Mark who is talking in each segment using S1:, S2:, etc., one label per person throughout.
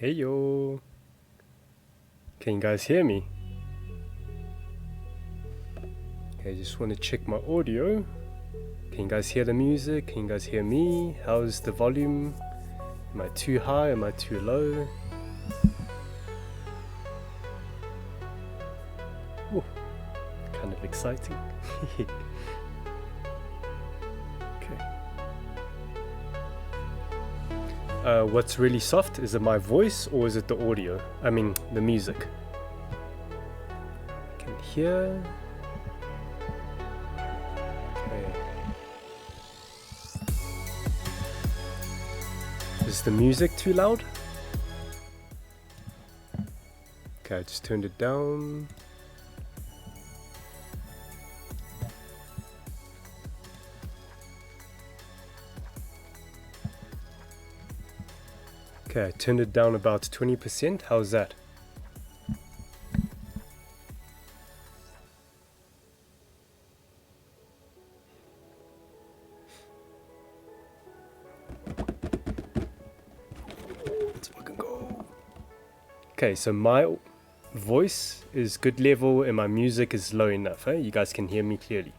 S1: Hey yo! Can you guys hear me? Okay, just want to check my audio. Can you guys hear the music? Can you guys hear me? How's the volume? Am I too high? Am I too low? Ooh, kind of exciting. What's really soft? Is it my voice or is it the audio? I mean, the music. I can hear. Okay. Is the music too loud? Okay, I just turned it down. Okay, I turned it down about 20%. How's that? Let's fucking go. Okay, so my voice is good level and my music is low enough. Eh? You guys can hear me clearly.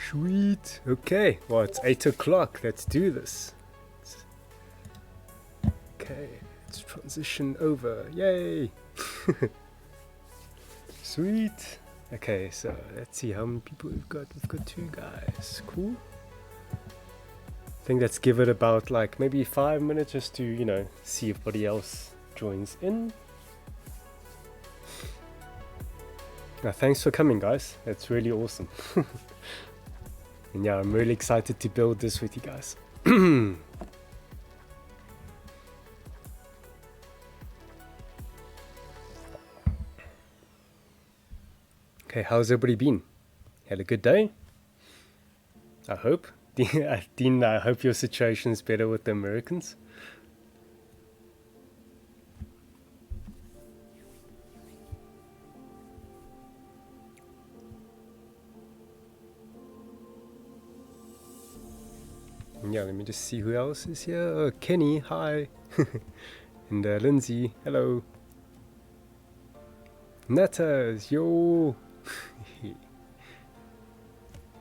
S1: Sweet. Okay, well, it's 8 o'clock. Let's do this. Okay, let's transition over. Yay! Sweet. Okay, so let's see how many people we've got. We've got 2 guys. Cool. I think let's give it about like maybe 5 minutes just to, you know, see if anybody else joins in. Now, thanks for coming, guys. That's really awesome. And yeah, I'm really excited to build this with you guys. Okay, how's everybody been? Had a good day? I hope. Dean, I hope your situation's better with the Americans. Yeah, let me just see who else is here. Oh, Kenny, hi. And Lindsay, hello. Natas, yo.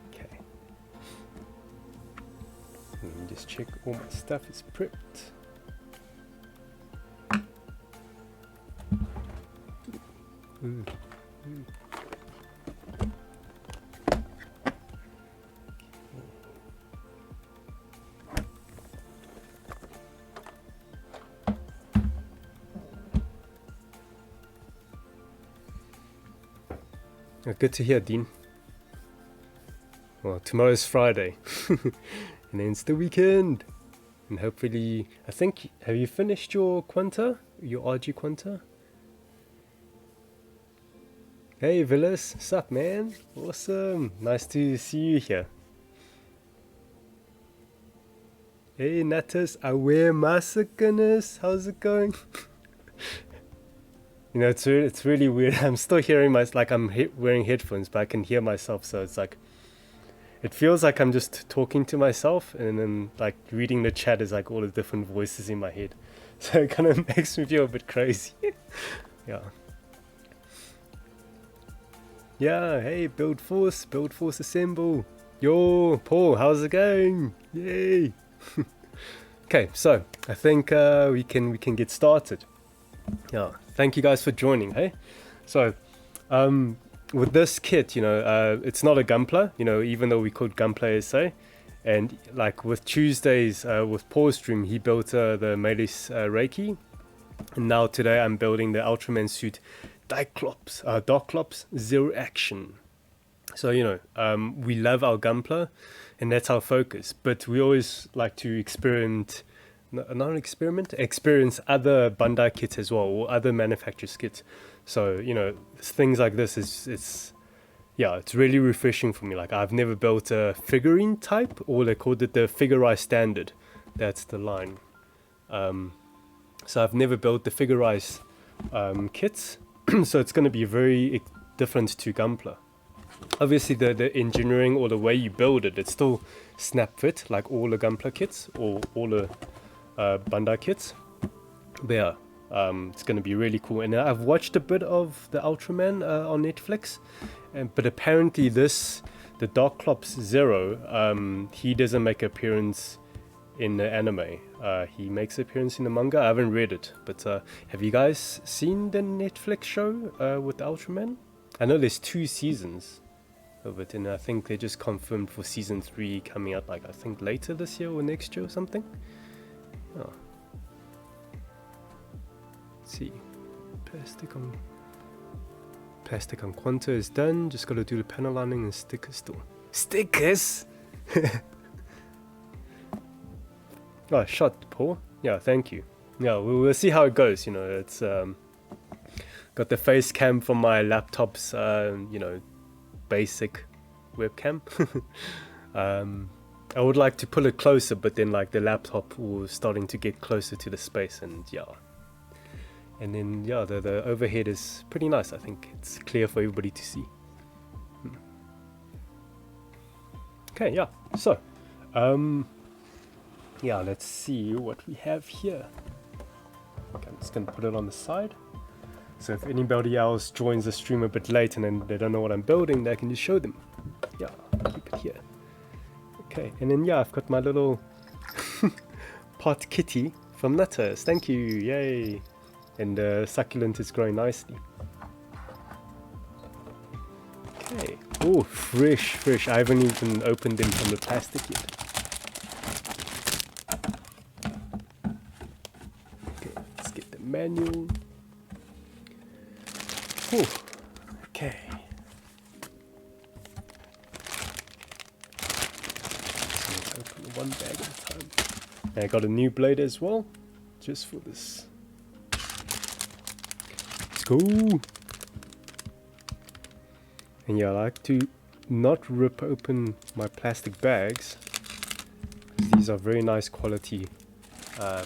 S1: Okay. Let me just check all my stuff is prepped. Oh, good to hear, Dean. Well, tomorrow's Friday, and then it's the weekend, and hopefully, I think, have you finished your Quanta? Your RG Quanta? Hey, Villas, sup, man? Awesome, nice to see you here. Hey, Natas, Awe Masakanis, how's it going? You know, it's really weird. I'm still hearing like I'm wearing headphones, but I can hear myself. So it's like, it feels like I'm just talking to myself, and then like reading the chat is like all the different voices in my head. So it kind of makes me feel a bit crazy. Yeah. Yeah. Hey, build force assemble. Yo, Paul, how's it going? Yay. Okay, so I think we can get started. Yeah. Thank you guys for joining, hey? So, with this kit, you know, it's not a Gunpla, you know, even though we called Gunpla SA. And like with Tuesdays, with Paul's stream, he built the Melis Reiki. And now today I'm building the Ultraman suit Darklops Zero Action. So, you know, we love our Gunpla and that's our focus. But we always like to experience other Bandai kits as well, or other manufacturers' kits. So, you know, things like this it's really refreshing for me. Like, I've never built a figurine type, or they called it the Figurized Standard. That's the line. So I've never built the Figurized kits, so it's going to be very different to Gunpla. obviously the engineering or the way you build it, it's still snap fit like all the Gunpla kits or all the Bandai kits. But yeah, it's going to be really cool. And I've watched a bit of the Ultraman on Netflix, but apparently the Darklops Zero, he doesn't make an appearance in the anime. He makes an appearance in the manga. I haven't read it, but have you guys seen the Netflix show with Ultraman? I know there's 2 seasons of it, and I think they just confirmed for season 3 coming out, like I think later this year or next year or something. Oh. Let's see, plastic on Quanta is done. Just gotta do the panel lining and stickers still. Stickers. Oh, shot, Paul. Yeah, thank you. Yeah, we'll see how it goes. You know, it's got the face cam from my laptop's you know, basic webcam. I would like to pull it closer, but then like the laptop was starting to get closer to the space, and yeah. And then yeah, the overhead is pretty nice. I think it's clear for everybody to see. Okay, yeah. So, yeah, let's see what we have here. Okay, I'm just gonna put it on the side. So if anybody else joins the stream a bit late and then they don't know what I'm building, they can just show them. Yeah, keep it here. Okay, and then yeah, I've got my little pot kitty from Nutters. Thank you, yay! And the succulent is growing nicely. Okay. Oh, fresh. I haven't even opened them from the plastic yet. Okay, let's get the manual. Ooh, okay. Let's open one bag at a time. And I got a new blade as well, just for this. Let's go. And yeah, I like to not rip open my plastic bags, because these are very nice quality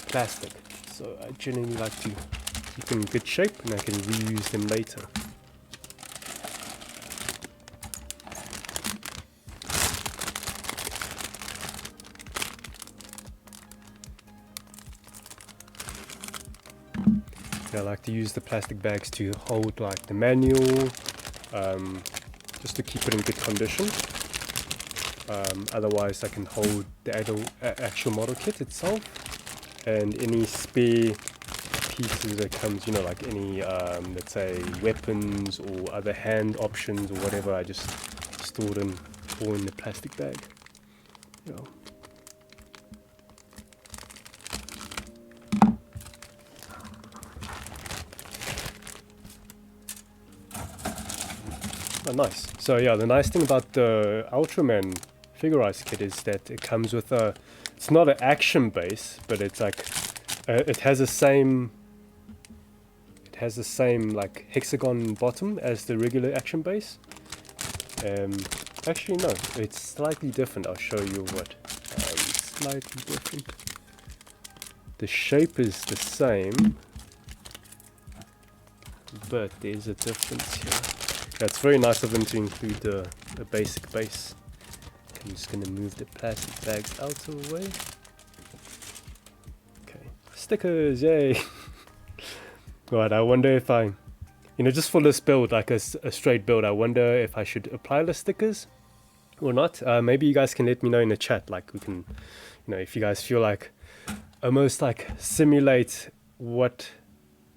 S1: plastic. So I generally like to keep them in good shape and I can reuse them later. I like to use the plastic bags to hold like the manual, just to keep it in good condition. Otherwise I can hold the actual model kit itself and any spare pieces that comes, you know, like any let's say weapons or other hand options or whatever. I just store them all in the plastic bag. Yeah. Oh, nice. So yeah, the nice thing about the Ultraman Figurize kit is that it comes with a, it's not an action base, but it's like it has the same like hexagon bottom as the regular action base. Actually no, it's slightly different. I'll show you what. Slightly different. The shape is the same, but there's a difference here. Yeah, it's very nice of them to include a basic base. I'm just going to move the plastic bags out of the way. Okay, stickers, yay! Right, I wonder if I, you know, just for this build, like a straight build, I wonder if I should apply the stickers or not. Maybe you guys can let me know in the chat, like we can, you know, if you guys feel like almost like simulate what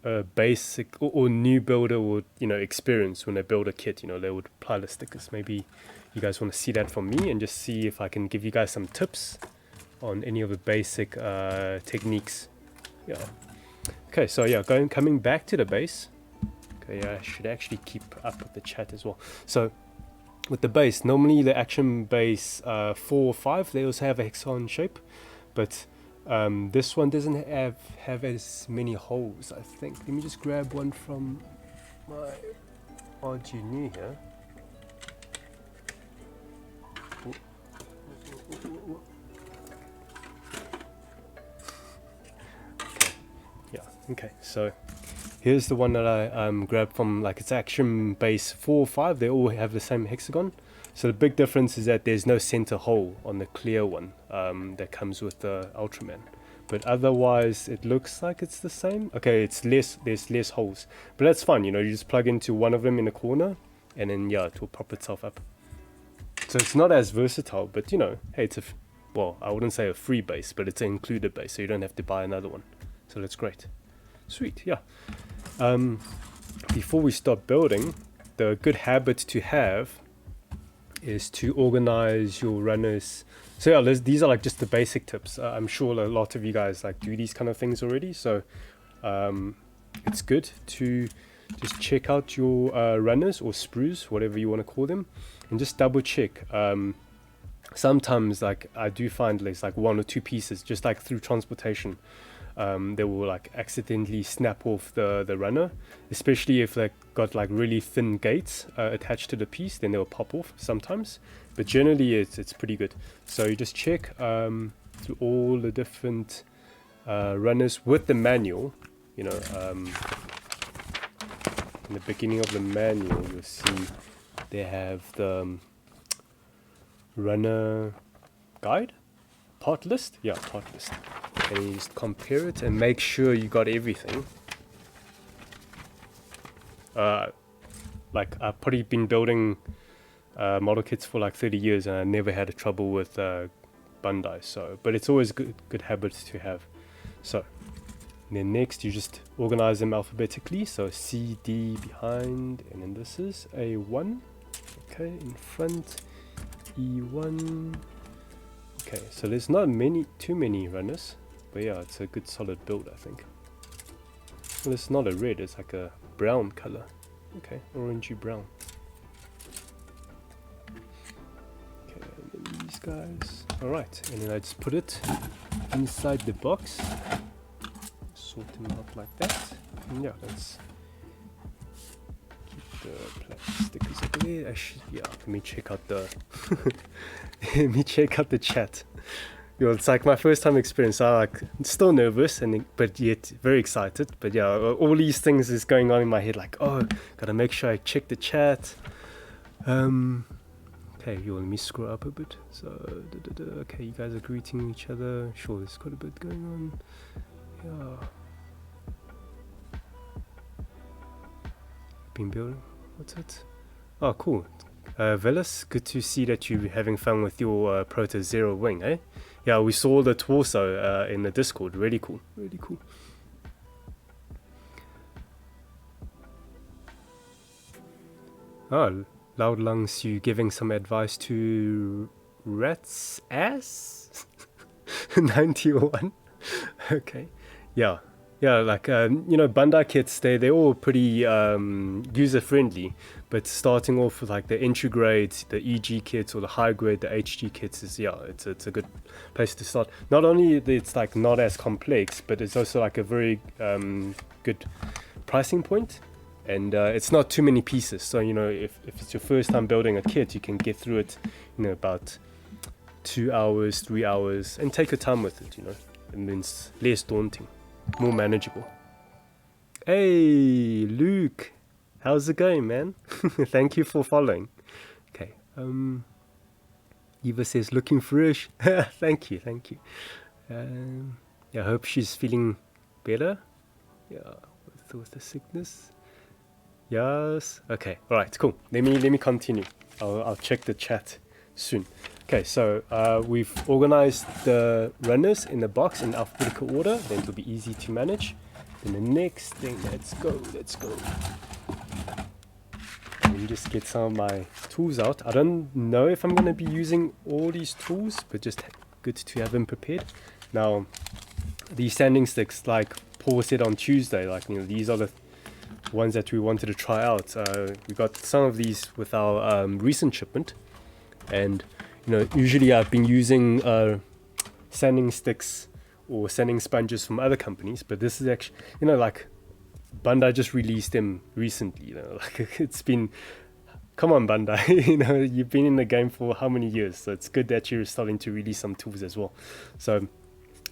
S1: a basic or new builder would, you know, experience when they build a kit. You know, they would apply the stickers. Maybe you guys want to see that from me and just see if I can give you guys some tips on any of the basic techniques. Yeah. Okay, so yeah, coming back to the base. Okay, yeah, I should actually keep up with the chat as well. So with the base, normally the action base 4 or 5, they also have a hexagon shape, but this one doesn't have as many holes, I think. Let me just grab one from my RG here. Okay. Yeah, okay, so Here's the one that I grabbed from, like, it's Action Base 4 or 5. They all have the same hexagon. So the big difference is that there's no center hole on the clear one that comes with the Ultraman. But otherwise, it looks like it's the same. Okay, there's less holes. But that's fine, you know, you just plug into one of them in a corner, and then, yeah, it will pop itself up. So it's not as versatile, but, you know, hey, well, I wouldn't say a free base, but it's an included base, so you don't have to buy another one. So that's great. Sweet, yeah. Before we start building, the good habit to have is to organize your runners. So yeah, these are like just the basic tips. I'm sure a lot of you guys like do these kind of things already, so it's good to just check out your runners or sprues, whatever you want to call them, and just double check. Sometimes, like, I do find there's like one or two pieces, just like through transportation, they will like accidentally snap off the runner, especially if they got like really thin gates attached to the piece. Then they'll pop off sometimes, but generally it's pretty good. So you just check through all the different runners with the manual. You know, in the beginning of the manual, you'll see they have the runner guide, part list. Yeah, part list. And you just compare it and make sure you got everything. Like, I've probably been building model kits for like 30 years, and I never had a trouble with Bandai. So, but it's always good habit to have. So, and then next you just organize them alphabetically. So C, D behind, and then this is A1. Okay, in front, E1. Okay, so there's not too many runners, but yeah, it's a good solid build, I think. Well, it's not a red, it's like a brown color. Okay, orangey brown. Okay, and then these guys. Alright, and then I just put it inside the box. Sort them out like that. And yeah, let's keep the plastic stickers over there. Actually, yeah, let me check out the let me check out the chat. You know, it's like my first time experience. I'm like still nervous, but yet very excited. But yeah, all these things is going on in my head. Like, oh, gotta make sure I check the chat. Okay, let me scroll up a bit. So, okay, you guys are greeting each other. Sure, there's quite a bit going on. Yeah. Been building. What's it? Oh, cool. Velas, good to see that you're having fun with your Proto Zero wing, eh? Yeah, we saw the torso in the Discord. Really cool. Really cool. Oh, Loud Lungs, you giving some advice to Rat's ass? 91. Okay. Yeah. Yeah, like, you know, Bandai kits, they're all pretty user-friendly, but starting off with like the entry grades, the EG kits, or the high grade, the HG kits is, yeah, it's a good place to start. Not only it's like not as complex, but it's also like a very good pricing point, and it's not too many pieces. So, you know, if it's your first time building a kit, you can get through it, you know, about 2 hours, 3 hours, and take your time with it, you know, and then it's less daunting. More manageable. Hey, Luke, how's it going, man? Thank you for following. Okay. Eva says looking fresh. Thank you. Yeah, I hope she's feeling better. Yeah, with the sickness. Yes. Okay. All right. Cool. Let me continue. I'll check the chat soon. Okay, so we've organized the runners in the box in alphabetical order, then it'll be easy to manage. Then the next thing, let's go. Let me just get some of my tools out. I don't know if I'm going to be using all these tools, but just good to have them prepared. Now, these sanding sticks, like Paul said on Tuesday, like, you know, these are the ones that we wanted to try out. We got some of these with our recent shipment, and you know, usually I've been using sanding sticks or sanding sponges from other companies, but this is actually, you know, like Bandai just released them recently. You know, like it's been, come on Bandai, you know, you've been in the game for how many years? So it's good that you're starting to release some tools as well. So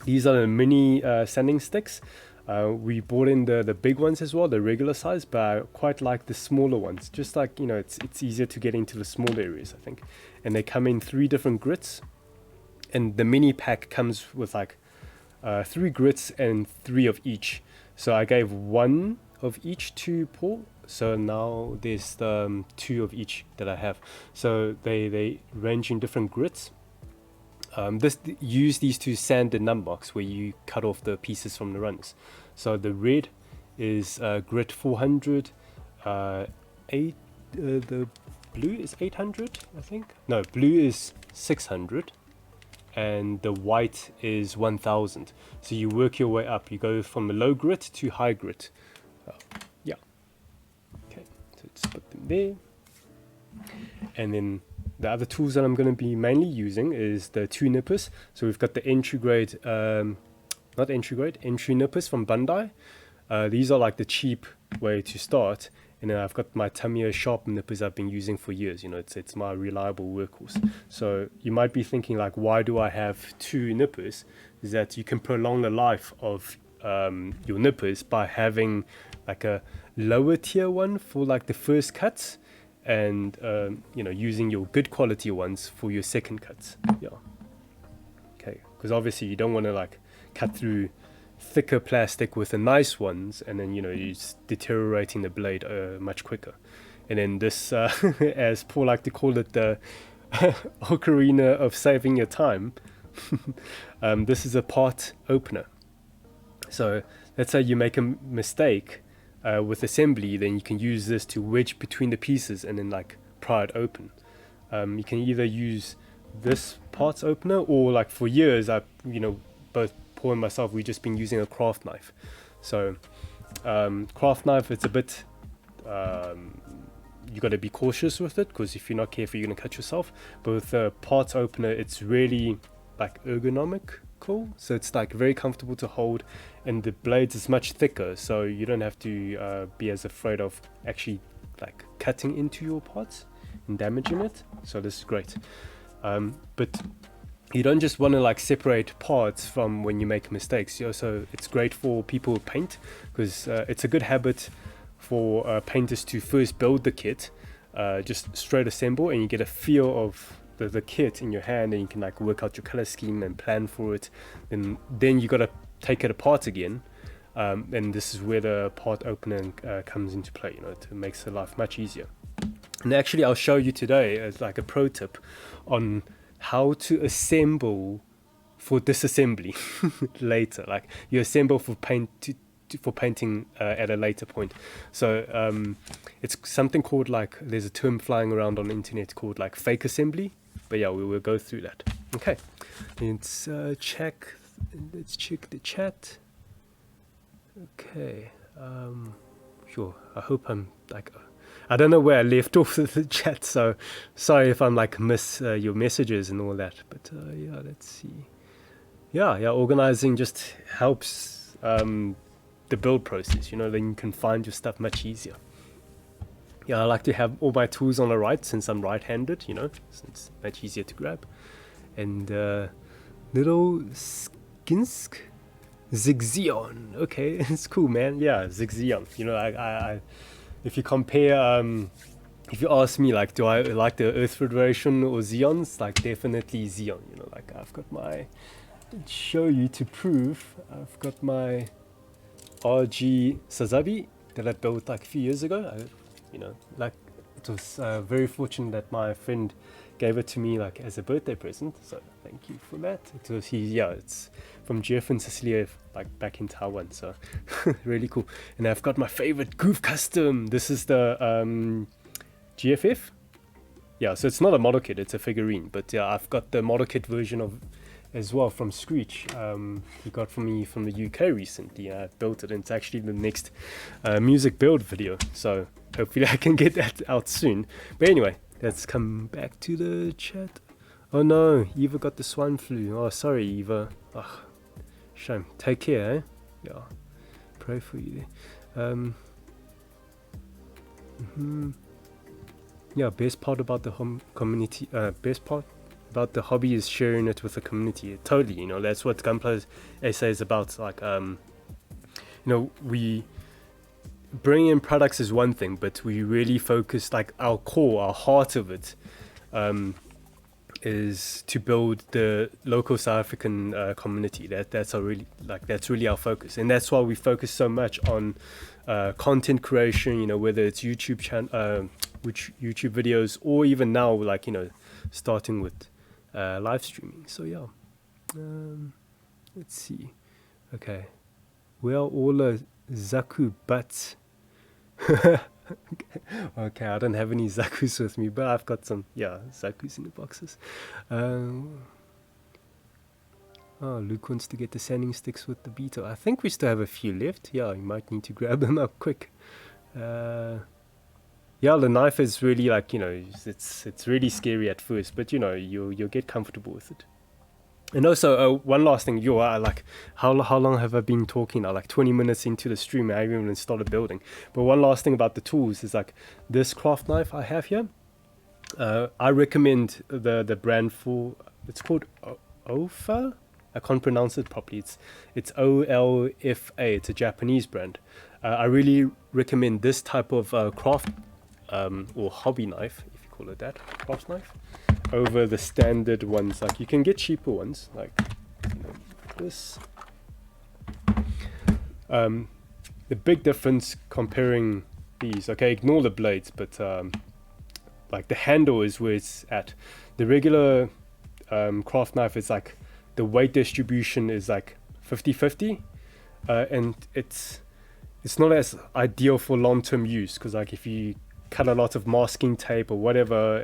S1: these are the mini sanding sticks. We bought in the big ones as well, the regular size, but I quite like the smaller ones. Just like, you know, it's easier to get into the smaller areas, I think. And they come in 3 different grits, and the mini pack comes with like 3 grits and 3 of each. So I gave 1 of each to Paul. So now there's 2 of each that I have. So they range in different grits. Use these to sand the numbox where you cut off the pieces from the runners. So the red is grit 400. The blue is 800, I think. No, blue is 600. And the white is 1000. So you work your way up. You go from a low grit to high grit. Yeah. Okay, so just put them there. And then the other tools that I'm going to be mainly using is the 2 nippers. So we've got the entry nippers from Bandai. These are like the cheap way to start. And then I've got my Tamiya sharp nippers I've been using for years. You know, it's my reliable workhorse. So you might be thinking like, why do I have 2 nippers? Is that you can prolong the life of your nippers by having like a lower tier one for like the first cuts, and you know, using your good quality ones for your second cuts. Yeah. Okay, because obviously you don't want to like cut through thicker plastic with the nice ones, and then, you know, you're deteriorating the blade much quicker. And then this, as Paul like to call it, the ocarina of saving your time. This is a part opener. So let's say you make a mistake with assembly, then you can use this to wedge between the pieces and then like pry it open. You can either use this parts opener, or like for years, both Paul and myself, we've just been using a craft knife. So craft knife, it's a bit, you got to be cautious with it, because if you're not careful, you're going to cut yourself. But with the parts opener, it's really like ergonomical, so it's like very comfortable to hold, and the blades is much thicker, so you don't have to be as afraid of actually like cutting into your parts and damaging it. So this is great. But you don't just want to like separate parts from when you make mistakes. So it's great for people who paint, because it's a good habit for painters to first build the kit, just straight assemble, and you get a feel of the kit in your hand, and you can like work out your color scheme and plan for it. And then you got to take it apart again, and this is where the part opener comes into play. You know, it makes the life much easier. And actually, I'll show you today as like a pro tip on how to assemble for disassembly later. Like you assemble for painting at a later point. So it's something called like, there's a term flying around on the internet called like fake assembly. But yeah, we will go through that. Okay, let's check the chat. Okay, sure. I hope I'm like, I don't know where I left off with the chat, so sorry if I'm like miss your messages and all that. But yeah, let's see. Yeah, organizing just helps the build process. You know, then you can find your stuff much easier. Yeah, I like to have all my tools on the right, since I'm right-handed, you know, so it's much easier to grab. And little Skinsk Zigzion. Okay, it's cool, man. Yeah, Zigzion. You know, I if you compare, if you ask me, like, do I like the Earth Federation or Xeons? Like, definitely Xeon. You know, like, I've got my, let's show you to prove, I've got my RG Sazabi that I built like a few years ago. You know, like, it was very fortunate that my friend gave it to me like as a birthday present, so thank you for that. It was it's from Jeff and Cecilia, like back in Taiwan, so really cool. And I've got my favorite Goof Custom. This is the GFF. Yeah, so it's not a model kit, it's a figurine, but yeah, I've got the model kit version of as well from Screech. He got for me from the UK recently. I built it, and it's actually the next music build video, so hopefully I can get that out soon. But anyway, let's come back to the chat. Oh no, Eva got the swine flu. Oh, sorry, Eva. Oh, shame. Take care, eh? Yeah, pray for you there. Yeah, best part about the community, best part about the hobby is sharing it with the community. Totally, you know, that's what Gunpla SA is about. Like, we bring in products is one thing, but we really focus, like our core, our heart of it, is to build the local South African community. That's really our focus, and that's why we focus so much on content creation. Whether it's YouTube YouTube videos, or even now, like starting with live streaming. So yeah, let's see. Okay, where are all the Zaku butts? Okay, I don't have any Zakus with me, but I've got some, Zakus in the boxes. Oh, Luke wants to get the sanding sticks with the beetle. I think we still have a few left. Yeah, you might need to grab them up quick. Yeah, the knife is really like, it's really scary at first, but you'll get comfortable with it. And also, one last thing, how long have I been talking now? Like 20 minutes into the stream, I haven't even started building. But one last thing about the tools is like this craft knife I have here. I recommend the brand it's called Ofa. I can't pronounce it properly. It's OLFA. It's a Japanese brand. I really recommend this type of craft or hobby knife, if you call it that, craft knife, over the standard ones. Like you can get cheaper ones, like this. The big difference comparing these, okay, ignore the blades, but like the handle is where it's at. The regular craft knife is like the weight distribution is like 50-50, and it's not as ideal for long-term use, because like if you cut a lot of masking tape or whatever,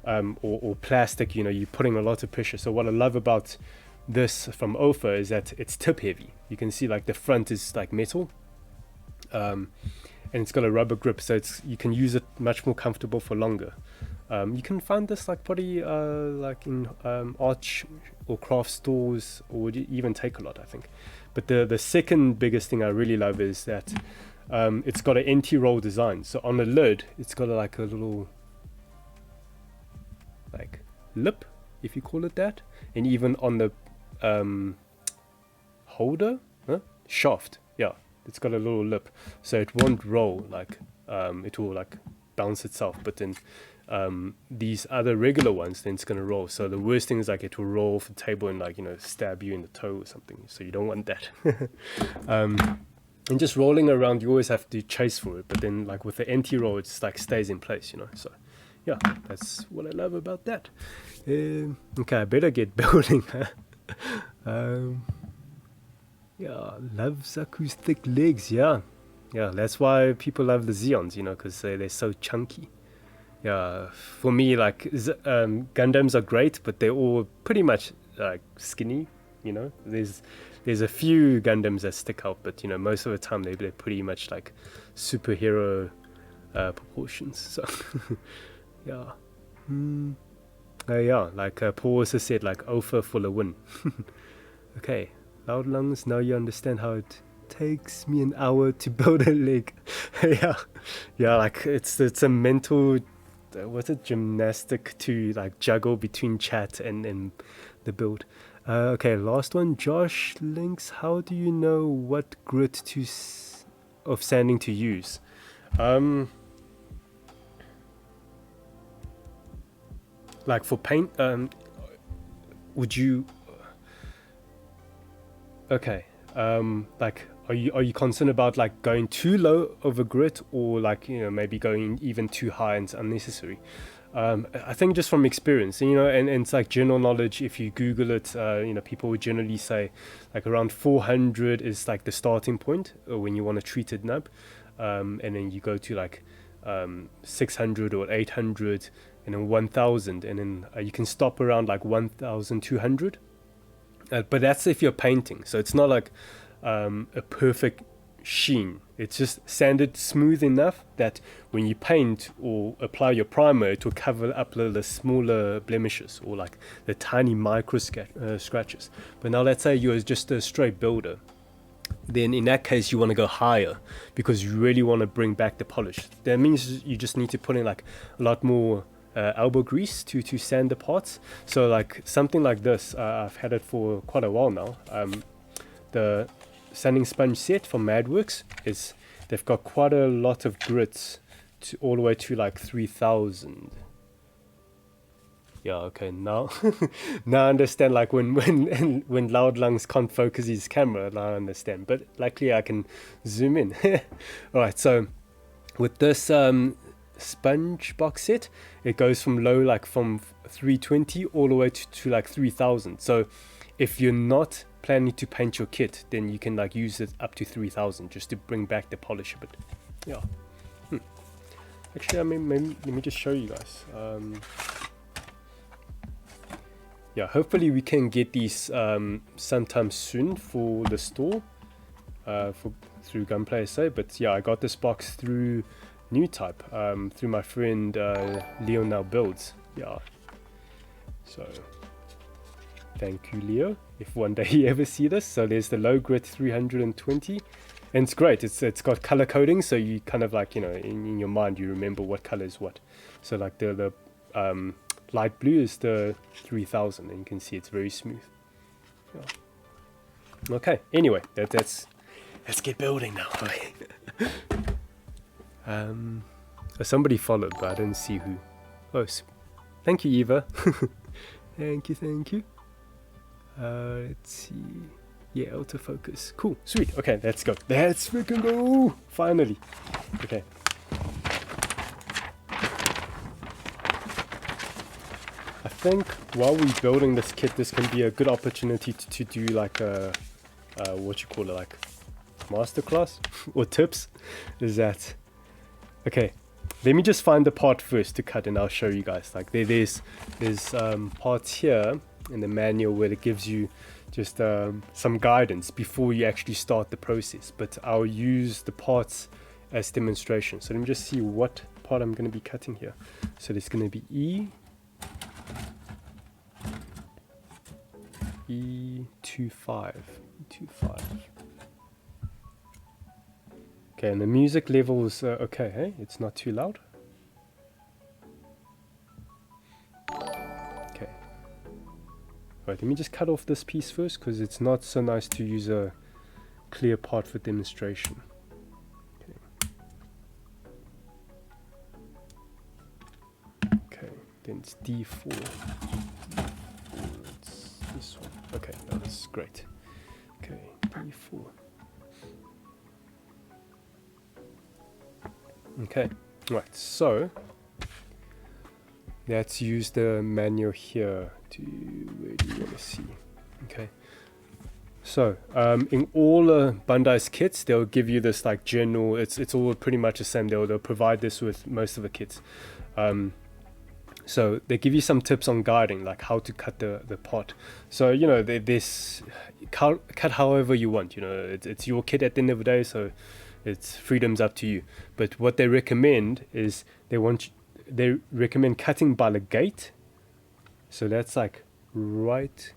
S1: or plastic, you're putting a lot of pressure. So what I love about this from Ofa is that it's tip heavy. You can see like the front is like metal, and it's got a rubber grip, so you can use it much more comfortable for longer. You can find this like probably like in art or craft stores, or even Take-A-Lot, I think. But the second biggest thing I really love is that it's got an anti-roll design. So on the lid, it's got like a little like lip, if you call it that, and even on the holder, shaft, it's got a little lip, so it won't roll, like it will like bounce itself. But then these other regular ones, then it's gonna roll. So the worst thing is like it will roll off the table and like stab you in the toe or something. So you don't want that. And just rolling around, you always have to chase for it. But then like with the anti-roll, it's like stays in place, So yeah, that's what I love about that. Okay, I better get building. Love Zaku's thick legs. Yeah, that's why people love the Xeons, because they're so chunky. Yeah, for me, like Gundams are great, but they're all pretty much like skinny. There's a few Gundams that stick out, but most of the time they're pretty much like superhero proportions. So yeah. Like Paul also said, like Ofa for the win. Okay, loud lungs, now you understand how it takes me an hour to build a leg. yeah, like it's a mental gymnastic to like juggle between chat and the build. Okay, last one. Josh Links, how do you know what grit of sanding to use? Like for paint, would you? Okay, like are you concerned about like going too low of a grit, or like maybe going even too high and unnecessary? I think just from experience, and it's like general knowledge. If you Google it, people would generally say like around 400 is like the starting point when you want to treat it nub, and then you go to like 600 or 800, and then 1000, and then you can stop around like 1200. But that's if you're painting, so it's not like a perfect sheen. It's just sanded smooth enough that when you paint or apply your primer, it will cover up the smaller blemishes or like the tiny micro scratches. But now let's say you're just a straight builder, then in that case you want to go higher because you really want to bring back the polish. That means you just need to put in like a lot more elbow grease to sand the parts. So like something like this, I've had it for quite a while now. sanding sponge set from Madworks. They've got quite a lot of grits all the way to like 3000. Yeah, okay, now now I understand, like when Loud Lungs can't focus his camera, now I understand. But luckily I can zoom in. Alright, so with this sponge box set, it goes from low, like from 320 all the way to like 3000. So if you're not planning to paint your kit, then you can like use it up to 3000 just to bring back the polish a bit. Yeah. Actually, I mean, maybe, let me just show you guys. Yeah, hopefully we can get these sometime soon for the store, through Gunpla SA. But yeah, I got this box through New Type, through my friend Leo Now Builds. Yeah, so thank you, Leo, if one day you ever see this. So there's the low grit 320, and it's great. It's got color coding, so you kind of like, you know, in your mind you remember what color is what. So like the light blue is the 3000, and you can see it's very smooth. Yeah. Okay, anyway, let's get building now. Somebody followed, but I didn't see who. Oh, thank you, Eva. thank you. Let's see. Yeah, autofocus. Cool, sweet. Okay, let's go. Let's freaking go! Finally. Okay. I think while we're building this kit, this can be a good opportunity to do like a, what you call it, like masterclass or tips. Is that okay? Let me just find the part first to cut, and I'll show you guys. Like there's parts here in the manual where it gives you just some guidance before you actually start the process. But I'll use the parts as demonstration. So let me just see what part I'm going to be cutting here. So there's going to be E25. Okay, and the music level is okay, hey? It's not too loud. Okay. Right, let me just cut off this piece first, because it's not so nice to use a clear part for demonstration. Okay, then it's D4. It's this one. Okay, no, this is great. Okay, D4. Okay, right, so let's use the manual here to, where do you want to see? Okay, so in all Bandai's kits, they'll give you this like general, it's all pretty much the same. They'll provide this with most of the kits. So they give you some tips on guiding, like how to cut the pot. So, you know, this cut however you want, you know, it's your kit at the end of the day, so it's freedom's up to you. But what they recommend is they recommend cutting by the gate. So that's like right,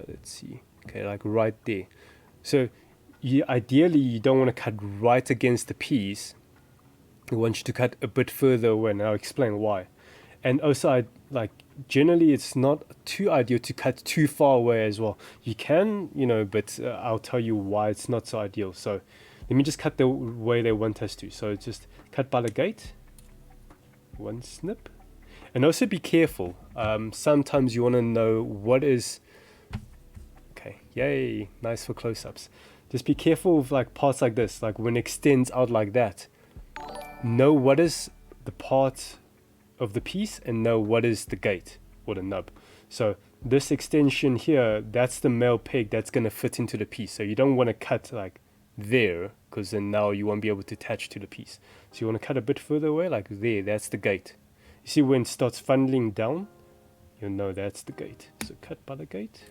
S1: let's see, okay, like right there. So ideally you don't want to cut right against the piece. You want you to cut a bit further away, and I'll explain why. And also, generally it's not too ideal to cut too far away as well. You can, you know, but I'll tell you why it's not so ideal. So let me just cut the way they want us to. So just cut by the gate, one snip. And also be careful. Sometimes you want to know what is, okay, yay, nice for close-ups. Just be careful of like parts like this, like when it extends out like that. Know what is the part of the piece and know what is the gate or the nub. So this extension here, that's the male peg that's going to fit into the piece. So you don't want to cut like there, because then now you won't be able to attach to the piece. So you want to cut a bit further away, like there, that's the gate. You see when it starts funneling down, you'll know that's the gate. So cut by the gate.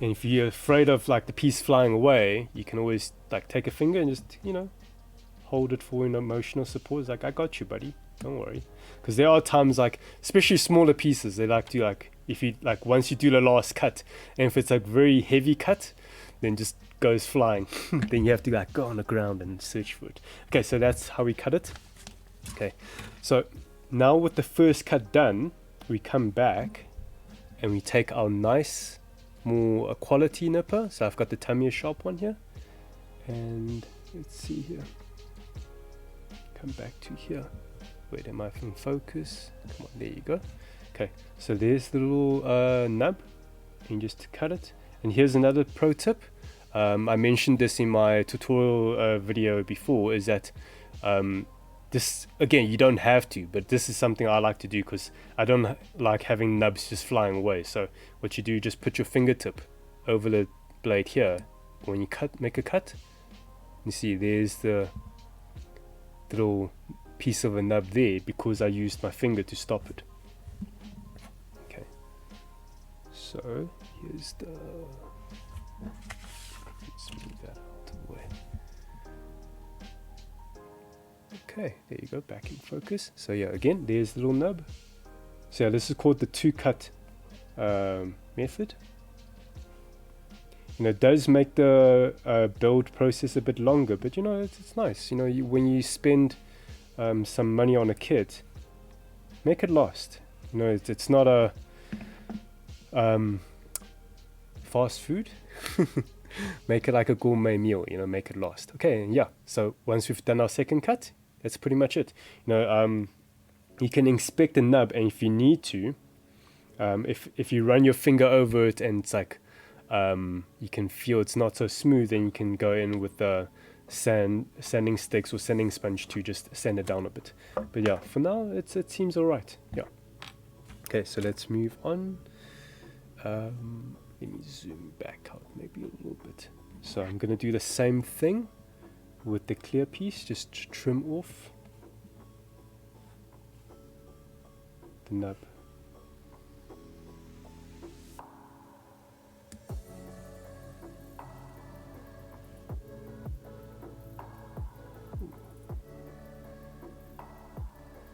S1: And if you're afraid of like the piece flying away, you can always like take a finger and just, you know, hold it for an emotional support. It's like, I got you, buddy, don't worry. Because there are times, like especially smaller pieces, they like to like, if you like once you do the last cut, and if it's like very heavy cut, then just goes flying. Then you have to like go on the ground and search for it. Okay, so that's how we cut it. Okay, so now with the first cut done, we come back and we take our nice more a quality nipper. So I've got the Tamiya sharp one here, and let's see here. Come back to here. Where am I from focus? Come on, there you go. Okay, so there's the little nub, and just cut it. And here's another pro tip. I mentioned this in my tutorial video before, is that this, again, you don't have to, but this is something I like to do because I don't like having nubs just flying away. So what you do, just put your fingertip over the blade here. When you make a cut, you see there's the little piece of a nub there because I used my finger to stop it. Okay, so here's the, let's move that out of the way. Okay, there you go, back in focus. So yeah, again, there's the little nub. So yeah, this is called the two cut method. You know, it does make the build process a bit longer, but you know, it's nice. You know, when you spend some money on a kit, make it last. You know, it's not a fast food. Make it like a gourmet meal, you know, make it last. Okay, and yeah, so once we've done our second cut, that's pretty much it. You know, you can inspect the nub, and if you need to, if you run your finger over it and it's like you can feel it's not so smooth, then you can go in with the sanding sticks or sanding sponge to just sand it down a bit. But yeah, for now it seems alright. Yeah. Okay, so let's move on. Let me zoom back out maybe a little bit. So I'm gonna do the same thing with the clear piece, just trim off the nub.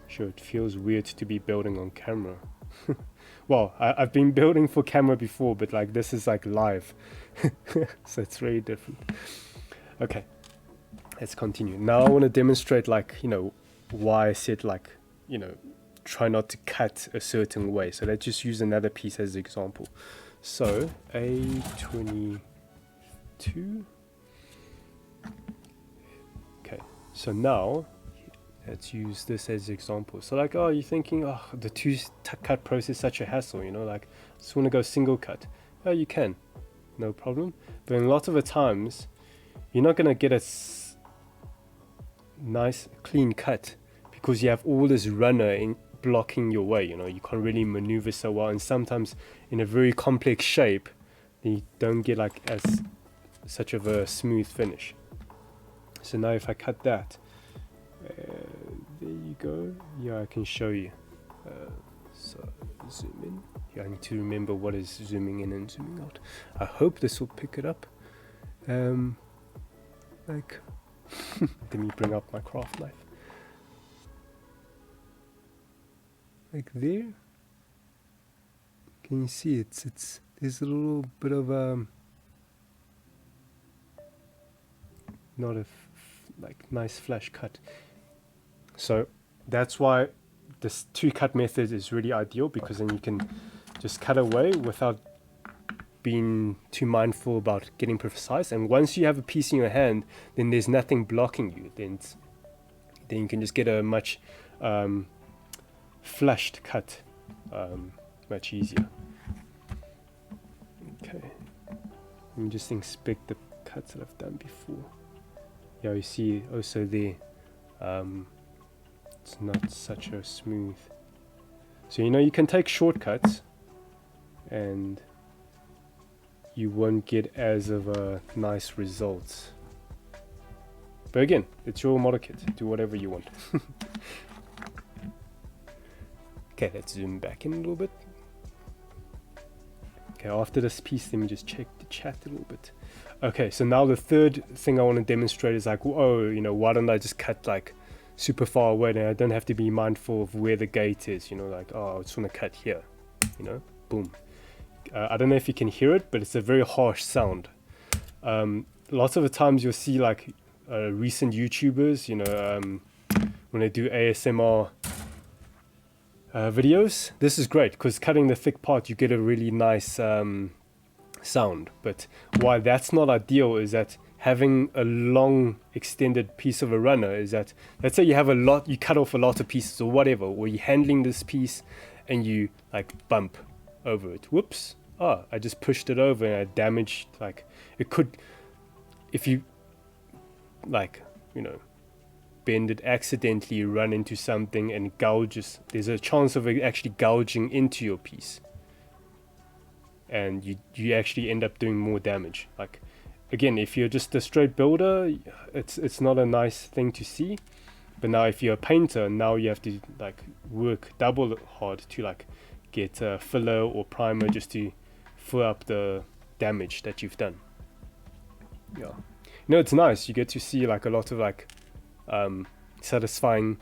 S1: Sure, it feels weird to be building on camera. Well, I've been building for camera before, but like this is like live. So it's very different. Okay, let's continue. Now I want to demonstrate, like, you know, why I said, like, you know, try not to cut a certain way. So let's just use another piece as an example. So A22. Okay, so now let's use this as an example. So like, oh, you're thinking, oh, the two cut process is such a hassle, you know, like, I just want to go single cut. Oh, you can, no problem. But in a lot of the times, you're not going to get a nice clean cut because you have all this runner in blocking your way, you know, you can't really maneuver so well. And sometimes in a very complex shape, you don't get like as such of a smooth finish. So now if I cut that, there you go. Yeah, I can show you. So zoom in. Yeah, I need to remember what is zooming in and zooming out. I hope this will pick it up. Like, let me bring up my craft knife. Like there. Can you see it's there's a little bit of not a like nice flash cut. So that's why this two cut method is really ideal, because then you can just cut away without being too mindful about getting precise. And once you have a piece in your hand, then there's nothing blocking you. Then you can just get a much flashed cut, much easier. Okay, let me just inspect the cuts that I've done before. Yeah, you see also there, it's not such a smooth. So, you know, you can take shortcuts and you won't get as of a nice results. But again, it's your model kit. Do whatever you want. Okay, let's zoom back in a little bit. Okay, after this piece, let me just check the chat a little bit. Okay, so now the third thing I want to demonstrate is like, oh, you know, why don't I just cut like super far away, and I don't have to be mindful of where the gate is, you know, like, oh, I just want to cut here, you know, boom. I don't know if you can hear it, but it's a very harsh sound. Lots of the times you'll see like recent YouTubers, you know, when they do ASMR videos, this is great because cutting the thick part, you get a really nice sound. But why that's not ideal is that having a long extended piece of a runner is that, let's say you have a lot, you cut off a lot of pieces or whatever, or you're handling this piece and you like bump over it. Whoops. Oh, I just pushed it over and I damaged, like, it could, if you like, you know, bend it accidentally, run into something and gouges, there's a chance of it actually gouging into your piece, and you actually end up doing more damage. Like, again, if you're just a straight builder, it's not a nice thing to see. But now if you're a painter, now you have to like work double hard to like get a filler or primer just to fill up the damage that you've done. Yeah, you know, it's nice, you get to see like a lot of like satisfying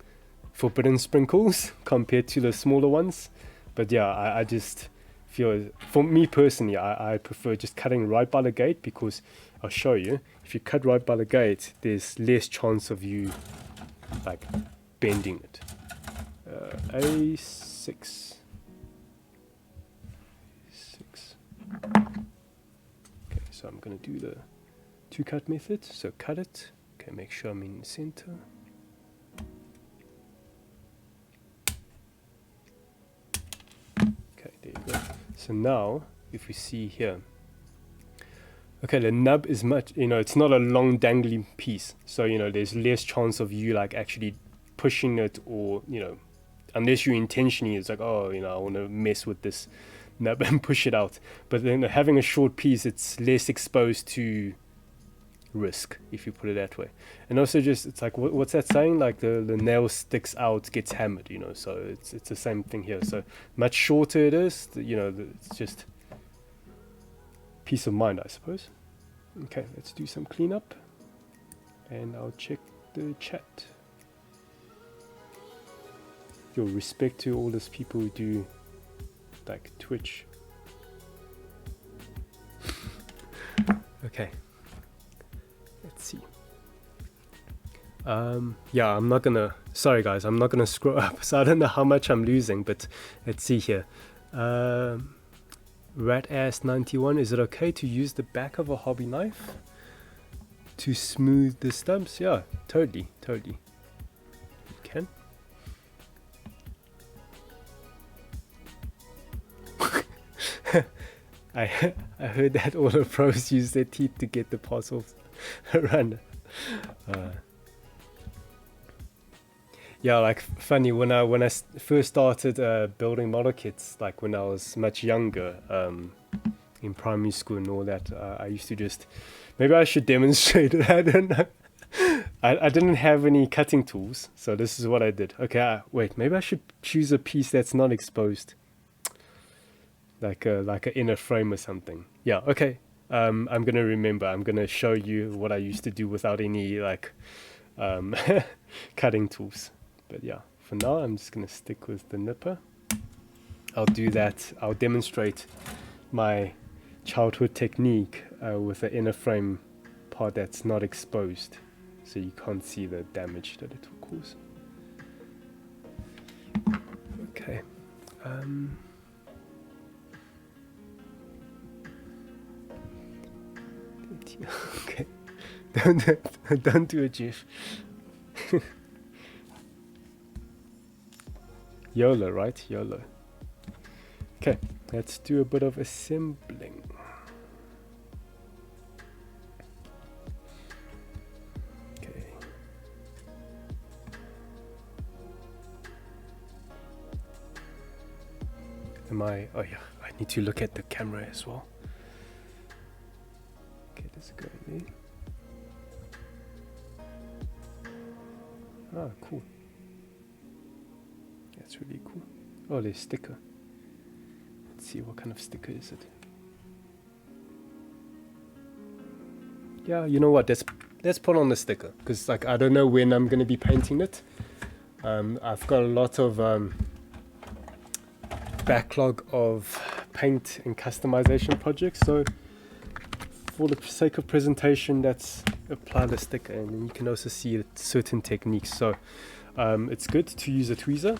S1: forbidden sprinkles compared to the smaller ones. But yeah, I just feel, for me personally, I prefer just cutting right by the gate, because I'll show you, if you cut right by the gate, there's less chance of you like bending it. A6. Okay, so I'm gonna do the two cut method. So cut it. Okay, make sure I'm in the center. Okay, there you go. So now, if we see here, okay, the nub is much, you know, it's not a long dangling piece, so you know there's less chance of you like actually pushing it, or you know, unless you intentionally, it's like, oh, you know, I want to mess with this nub and push it out. But then having a short piece, it's less exposed to risk, if you put it that way. And also, just, it's like, what's that saying, like the nail sticks out, gets hammered, you know. So it's the same thing here. So much shorter it is, you know, it's just peace of mind, I suppose. Okay, let's do some cleanup, and I'll check the chat. Your respect to all those people who do like Twitch. Okay, let's see. Yeah, I'm not gonna, sorry guys, I'm not gonna scroll up, so I don't know how much I'm losing, but let's see here. Ratass91, is it okay to use the back of a hobby knife to smooth the stumps? Yeah, totally. You can. I heard that all the pros use their teeth to get the parts off the runner. Yeah, like funny, when I first started building model kits, like when I was much younger, in primary school and all that, I used to just, maybe I should demonstrate it, I don't know. I didn't have any cutting tools, so this is what I did. Okay, wait, maybe I should choose a piece that's not exposed, like a inner frame or something. Yeah, okay. I'm gonna remember. I'm gonna show you what I used to do without any like cutting tools. But yeah, for now I'm just gonna stick with the nipper. I'll do that. I'll demonstrate my childhood technique with the inner frame part that's not exposed, so you can't see the damage that it will cause. Okay. Okay. Don't do a GIF. YOLO, right? YOLO. Okay, let's do a bit of assembling. Okay. Oh yeah, I need to look at the camera as well. Okay, let's go there. Ah, cool. That's really cool. Oh, there's sticker. Let's see, what kind of sticker is it? Yeah, you know what? Let's put on the sticker, because like I don't know when I'm going to be painting it. I've got a lot of backlog of paint and customization projects, so for the sake of presentation, let's apply the sticker, and then you can also see certain techniques. So it's good to use a tweezer,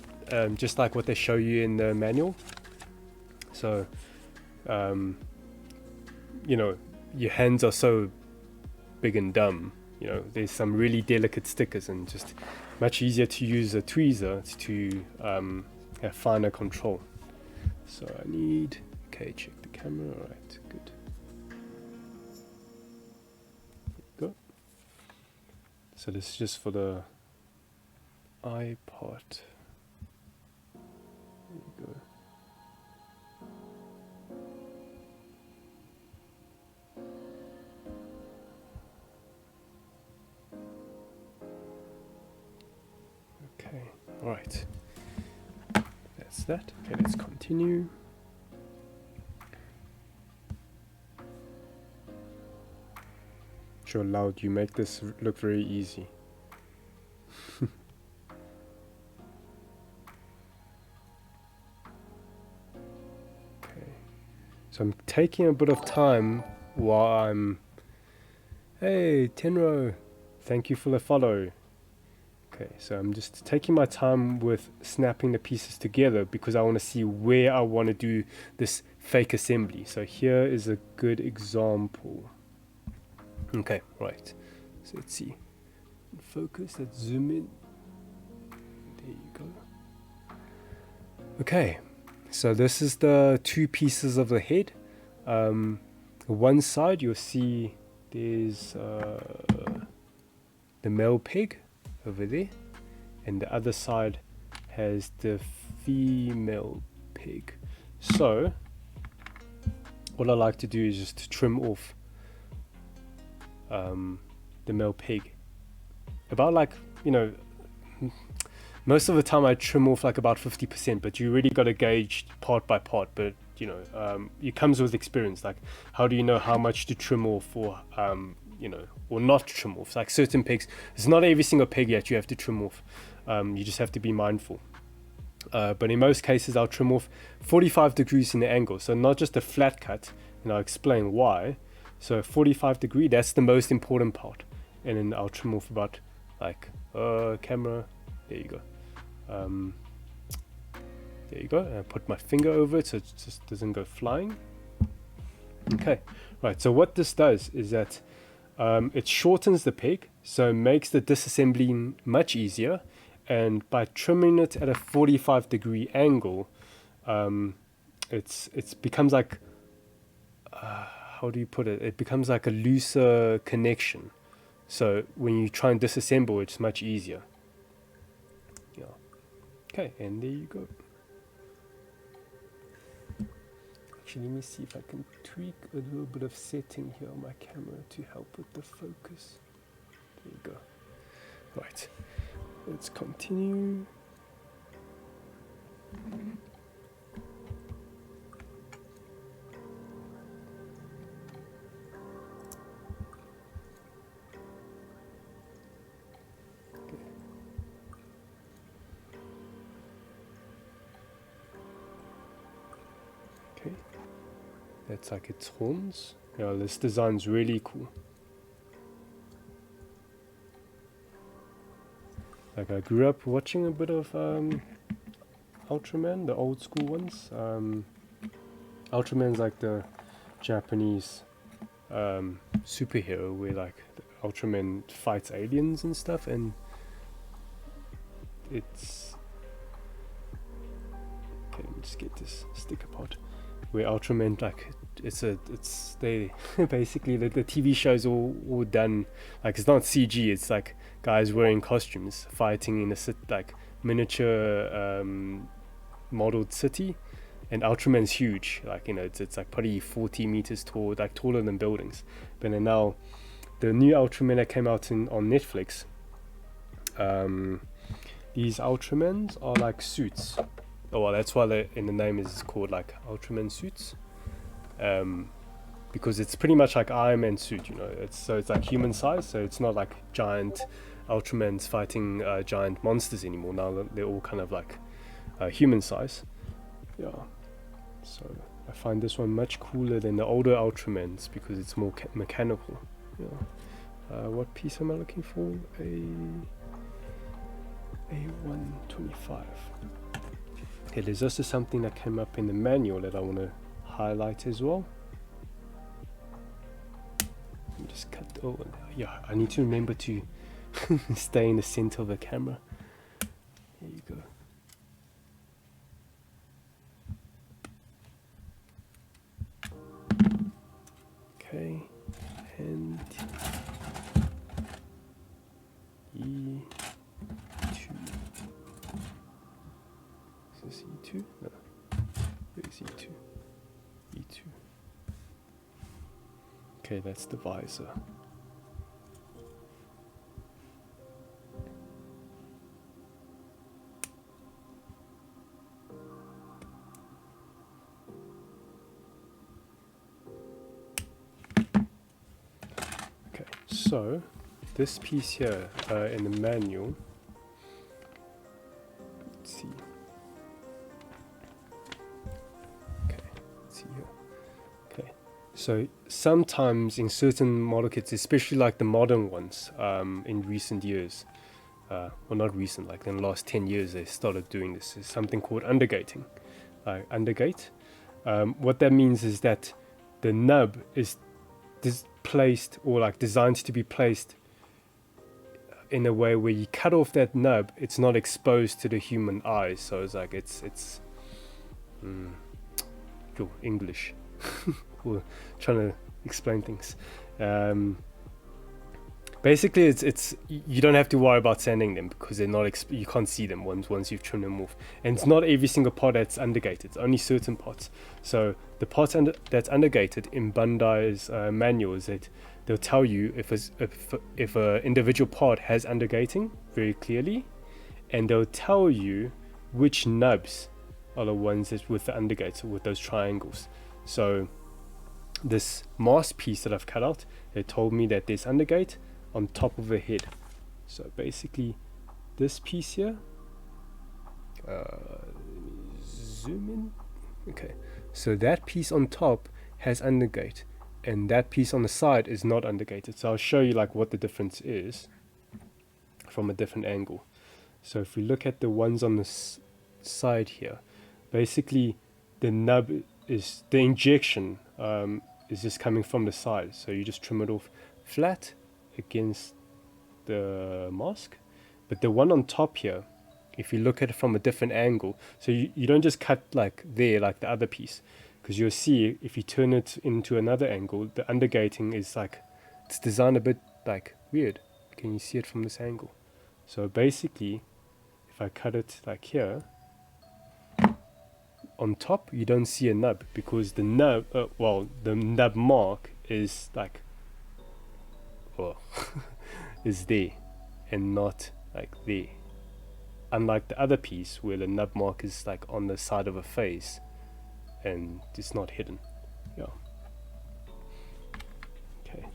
S1: just like what they show you in the manual. So you know, your hands are so big and dumb, you know, there's some really delicate stickers, and just much easier to use a tweezer to have finer control. So I need, okay, check the camera, alright, good. Go. So this is just for the eye part. There you go. Okay, alright. That's that. Okay, let's continue. Sure, Loud, you make this look very easy. Okay, so I'm taking a bit of time while I'm... Hey, Tenro, thank you for the follow. Okay, so I'm just taking my time with snapping the pieces together because I want to see where I want to do this fake assembly. So here is a good example. Okay, right. So let's see. Focus, let's zoom in. There you go. Okay, so this is the two pieces of the head. One side you'll see there's the male pig over there, and the other side has the female pig. So what I like to do is just trim off the male pig about, like, you know, most of the time I trim off like about 50%, but you really got to gauge part by part. But you know, it comes with experience. Like, how do you know how much to trim off, or you know, or not trim off? Like certain pigs, it's not every single pig yet you have to trim off. You just have to be mindful. But in most cases I'll trim off 45 degrees in the angle, so not just a flat cut, and I'll explain why. So 45 degree, that's the most important part, and then I'll trim off about, like, camera, there you go. There you go, and I put my finger over it so it just doesn't go flying. Okay, right, so what this does is that it shortens the pig, so it makes the disassembling much easier, and by trimming it at a 45 degree angle, it becomes like, how do you put it? It becomes like a looser connection. So when you try and disassemble, it's much easier. Yeah. Okay, and there you go. Actually, let me see if I can tweak a little bit of setting here on my camera to help with the focus. There you go. Right, let's continue. Okay, that's like its horns. Yeah, this design's really cool. Like, I grew up watching a bit of Ultraman, the old school ones. Ultraman's like the Japanese superhero where, like, Ultraman fights aliens and stuff, and it's... Okay, let me just get this stick apart. Where Ultraman, like, they basically the TV show's all done, like, it's not CG, it's like guys wearing costumes fighting in a like miniature modeled city, and Ultraman's huge, like, you know, it's like probably 40 meters tall, like taller than buildings. But then now the new Ultraman that came out on Netflix, these Ultramans are like suits. Oh, well, that's why in the name is called like Ultraman suits, because it's pretty much like Iron Man suit, you know. It's like human size, so it's not like giant Ultramans fighting giant monsters anymore. Now they're all kind of like human size. Yeah. So I find this one much cooler than the older Ultramans because it's more mechanical. Yeah. What piece am I looking for? A125. Okay, there's also something that came up in the manual that I want to highlight as well. Let me just cut. Oh, yeah. I need to remember to stay in the center of the camera. There you go. Okay, and E2. Is this E2? No. Where's E2? E2. Okay, that's the visor. Okay, so this piece here in the manual, let's see. Okay, let's see here. Okay, so sometimes in certain model kits, especially like the modern ones, in recent years, well not recent, like in the last 10 years they started doing this. There's something called undergating. Undergate. What that means is that the nub is placed, or like designed to be placed in a way where you cut off that nub, it's not exposed to the human eye. So it's like it's English. We're trying to explain things. Basically, it's you don't have to worry about sanding them because they're not you can't see them once you've trimmed them off. And it's not every single part that's undergated. It's only certain parts. So the parts that's undergated in Bandai's manual is that they'll tell you if a individual part has undergating very clearly, and they'll tell you which nubs are the ones that with the undergates, with those triangles. So this mask piece that I've cut out, they told me that there's undergate on top of the head. So basically this piece here, zoom in. Okay, so that piece on top has undergate, and that piece on the side is not undergated. So I'll show you like what the difference is from a different angle. So if we look at the ones on the side here, basically the nub is, the injection is just coming from the side. So you just trim it off flat against the mask. But the one on top here, if you look at it from a different angle, so you don't just cut like there like the other piece, because you'll see if you turn it into another angle, the undergating is like, it's designed a bit like weird. Can you see it from this angle? So basically if I cut it like here, on top you don't see a nub, because the nub the nub mark is like is there and not like there, unlike the other piece where the nub mark is like on the side of a face and it's not hidden. Yeah. Okay,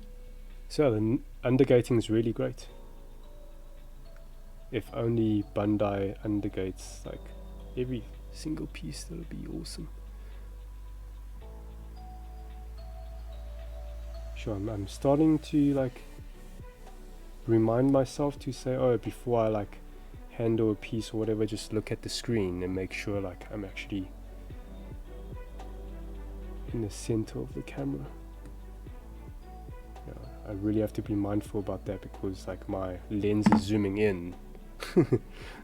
S1: so the undergating is really great. If only Bandai undergates like every single piece, that would be awesome. Sure, I'm starting to like remind myself to say, oh, before I like handle a piece or whatever, just look at the screen and make sure like I'm actually in the center of the camera. Yeah, I really have to be mindful about that, because like my lens is zooming in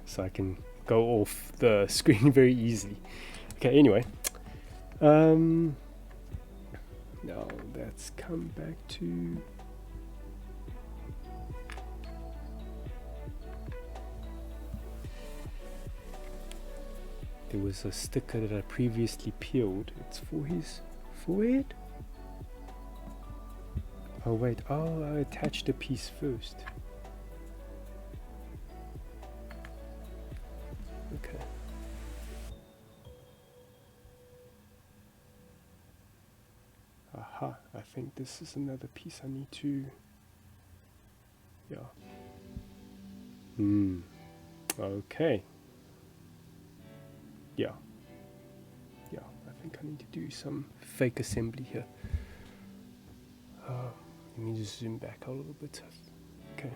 S1: so I can go off the screen very easily. Okay, anyway, now let's come back to there was a sticker that I previously peeled. It's for his forehead. Oh wait, oh, I attached the piece first. Okay. Aha, I think this is another piece I need to, yeah. Okay. Yeah, I think I need to do some fake assembly here. Let me just zoom back a little bit. Okay.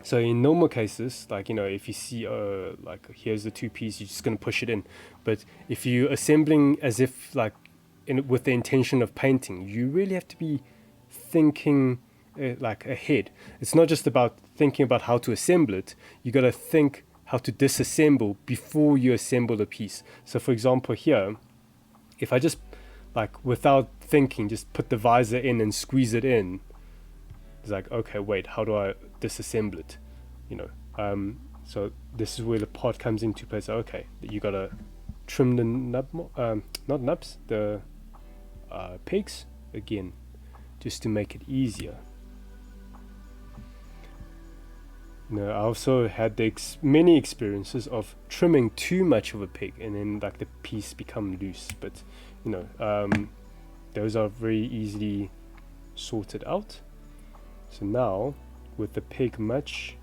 S1: So in normal cases, like, you know, if you see, like, here's the two pieces, you're just going to push it in. But if you're assembling as if, like, with the intention of painting, you really have to be thinking like ahead. It's not just about thinking about how to assemble it. You got to think how to disassemble before you assemble the piece. So for example here, if I just like without thinking just put the visor in and squeeze it in, it's like, okay, wait, how do I disassemble it? You know, so this is where the part comes into place. Okay, you gotta trim the nub, not nubs, the pegs again, just to make it easier. You know, I also had many experiences of trimming too much of a peg and then like the piece become loose. But you know, those are very easily sorted out. So now with the peg much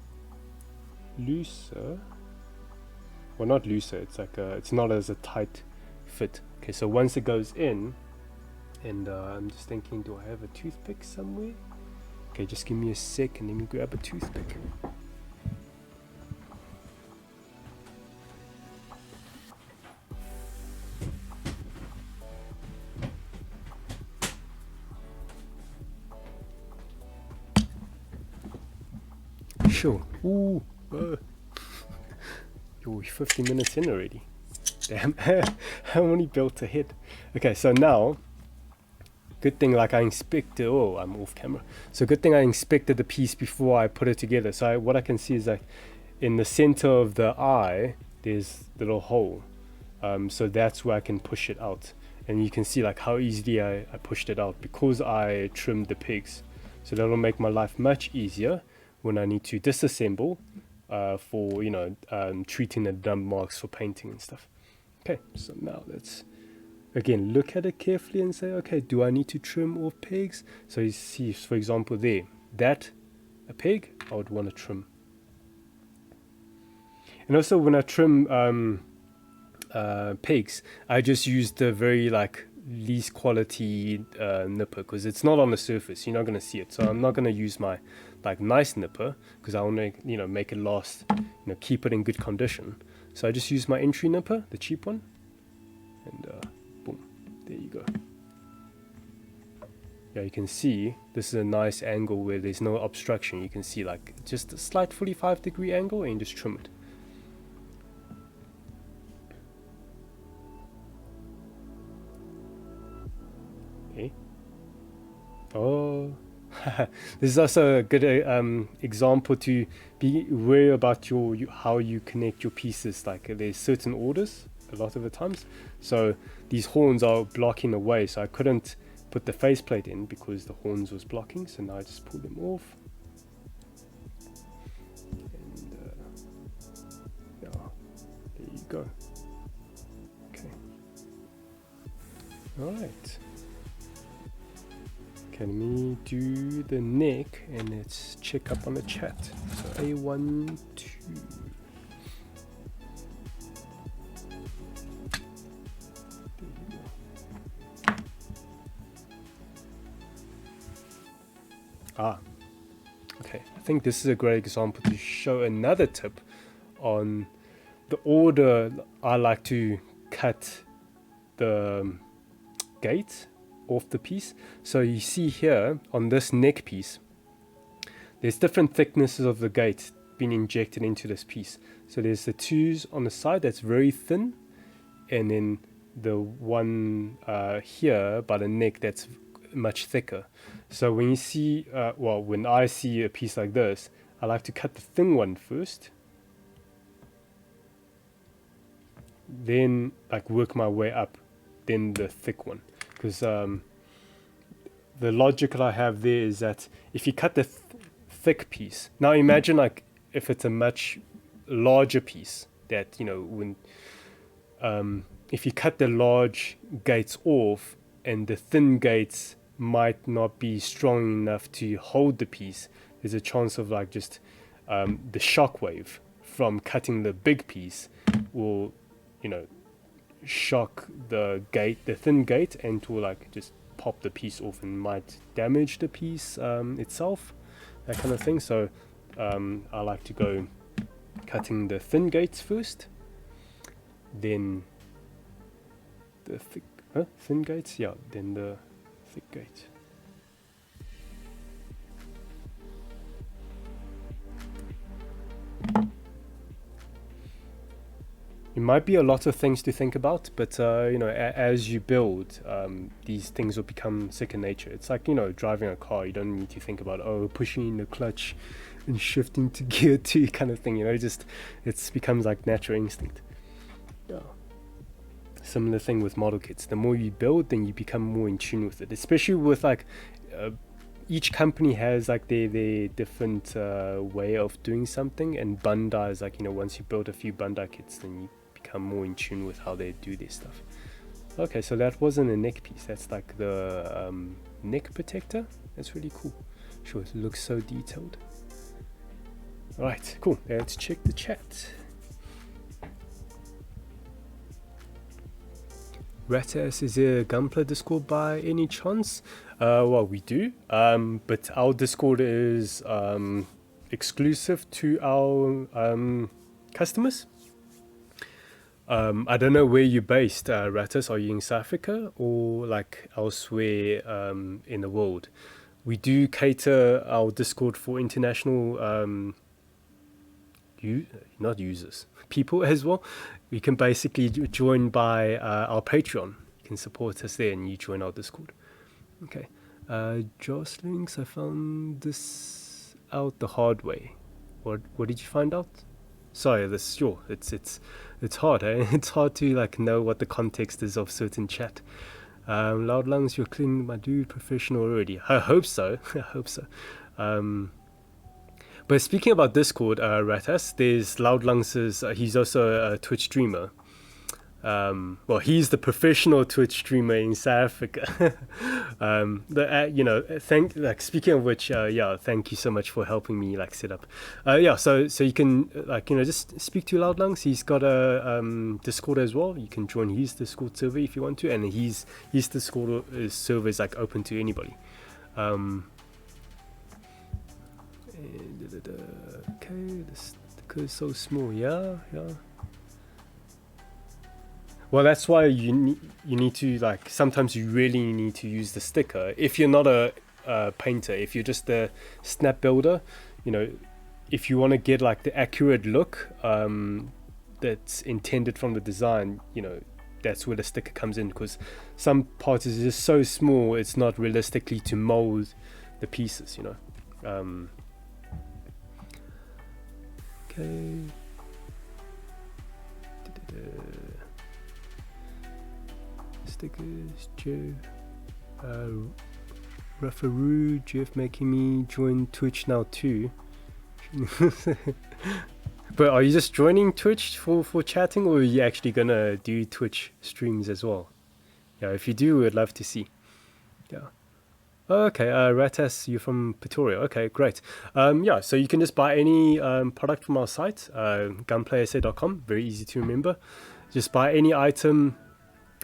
S1: looser, well, not looser, it's like it's not as a tight fit. Okay, so once it goes in, and I'm just thinking, do I have a toothpick somewhere? Okay, just give me a sec and let me grab a toothpick. Sure. Ooh, you're 50 minutes in already. Damn, I only built ahead. Okay, so now, good thing like I inspected, oh, I'm off camera. So good thing I inspected the piece before I put it together. So what I can see is like in the center of the eye, there's the little hole. So that's where I can push it out. And you can see like how easily I pushed it out because I trimmed the pegs. So that'll make my life much easier when I need to disassemble for, you know, treating the dump marks for painting and stuff. Okay, so now let's again look at it carefully and say, okay, do I need to trim off pegs? So you see, for example, there, that a peg I would want to trim. And also when I trim pegs, I just use the very like least quality nipper because it's not on the surface. You're not going to see it. So I'm not going to use my like nice nipper because I want to, you know, make it last, you know, keep it in good condition. So I just use my entry nipper, the cheap one, and boom, there you go. Yeah, you can see this is a nice angle where there's no obstruction. You can see like just a slight 45-degree angle and just trim it. Okay. Oh, this is also a good example to be aware about how you connect your pieces. Like there's certain orders a lot of the times. So these horns are blocking the way. So I couldn't put the faceplate in because the horns was blocking. So now I just pull them off. And yeah, there you go. Okay. All right. Okay, let me do the neck and let's check up on the chat. So A1, 2. Ah, okay. I think this is a great example to show another tip on the order I like to cut the gate off the piece. So you see here on this neck piece, there's different thicknesses of the gate being injected into this piece. So there's the twos on the side that's very thin, and then the one here by the neck that's much thicker. So when you see, well, when I see a piece like this, I like to cut the thin one first, then like work my way up, then the thick one. Because the logic that I have there is that if you cut the thick piece, now imagine like if it's a much larger piece that, you know, when if you cut the large gates off and the thin gates might not be strong enough to hold the piece, there's a chance of like just the shock wave from cutting the big piece will, you know, shock the thin gate, and to like just pop the piece off and might damage the piece itself, that kind of thing. So I like to go cutting the thin gates first, then the thin gates, yeah, then the thick gate. might be a lot of things to think about, but you know, as you build, these things will become second nature. It's like, you know, driving a car. You don't need to think about, oh, pushing in the clutch and shifting to gear 2 kind of thing, you know. It becomes like natural instinct. Yeah. Similar thing with model kits. The more you build, then you become more in tune with it, especially with like each company has like their different way of doing something, and Bandai is like, you know, once you build a few Bandai kits, then you become more in tune with how they do their stuff. Okay, so that wasn't a neck piece, that's like the neck protector. That's really cool. Sure, it looks so detailed. Alright, cool. Let's check the chat. Ratas, is there a Gunpla Discord by any chance? Well, we do, but our Discord is exclusive to our customers. I don't know where you're based, Ratas. Are you in South Africa or like elsewhere in the world? We do cater our Discord for international not users, people as well. You can basically join by our Patreon. You can support us there and you join our Discord. Okay. Jocelyn's, I found this out the hard way. What did you find out? Sorry, it's hard, eh? It's hard to like know what the context is of certain chat. Loud lungs, you're clean, my dude, professional already. I hope so. I hope so. But speaking about Discord, Ratas, there's Loud Lungs', he's also a Twitch streamer. Well, he's the professional Twitch streamer in South Africa. You know, speaking of which, yeah, thank you so much for helping me like set up. Yeah, so you can like, you know, just speak to Loud Lungs. He's got a Discord as well. You can join his Discord server if you want to, and his Discord server is like open to anybody. Okay, this sticker is so small. Yeah. Well, that's why you need to like, sometimes you really need to use the sticker. If you're not a painter, if you're just a snap builder, you know, if you want to get like the accurate look that's intended from the design, you know, that's where the sticker comes in, because some parts is just so small, it's not realistically to mold the pieces, you know. Okay. Stickers, Joe. Ruffaroo, Jeff making me join Twitch now too. But are you just joining Twitch for chatting, or are you actually gonna do Twitch streams as well? Yeah, if you do, we'd love to see. Yeah. Okay, Ratas, you're from Pretoria. Okay, great. Yeah, so you can just buy any product from our site, gunplaysa.com. Very easy to remember. Just buy any item,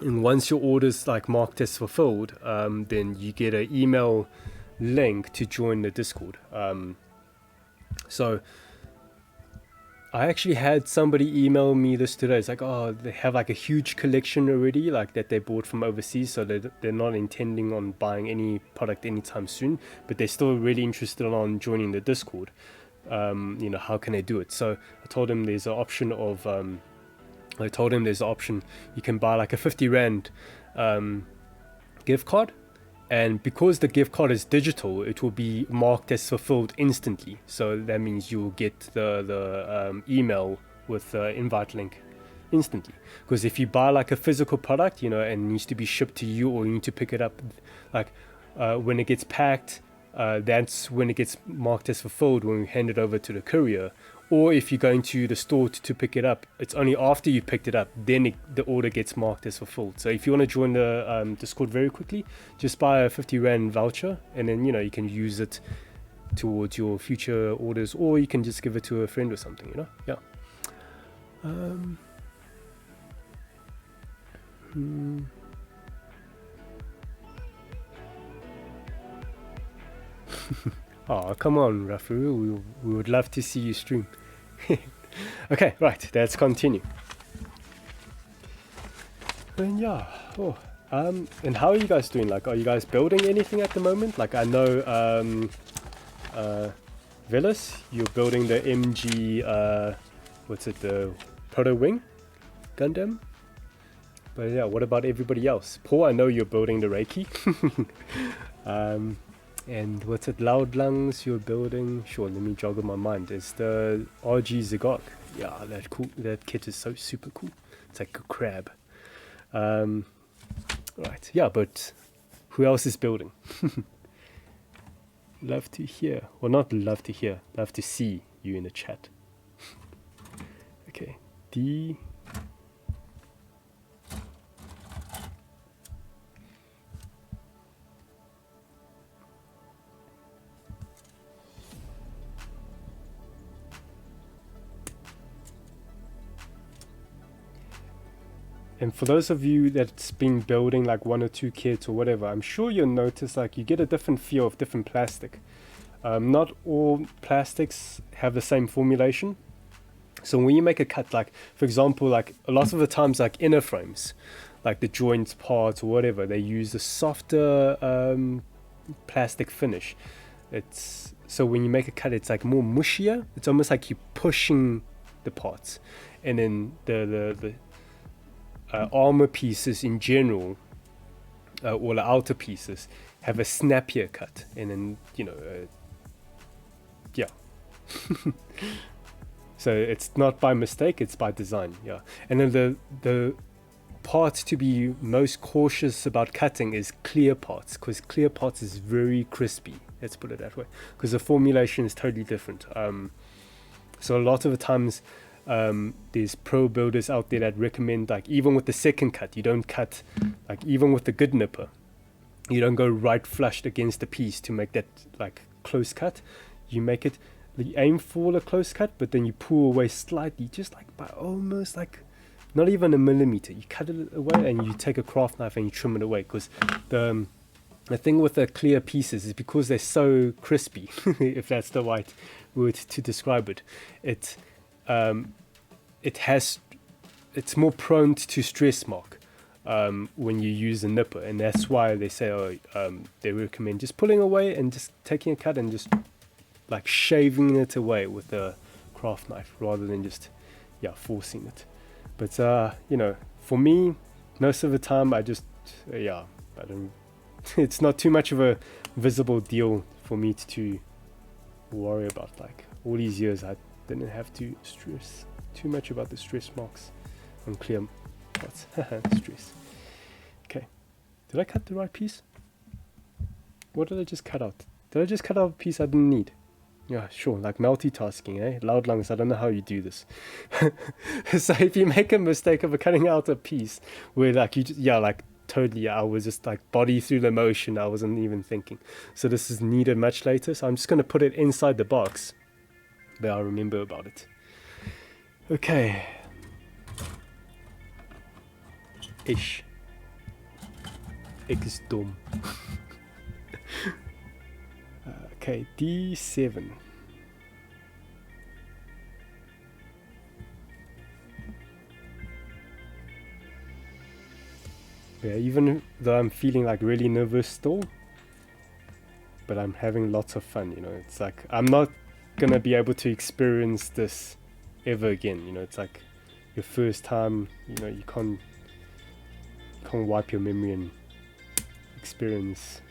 S1: and once your order's like marked as fulfilled, then you get an email link to join the Discord. So I actually had somebody email me this today. It's like, oh, they have like a huge collection already, like that they bought from overseas, so they're not intending on buying any product anytime soon, but they're still really interested on joining the Discord. You know, how can they do it? So I told them there's an option of you can buy like a 50 Rand gift card, and because the gift card is digital, it will be marked as fulfilled instantly. So that means you'll get the email with the invite link instantly. Because if you buy like a physical product, you know, and needs to be shipped to you, or you need to pick it up, like when it gets packed, that's when it gets marked as fulfilled, when we hand it over to the courier. Or if you're going to the store to pick it up, it's only after you picked it up, then the order gets marked as fulfilled. So if you want to join the Discord very quickly, just buy a 50 Rand voucher, and then, you know, you can use it towards your future orders, or you can just give it to a friend or something, you know? Yeah. Oh, come on, Rafu. We would love to see you stream. Okay, right, let's continue. And yeah, and how are you guys doing? Like, are you guys building anything at the moment? Like, I know, Villas, you're building the MG, the Proto Wing Gundam. But yeah, what about everybody else? Paul, I know you're building the Reiki. And what's it? Loud Lungs, you're building. Sure, let me jog in my mind. It's the RG Zagok. Yeah, that kit is so super cool. It's like a crab. Right, yeah, but who else is building? Love to hear. Well, not love to hear. Love to see you in the chat. Okay, D. And for those of you that's been building like 1 or 2 kits or whatever, I'm sure you'll notice like you get a different feel of different plastic. Not all plastics have the same formulation. So when you make a cut, like for example, like a lot of the times like inner frames, like the joints parts or whatever, they use a softer plastic finish. It's so when you make a cut, it's like more mushier. It's almost like you're pushing the parts, and then the armor pieces in general, or the outer pieces, have a snappier cut, and then yeah. So it's not by mistake, it's by design. Yeah. And then the part to be most cautious about cutting is clear parts, because clear parts is very crispy, let's put it that way, because the formulation is totally different. So a lot of the times there's pro builders out there that recommend, like, even with the second cut, you don't cut, like, even with the good nipper, you don't go right flushed against the piece to make that like close cut. You make it, you aim for a close cut, but then you pull away slightly, just like by almost like not even a millimeter. You cut it away and you take a craft knife and you trim it away, because the thing with the clear pieces is because they're so crispy, if that's the right word to describe it, it's more prone to stress mark when you use a nipper, and that's why they say they recommend just pulling away and just taking a cut and just like shaving it away with a craft knife rather than just forcing it. But for me, most of the time I just I don't it's not too much of a visible deal for me to worry about. Like all these years I didn't have to stress too much about the stress marks on clear parts. Stress. Okay, did I cut the right piece? What did I just cut out? Did I just cut out a piece I didn't need? Yeah, sure, like multitasking, eh? Loud Lungs, I don't know how you do this. So if you make a mistake of cutting out a piece where like you just, totally, I was just like body through the motion, I wasn't even thinking. So this is needed much later, so I'm just going to put it inside the box, but I'll remember about it. Okay. Ish. X dom. Okay, D7. Yeah, even though I'm feeling like really nervous still, but I'm having lots of fun, it's like I'm not gonna be able to experience this ever again, it's like your first time, you can't wipe your memory and experience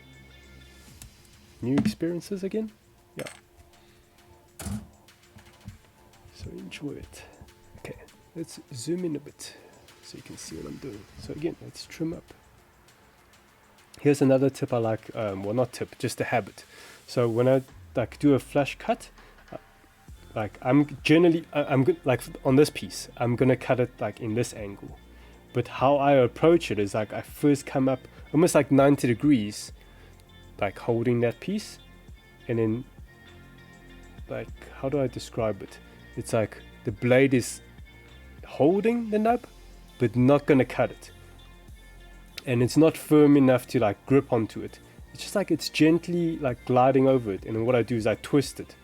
S1: new experiences again. Yeah, so enjoy it. Okay, let's zoom in a bit so you can see what I'm doing. So again, let's trim up. Here's another tip I like, well, not tip, just a habit. So when I like do a flush cut, like I'm generally like on this piece I'm gonna cut it like in this angle, but how I approach it is like I first come up almost like 90 degrees, like holding that piece, and then like, how do I describe it? It's like the blade is holding the nub but not gonna cut it, and it's not firm enough to like grip onto it. It's just like it's gently like gliding over it, and then what I do is I twist it.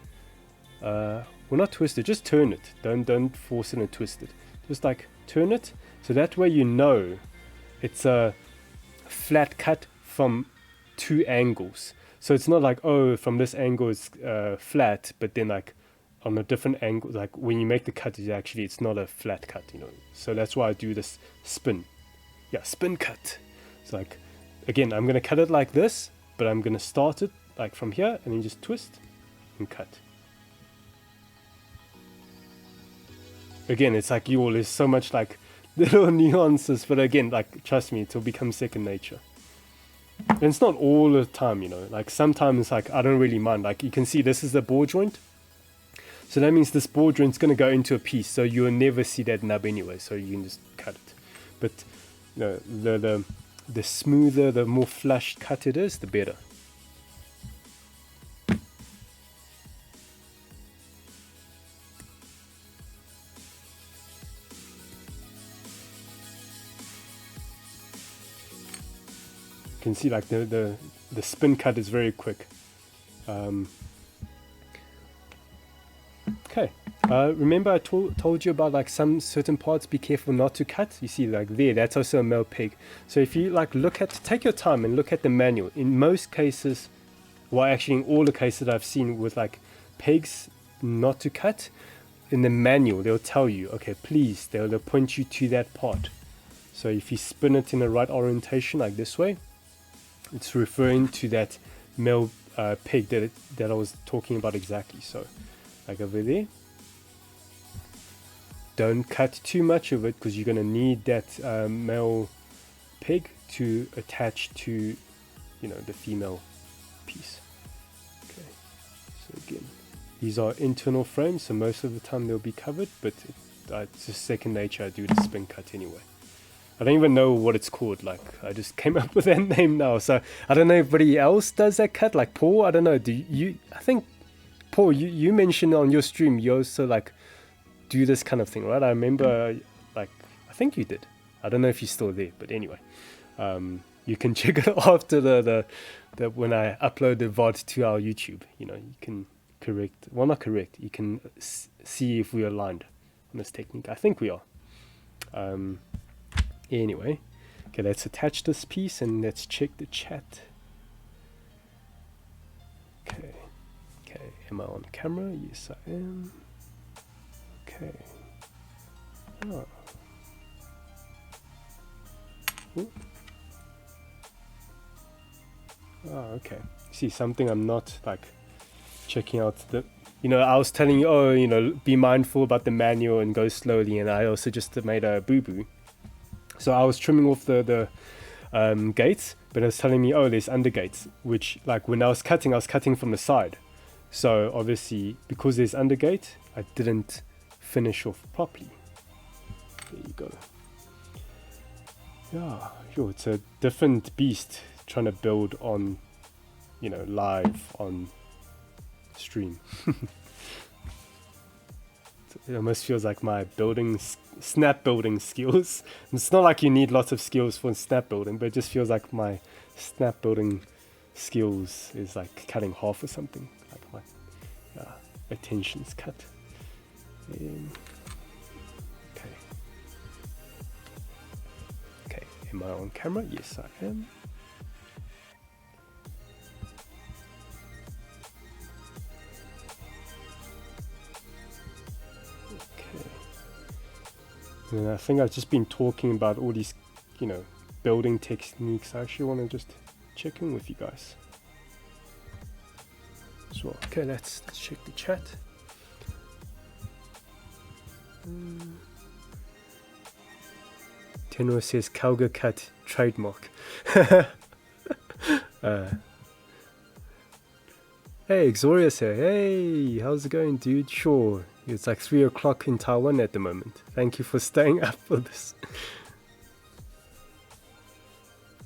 S1: Well, not twist it, just turn it. Don't force it and twist it. Just like turn it, so that way it's a flat cut from 2 angles. So it's not like, oh, from this angle it's flat, but then like, on a different angle. Like when you make the cut, it's not a flat cut, you know. So that's why I do this spin. Yeah, spin cut. It's like, again, I'm gonna cut it like this, but I'm gonna start it like from here and then just twist and cut. Again, it's like there's so much like little nuances, but again, like trust me, it'll become second nature. And it's not all the time, you know, like sometimes like I don't really mind. Like you can see this is the ball joint, so that means this ball joint's going to go into a piece, so you'll never see that nub anyway, so you can just cut it. But you know, the smoother, the more flush cut it is, the better. You can see like the spin cut is very quick. Okay, remember I told you about like some certain parts, be careful not to cut. You see like there, that's also a male peg. So if you like take your time and look at the manual. In most cases, well actually in all the cases that I've seen with like pegs not to cut, in the manual they'll tell you, okay, please, they'll point you to that part. So if you spin it in the right orientation like this way, it's referring to that male peg that I was talking about exactly. So like over there, don't cut too much of it because you're going to need that male peg to attach to, you know, the female piece. Okay, so again, these are internal frames, so most of the time they'll be covered, but it's just second nature. I do the spin cut anyway. I don't even know what it's called. Like I just came up with that name now, so I don't know if anybody else does that cut. Like Paul, I don't know. Do you? I think Paul, you mentioned on your stream you also like do this kind of thing, right? I remember, like I think you did. I don't know if you're still there, but anyway, you can check it after the when I upload the VOD to our YouTube. You know, you can not correct. You can see if we're aligned on this technique. I think we are. Anyway, okay, let's attach this piece and let's check the chat. Okay, am I on camera? Yes, I am. Okay. Oh. Ooh. Oh, okay. See, something I'm not like checking out the. You know, I was telling you, oh, you know, be mindful about the manual and go slowly, and I also just made a boo-boo. So I was trimming off the gates, but it was telling me, oh, there's undergates, which like when I was cutting from the side. So obviously, because there's undergate, I didn't finish off properly. There you go. Yeah, sure, it's a different beast trying to build on, you know, live on stream. It almost feels like my snap building skills. It's not like you need lots of skills for snap building, but it just feels like my snap building skills is like cutting half or something. Like my attention's cut. Okay, am I on camera? Yes, I am. And I think I've just been talking about all these, you know, building techniques. I actually want to just check in with you guys as well. Okay, let's check the chat. Tenor says Kelga cut trademark. Hey, Xorius here. Hey, how's it going, dude? Sure. It's like 3 o'clock in Taiwan at the moment. Thank you for staying up for this.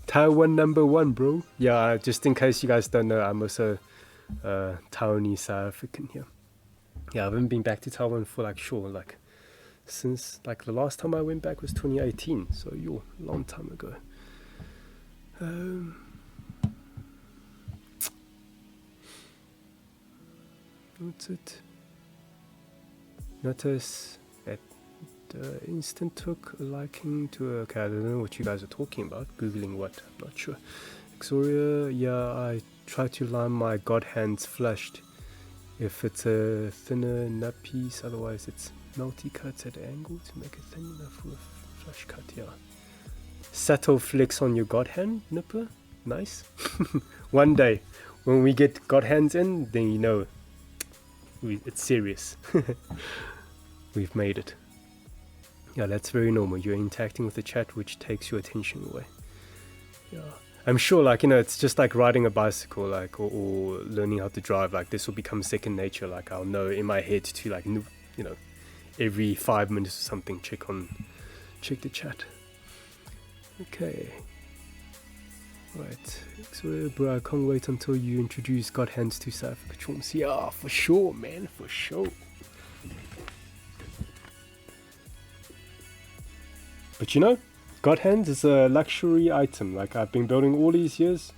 S1: Taiwan #1, bro. Yeah, just in case you guys don't know, I'm also Taiwanese South African here. Yeah, I haven't been back to Taiwan for like since like the last time I went back was 2018. So a long time ago. What's it? Notice that the instant took a liking to okay, I don't know what you guys are talking about. Googling what? I'm not sure. Xoria, yeah, I try to line my god hands flushed if it's a thinner nut piece, otherwise it's multi-cuts at an angle to make it thin enough for a flush cut. Yeah. Subtle flex on your god hand nipper. Nice. One day when we get god hands in, then you know it's serious. We've made it. Yeah, that's very normal. You're interacting with the chat, which takes your attention away. Yeah, I'm sure, like, you know, it's just like riding a bicycle, like, or learning how to drive. Like, this will become second nature. Like, I'll know in my head to, like, you know, every 5 minutes or something, check the chat. Okay. Right. So, bro, I can't wait until you introduce God Hands to Cypher Patrons. Yeah, for sure, man, for sure. But you know, God Hands is a luxury item. Like, I've been building all these years.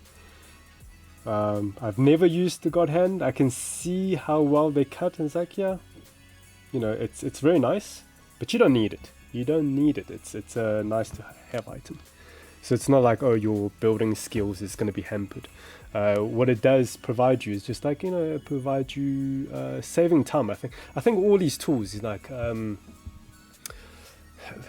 S1: I've never used the God Hand. I can see how well they cut, and it's like, yeah, you know, it's very nice, but you don't need it. You don't need it. It's a nice to have item. So it's not like, oh, your building skills is going to be hampered. What it does provide you is just like, you know, provide you saving time. I think all these tools is like,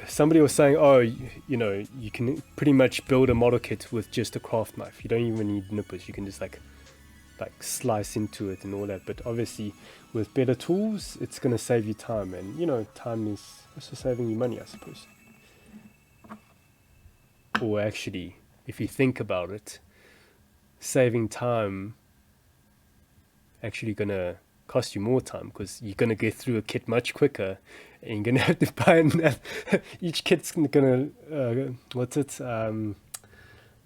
S1: somebody was saying, oh, you know, you can pretty much build a model kit with just a craft knife. You don't even need nippers. You can just like slice into it and all that. But obviously with better tools, it's going to save you time, and you know, time is also saving you money, I suppose. Or actually, if you think about it, saving time actually gonna cost you more time, because you're gonna get through a kit much quicker, and you're gonna have to buy another. Each kit's gonna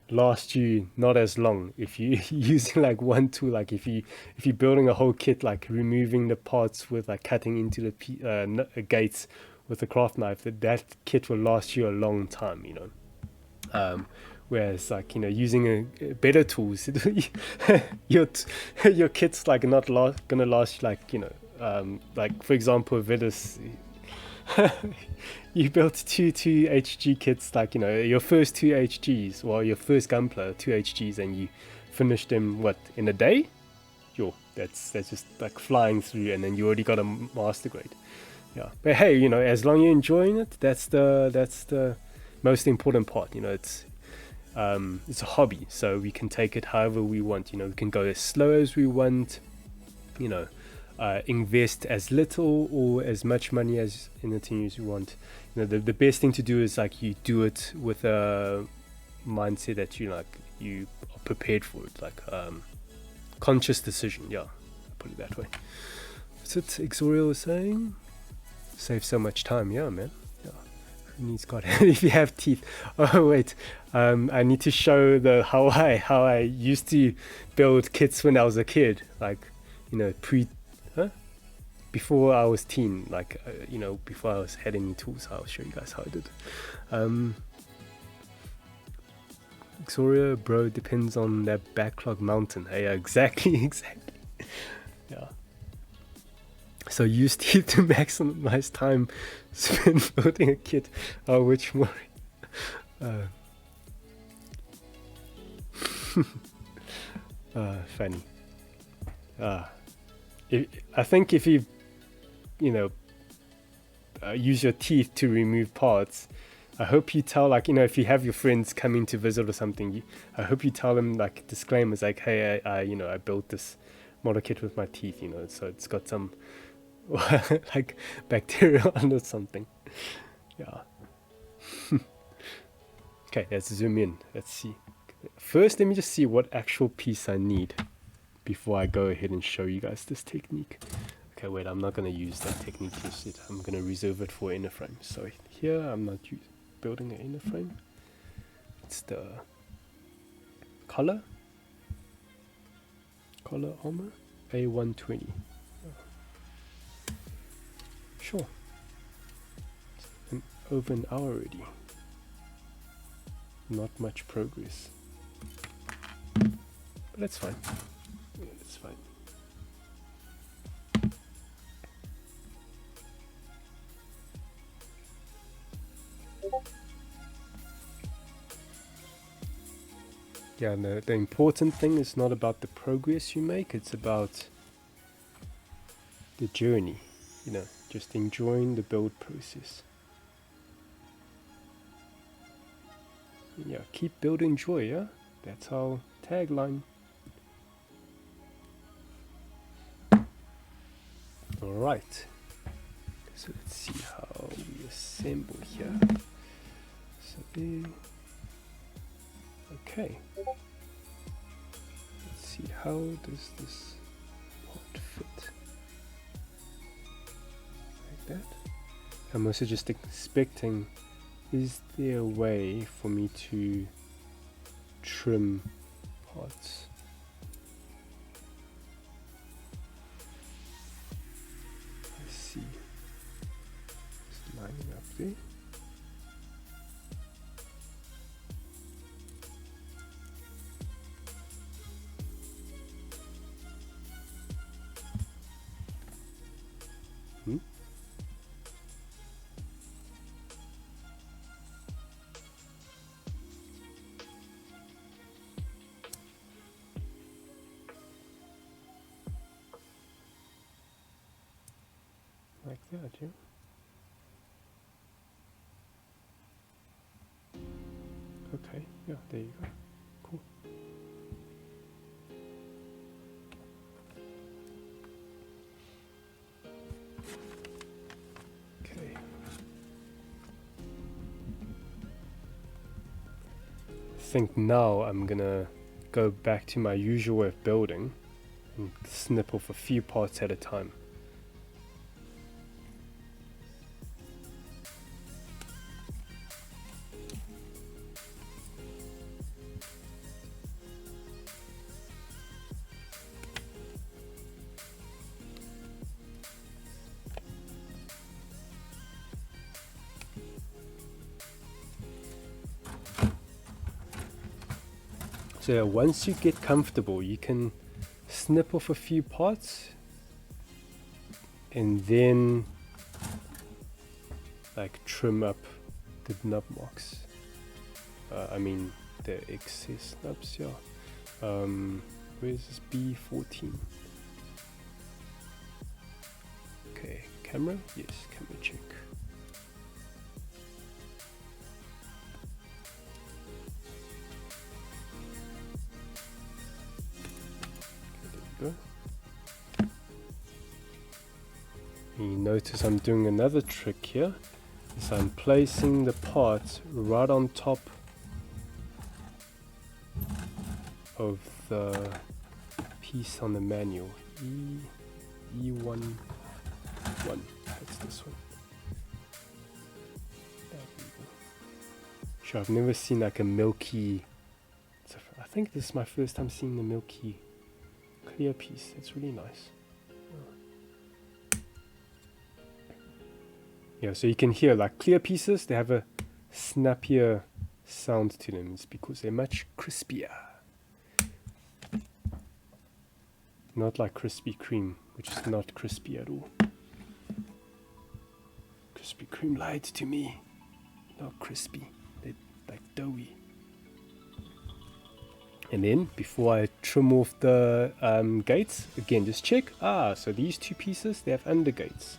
S1: last you not as long if you using like one tool. Like if you're building a whole kit, like removing the parts with like cutting into the gates with a craft knife, that kit will last you a long time, you know. Whereas, like, you know, using a better tools, your kit's like not gonna last, like, you know, like for example, Vidus, you built two HG kits, like, you know, your first 2 HGs, well, your first Gunpla 2 HGs, and you finished them what, in a day? Yo, that's just like flying through, and then you already got a master grade. Yeah, but hey, you know, as long as you're enjoying it, that's the most important part. You know, it's a hobby, so we can take it however we want. You know, we can go as slow as we want, you know, invest as little or as much money as in the thing as you want. You know, the best thing to do is like you do it with a mindset that you are prepared for it, like conscious decision. Yeah, I'll put it that way. What's it Exorial was saying? Save so much time. Yeah, man. Who needs God? If you have teeth. Oh wait, I need to show how I used to build kits when I was a kid, like, you know, before I was teen, like, you know, before I had any tools. I'll show you guys how I did. Exoria, bro, depends on that backlog mountain. Hey, exactly. Yeah. So use teeth to maximize time spent building a kit. Oh, which more? Funny. I think if you know, use your teeth to remove parts, I hope you tell, like, you know, if you have your friends coming to visit or something, I hope you tell them like disclaimers, like, hey, you know, I built this model kit with my teeth, you know, so it's got some like bacteria on or something. Yeah. Okay, let's zoom in. Let's see. First, let me just see what actual piece I need before I go ahead and show you guys this technique. Okay, wait, I'm not going to use that technique just yet. I'm going to reserve it for inner frame. So here, I'm not building an inner frame. It's the color armor A120. Sure. Over an hour already. Not much progress. But that's fine. Yeah, that's fine. Yeah, the important thing is not about the progress you make, it's about the journey, you know, just enjoying the build process. Yeah, keep building joy, yeah? That's our tagline. Alright, so let's see how we assemble here. So there. Okay. Let's see, how does this part fit? Like that. I'm also just expecting, is there a way for me to trim parts? Let's see. Just lining up there. Like that, yeah. Okay, yeah, there you go. Cool. Okay. I think now I'm gonna go back to my usual way of building and snip off a few parts at a time. So once you get comfortable, you can snip off a few parts and then like trim up the nub marks. I mean the excess nubs, yeah. Where's this B14? Okay, camera? Yes, camera check. Go. You notice I'm doing another trick here. So I'm placing the part right on top of the piece on the manual. E11. That's this one. There we go. Sure, I've never seen like a milky. I think this is my first time seeing the milky clear piece. It's really nice. Yeah, so you can hear like clear pieces, they have a snappier sound to them. It's because they're much crispier. Not like Krispy Kreme, which is not crispy at all. Krispy Kreme lied to me. Not crispy, they're like doughy. And then, before I trim off the gates, again just check. So these two pieces, they have undergates.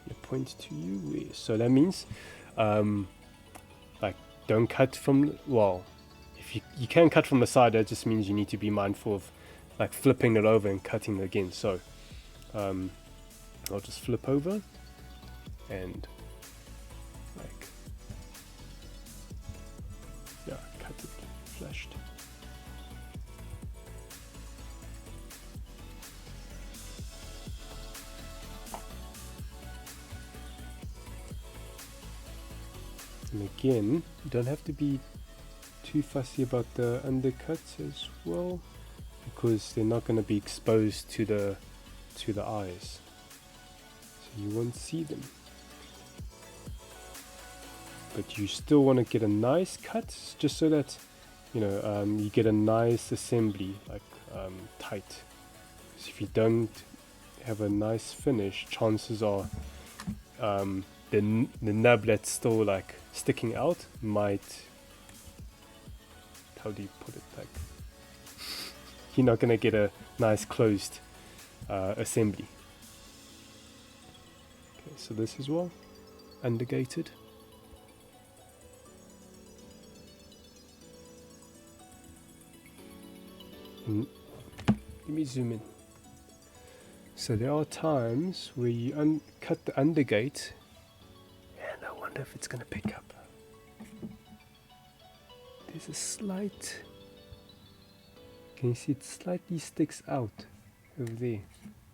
S1: It points to you. So that means, like, don't cut from, well, if you can cut from the side, that just means you need to be mindful of, like, flipping it over and cutting it again. So, I'll just flip over and, like, yeah, cut it flashed. And again, you don't have to be too fussy about the undercuts as well, because they're not going to be exposed to the eyes, so you won't see them. But you still want to get a nice cut, just so that you get a nice assembly, like tight. Because if you don't have a nice finish, chances are the nub that's still like sticking out might, how do you put it, like you're not gonna get a nice closed assembly. Okay, so this as well, undergated. And let me zoom in. So there are times where you cut the undergate, and I wonder if it's going to pick up. There's a slight, can you see it slightly sticks out over there?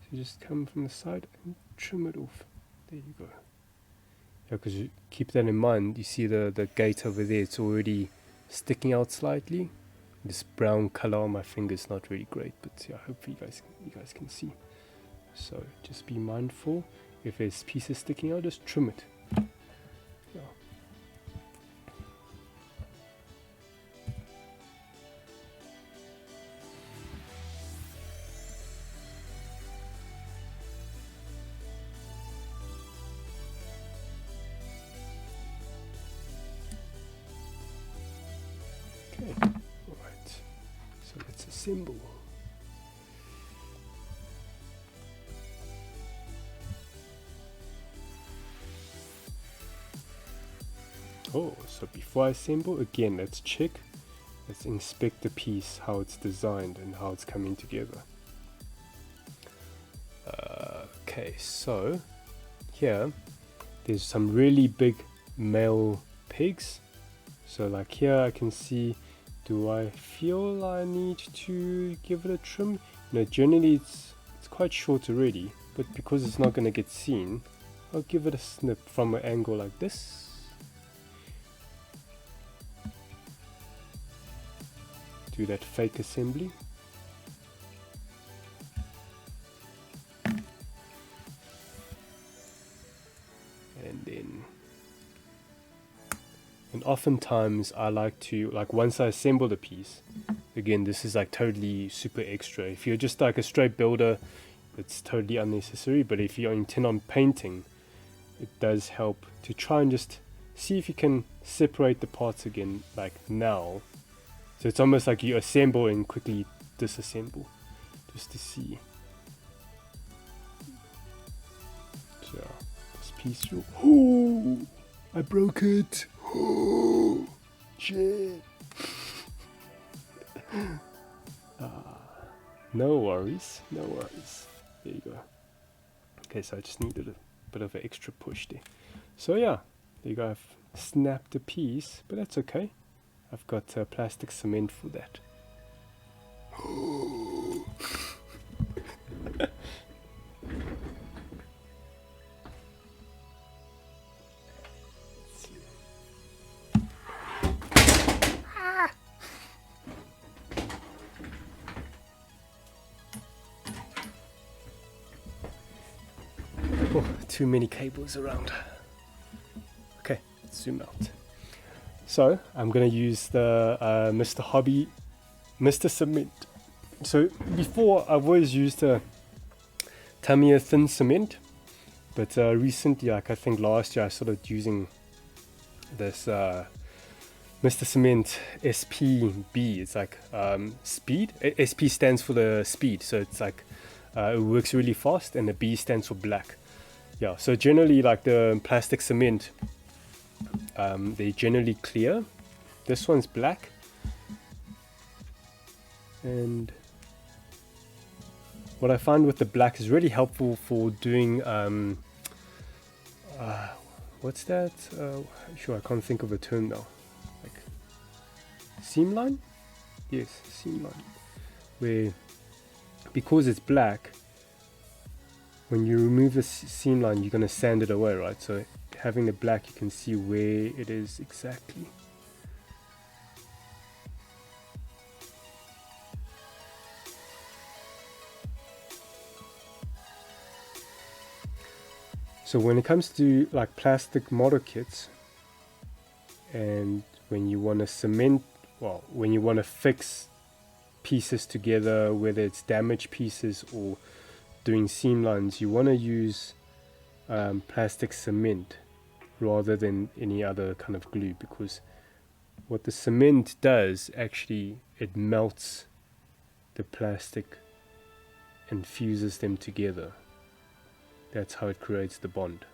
S1: So just come from the side and trim it off. There you go. Yeah, because you keep that in mind. You see the gate over there, it's already sticking out slightly. This brown color on my finger is not really great, but yeah, hopefully you guys can see. So just be mindful. If there's pieces sticking out, just trim it. Yeah. Okay, alright. So let's assemble. Oh, so before I assemble, again, let's inspect the piece, how it's designed and how it's coming together. Okay, so here, there's some really big male pigs. So like here I can see, do I feel I need to give it a trim? You know, generally it's quite short already, but because it's not going to get seen, I'll give it a snip from an angle like this. Do that fake assembly. And oftentimes I like to, like once I assemble the piece, again this is like totally super extra. If you're just like a straight builder, it's totally unnecessary, but if you intend on painting, it does help to try and just see if you can separate the parts again, like now. So it's almost like you assemble and quickly disassemble, just to see. So this piece, oh, I broke it. Oh, shit. No worries, no worries. There you go. Okay, so I just needed a bit of an extra push there. So yeah, there you go. I've snapped a piece, but that's okay. I've got plastic cement for that. Oh, too many cables around. Okay, let's zoom out. So I'm going to use the Mr. Cement. So before I've always used a Tamiya thin cement, but recently, like I think last year, I started using this Mr. Cement SPB. It's like speed. SP stands for the speed, so it's like it works really fast, and the B stands for black. Yeah, so generally like the plastic cement, they're generally clear. This one's black, and what I find with the black is really helpful for doing what's that? Sure, I can't think of a term now. Like seam line? Yes, seam line. Where because it's black, when you remove the seam line, you're going to sand it away, right? So having the black, you can see where it is exactly. So when it comes to like plastic model kits, and when you want to cement, well, when you want to fix pieces together, whether it's damaged pieces or doing seam lines, you want to use plastic cement rather than any other kind of glue, because what the cement does, actually, it melts the plastic and fuses them together. That's how it creates the bond.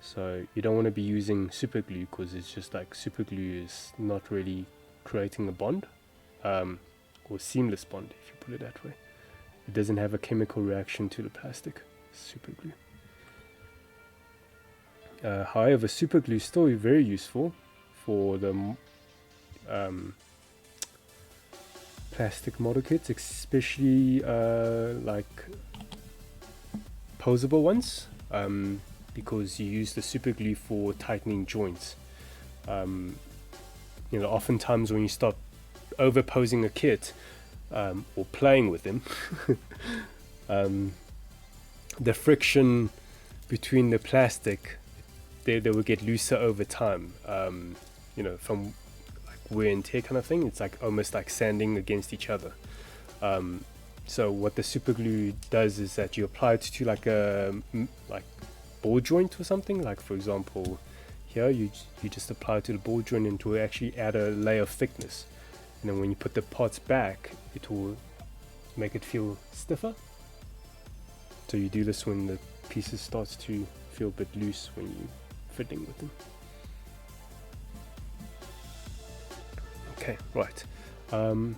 S1: So you don't want to be using super glue, because it's just like super glue is not really creating a bond, or seamless bond, if you put it that way. It doesn't have a chemical reaction to the plastic, super glue. However, super glue is still very useful for the plastic model kits, especially like posable ones, because you use the super glue for tightening joints. You know, oftentimes when you start overposing a kit, or playing with them, the friction between the plastic, they will get looser over time, you know, from like wear and tear kind of thing. It's like almost like sanding against each other. So what the super glue does is that you apply it to like a ball joint or something. Like for example, here you just apply it to the ball joint, and it will actually add a layer of thickness. And then when you put the parts back, it will make it feel stiffer. So you do this when the pieces starts to feel a bit loose when you fiddling with them. Okay, right. I'm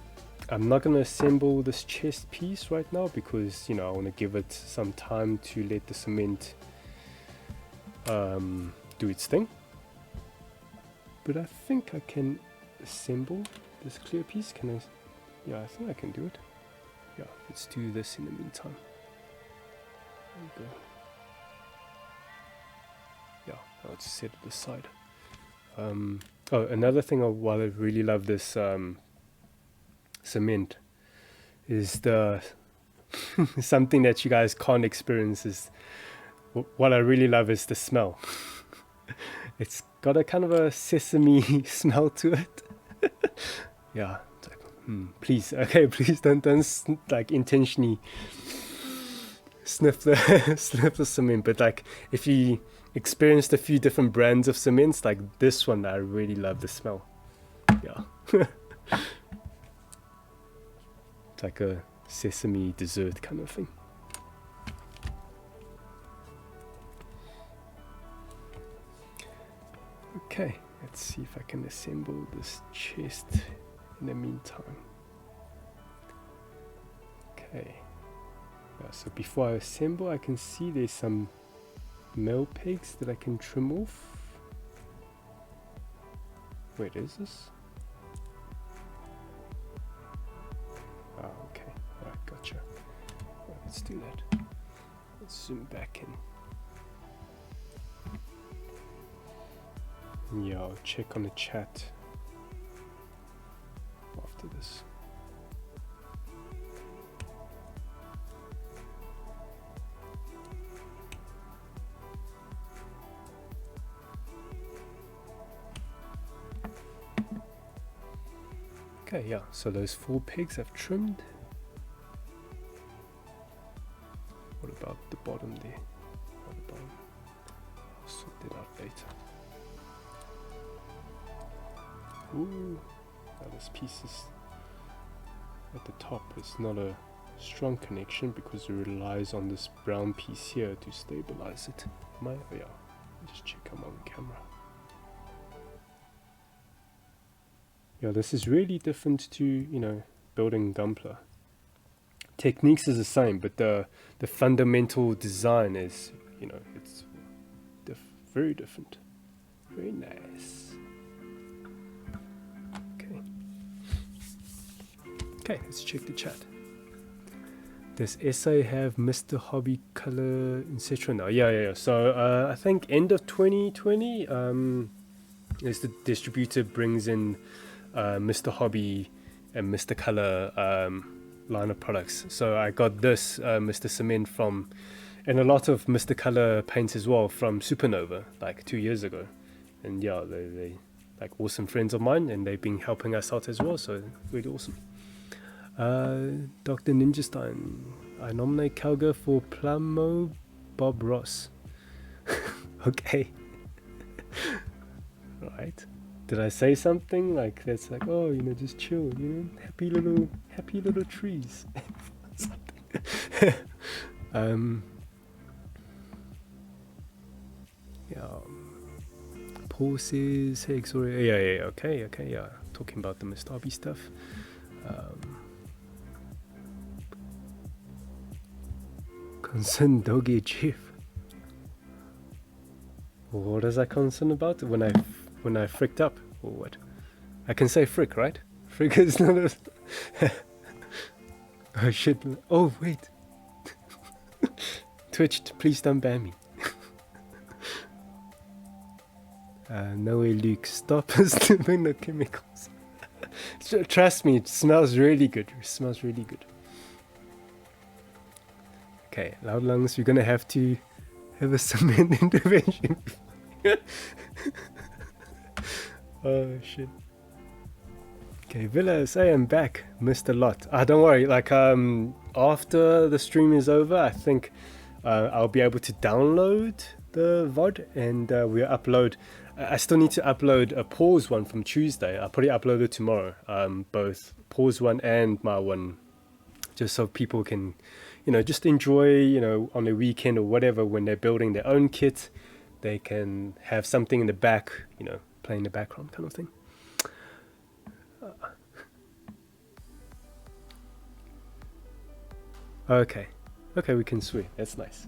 S1: not going to assemble this chest piece right now, because, you know, I want to give it some time to let the cement do its thing. But I think I can assemble this clear piece. Can I? Yeah, I think I can do it. Yeah, let's do this in the meantime. There we go. Yeah, I'll just set it aside. Oh, another thing while I really love this cement is the something that you guys can't experience is what I really love is the smell. It's got a kind of a sesame smell to it. Yeah, it's like, please, okay, please don't like intentionally sniff the sniff the cement. But like, if you experienced a few different brands of cements, like this one, I really love the smell. Yeah. It's like a sesame dessert kind of thing. Okay, let's see if I can assemble this chest in the meantime. Okay, yeah, so before I assemble, I can see there's some male pegs that I can trim off. Wait, is this? Ah, okay, right, gotcha. Right, let's do that. Let's zoom back in. Yeah, I'll check on the chat after this. Okay, yeah, so those 4 pegs I've trimmed. What about the bottom there? At the bottom. I'll sort that out later. Ooh, now this piece is at the top. It's not a strong connection because it relies on this brown piece here to stabilize it. Yeah, just check I'm on camera. Yeah, this is really different to, you know, building Gunpla. Techniques is the same, but the fundamental design is, you know, it's very different. Very nice. Okay, let's check the chat. Does SA have Mr. Hobby color, etc.? No, yeah. So I think end of 2020, as the distributor brings in Mr. Hobby and Mr. Color line of products. So I got this Mr. Cement from, and a lot of Mr. Color paints as well from Supernova, like 2 years ago. And yeah, they like awesome friends of mine, and they've been helping us out as well. So really awesome. Dr. Ninjastine, I nominate Kelga for Plummo Bob Ross. Okay. Right. Did I say something like that's like, oh, you know, just chill, you know, happy little trees. Yeah. Paul says, hey, sorry. Yeah, okay, yeah. Talking about the Mustabi stuff. Concern doggy chief. What is that concern about? When I fricked up or what? I can say frick, right? Frick is not a... Oh shit. Oh wait. Twitch, please don't ban me. No way, Luke. Stop sniffing the chemicals. Trust me, it smells really good. It smells really good. Okay, loud lungs, we're gonna have to have a cement intervention. Oh shit. Okay, Villas, I am back. Missed a lot. Don't worry, like after the stream is over, I think I'll be able to download the VOD and we'll upload. I still need to upload a pause one from Tuesday. I'll probably upload it tomorrow. Both pause one and my one, just so people can, you know, just enjoy, you know, on a weekend or whatever when they're building their own kit, they can have something in the back, you know, play in the background kind of thing. Okay, we can swear. That's nice.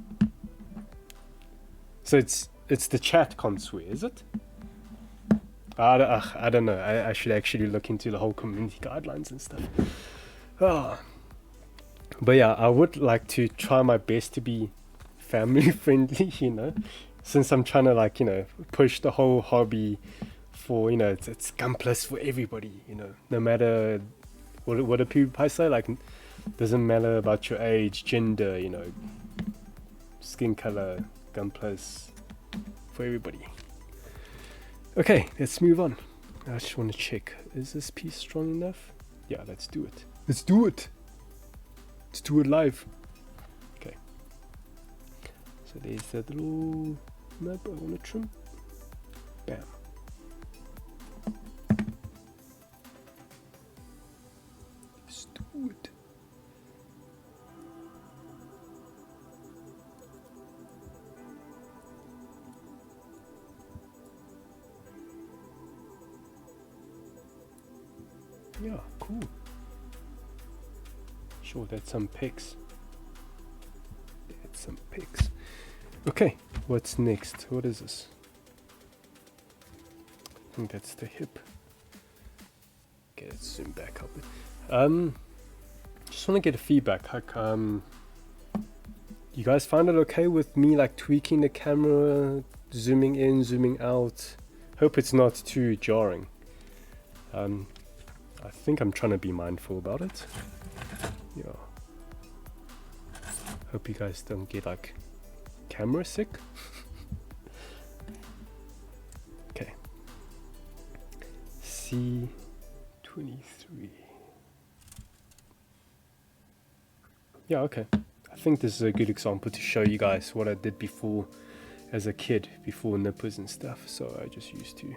S1: So it's the chat can't swear, is it? I don't know. I should actually look into the whole community guidelines and stuff. But yeah, I would like to try my best to be family friendly, you know, since I'm trying to, like, you know, push the whole hobby for, you know, it's Gunpla for everybody, you know, no matter what do people say, like, doesn't matter about your age, gender, you know, skin color, Gunpla for everybody. Okay, let's move on. I just want to check, is this piece strong enough? Yeah, let's do it. Let's do it live. Okay, so there's that little nub I want to trim. Bam. Let's do it. Yeah, cool. Sure, that's some pics. Okay, what's next? What is this? I think that's the hip. Okay, let's zoom back up. Just want to get a feedback. Like, you guys find it okay with me like tweaking the camera, zooming in, zooming out? Hope it's not too jarring. I think I'm trying to be mindful about it. Yeah. Hope you guys don't get like camera sick. Okay. C23. Yeah, okay. I think this is a good example to show you guys what I did before as a kid, before nippers and stuff. So I just used to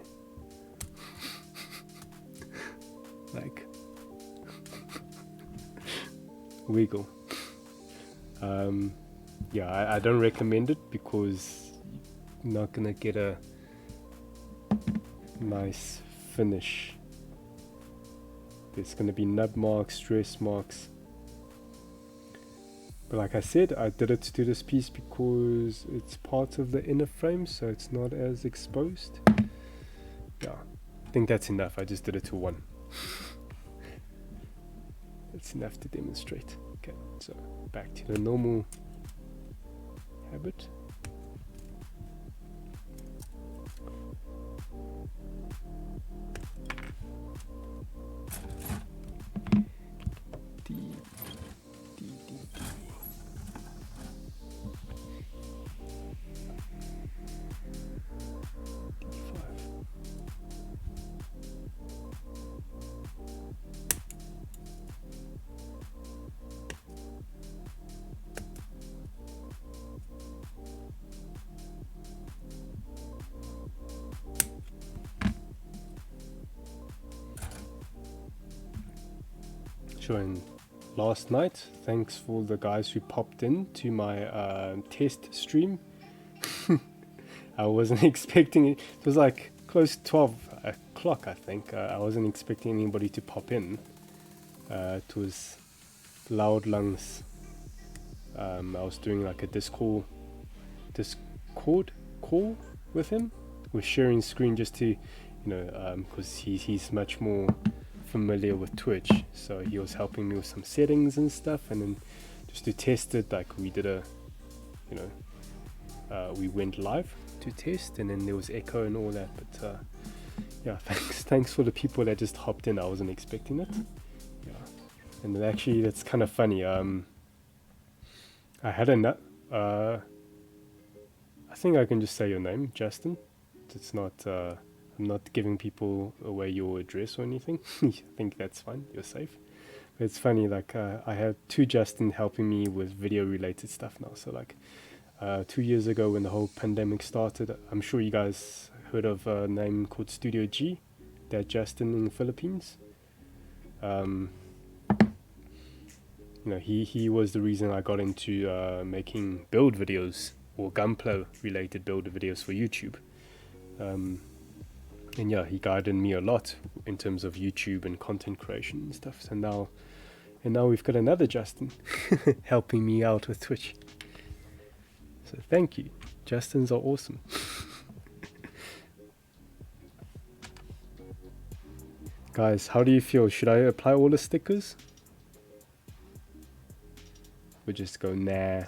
S1: like wiggle. Yeah, I don't recommend it because you're not gonna get a nice finish. There's gonna be nub marks, stress marks. But like I said, I did it to this piece because it's part of the inner frame, so it's not as exposed. Yeah, I think that's enough. I just did it to one. That's enough to demonstrate. Okay, so back to the normal habit. D. And last night, thanks for the guys who popped in to my test stream. I wasn't expecting it. It was like close to 12 o'clock, I think. I wasn't expecting anybody to pop in. It was Loud Lungs. I was doing like a Discord call with him. We're sharing screen just to, because he's much more familiar with Twitch, so he was helping me with some settings and stuff, and then just to test it, like we did we went live to test, and then there was echo and all that. But yeah, thanks for the people that just hopped in. I wasn't expecting it. Yeah, and then actually that's kind of funny. I had I think I can just say your name, Justin. It's not. I'm not giving people away your address or anything. I think that's fine. You're safe. But it's funny. Like I have two Justin helping me with video related stuff now. So like 2 years ago when the whole pandemic started, I'm sure you guys heard of a name called Studio G. That Justin in the Philippines. He was the reason I got into making build videos, or Gunpla related build videos for YouTube. And yeah, he guided me a lot in terms of YouTube and content creation and stuff. So now we've got another Justin helping me out with Twitch. So thank you. Justins are awesome. Guys, how do you feel? Should I apply all the stickers? Or just go nah?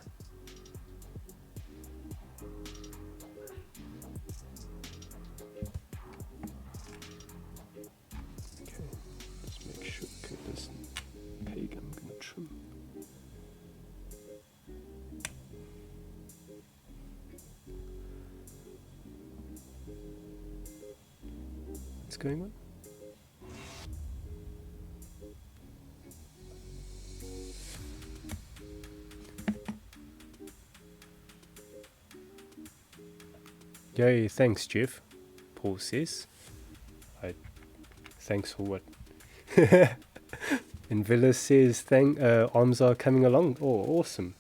S1: Going on? Yay, thanks Jeff. Paul says. Thanks for what? And Villa says arms are coming along. Oh, awesome.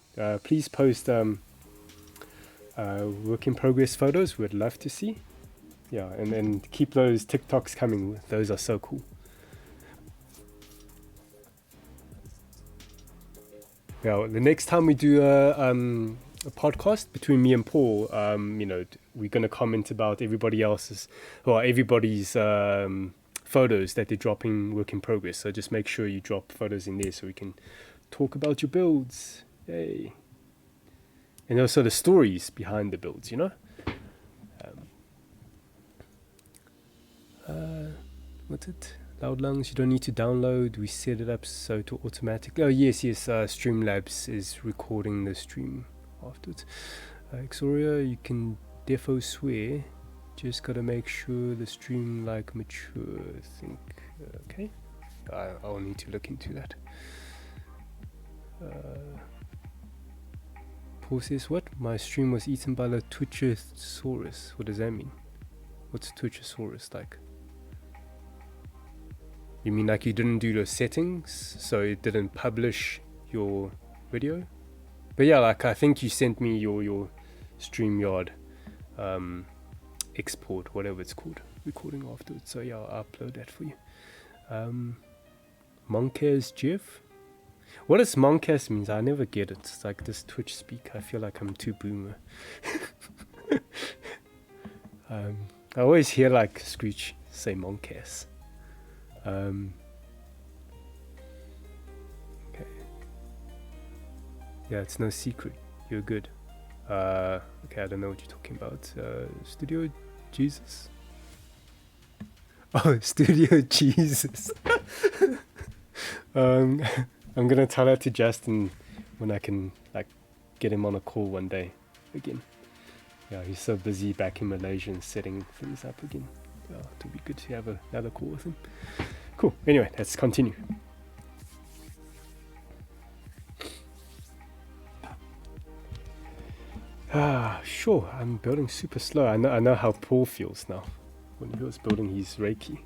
S1: Please post work in progress photos. We'd love to see. Yeah, and keep those TikToks coming. Those are so cool. Yeah, the next time we do a podcast between me and Paul, we're gonna comment about everybody's photos that they're dropping work in progress. So just make sure you drop photos in there so we can talk about your builds. Yay! And also the stories behind the builds, what's it? Loud Lungs, you don't need to download. We set it up so to automatically. Oh yes, Streamlabs is recording the stream afterwards. Xoria, you can defo swear. Just gotta make sure the stream mature. I think. Okay, I'll need to look into that. Paul says what? My stream was eaten by the Twitchosaurus. What does that mean? What's Twitchosaurus like? You mean like you didn't do the settings, so it didn't publish your video? But yeah, like I think you sent me your StreamYard export, whatever it's called, recording afterwards. So yeah, I'll upload that for you. Monkaz Jeff? What does Monkaz means? I never get it. It's like this Twitch speak. I feel like I'm too boomer. I always hear like Screech say Monkaz. Okay. Yeah, it's no secret. You're good. Okay, I don't know what you're talking about. Studio Jesus? Oh, Studio Jesus. I'm gonna tell that to Justin when I can get him on a call one day again. Yeah, he's so busy back in Malaysia and setting things up again. It'll be good to have another call with him. Cool. Anyway, let's continue. Sure. I'm building super slow. I know how Paul feels now when he was building his Reiki.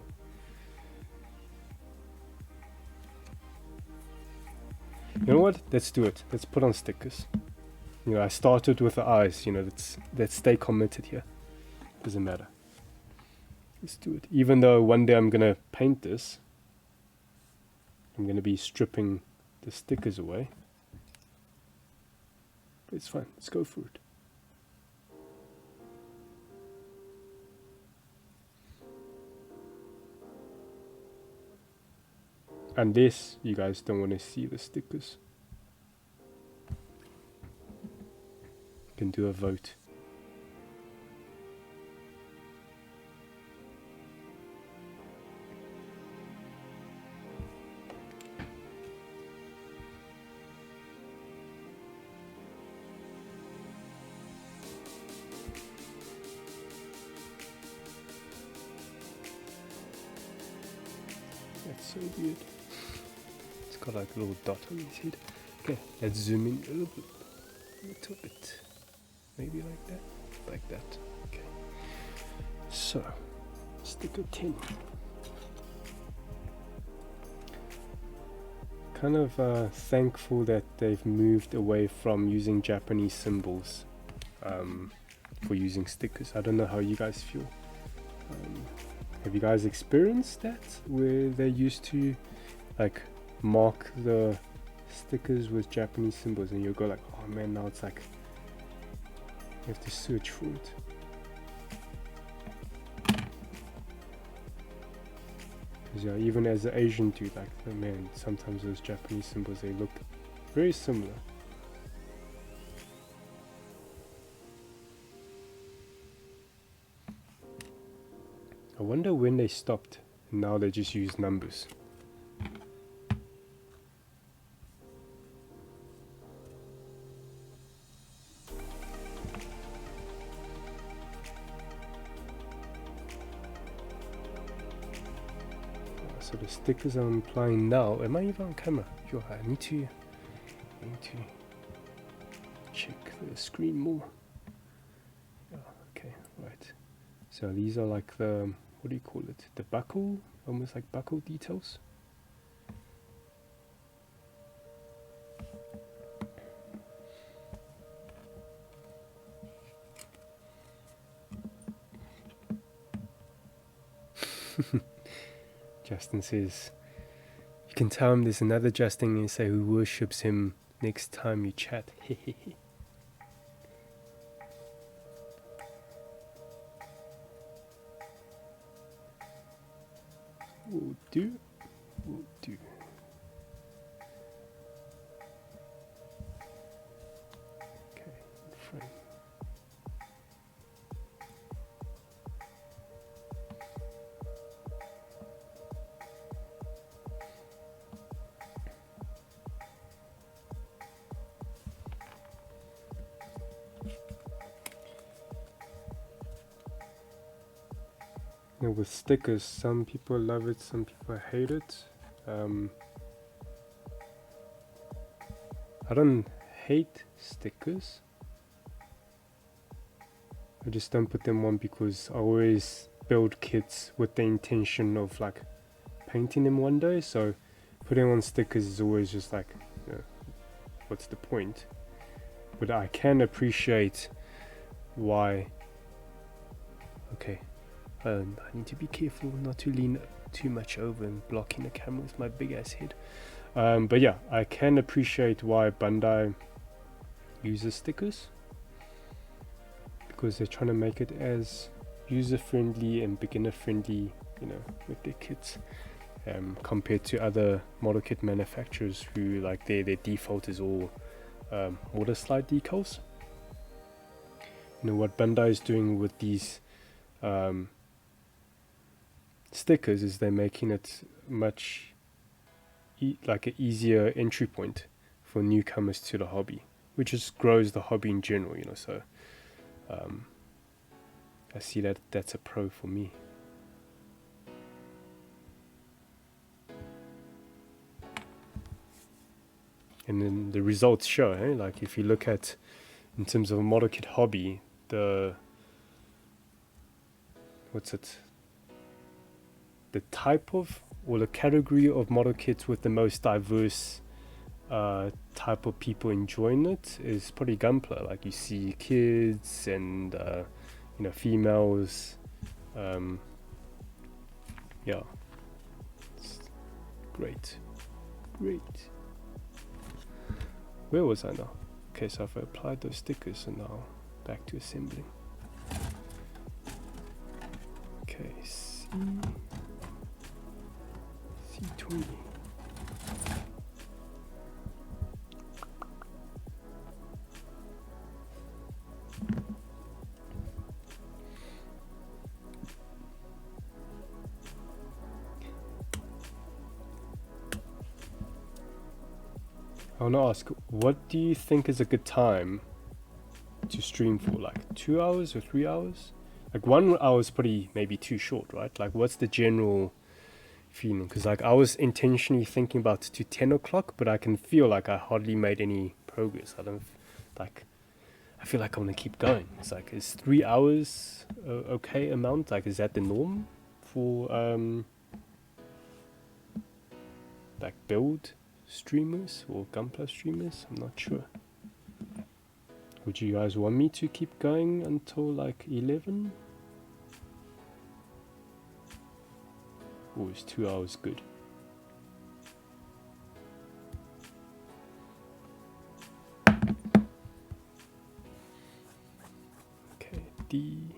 S1: You know what? Let's do it. Let's put on stickers. I started with the eyes. Let's stay committed here. Doesn't matter. Let's do it. Even though one day I'm gonna paint this, I'm gonna be stripping the stickers away. But it's fine. Let's go for it. Unless you guys don't want to see the stickers, you can do a vote. That's so weird. It's got like a little dot on his head. Okay, let's zoom in a little bit. Maybe like that. Like that. Okay. So, sticker 10. Kind of thankful that they've moved away from using Japanese symbols for using stickers. I don't know how you guys feel. Have you guys experienced that, where they used to like mark the stickers with Japanese symbols and you go like, oh man, now it's like you have to search for it. Because yeah, even as an Asian dude, like, oh man, sometimes those Japanese symbols, they look very similar. I wonder when they stopped and now they just use numbers. So the stickers I'm applying now, am I even on camera? Sure, I need to check the screen more. Oh, okay, right. So these are like the, what do you call it? The buckle, almost like buckle details. Justin says, you can tell him there's another Justin in say who worships him next time you chat. Will do. Will do. Okay, frame. Now with stickers, some people love it, some people hate it. I don't hate stickers. I just don't put them on because I always build kits with the intention of like painting them one day. So putting on stickers is always just like, you know, what's the point? But I can appreciate why. Okay. I need to be careful not to lean too much over and blocking the camera with my big ass head. But yeah, I can appreciate why Bandai uses stickers, because they're trying to make it as user friendly and beginner friendly, you know, with their kits, compared to other model kit manufacturers who like their default is all water slide decals. You know what Bandai is doing with these stickers is they're making it much like an easier entry point for newcomers to the hobby, which just grows the hobby in general, you know. So I see that that's a pro for me. And then the results show, like if you look at in terms of a model kit hobby, the type of, or the category of model kits with the most diverse type of people enjoying it is probably Gunpla. Like you see kids and you know, females, yeah, it's great. Where was I now? Okay, so I've applied those stickers, and now back to assembling. Okay, C20. I want to ask, what do you think is a good time to stream for? Like 2 hours or 3 hours? Like 1 hour is pretty maybe too short, right? Like what's the general feeling? Because like I was intentionally thinking about to 10 o'clock, but I can feel like I hardly made any progress. I don't like. I feel like I want to keep going. It's like, is 3 hours okay amount? Like, is that the norm for like build streamers or Gunpla streamers? I'm not sure. Would you guys want me to keep going until like 11? Or is 2 hours good? Okay, D15.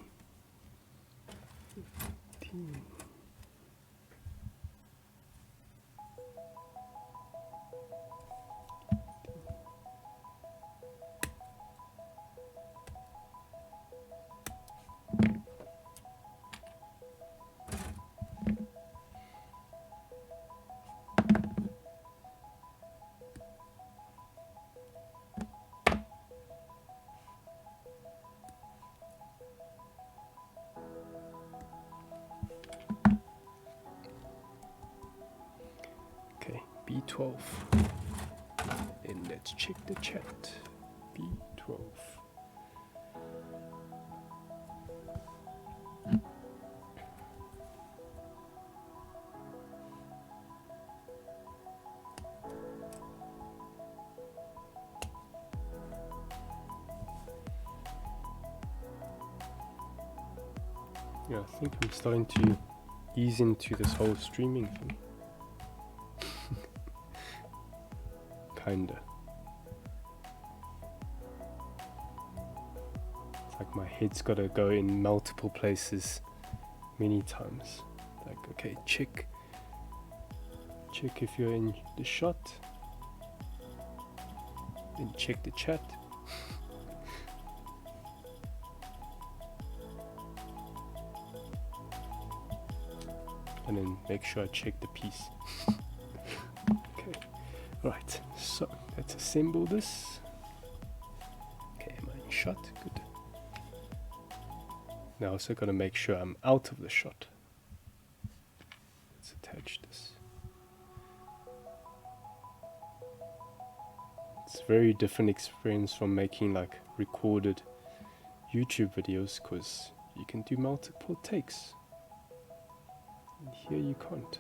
S1: Okay, B12. And let's check the chat. B12. Yeah, I think I'm starting to ease into this whole streaming thing. Kinda. It's like my head's gotta go in multiple places many times. Like, okay, check if you're in the shot. Then check the chat. And then make sure I check the piece. Okay, right, so let's assemble this. Okay, am I in shot? Good. Now also gotta make sure I'm out of the shot. Let's attach this. It's a very different experience from making like recorded YouTube videos, because you can do multiple takes. And here you can't.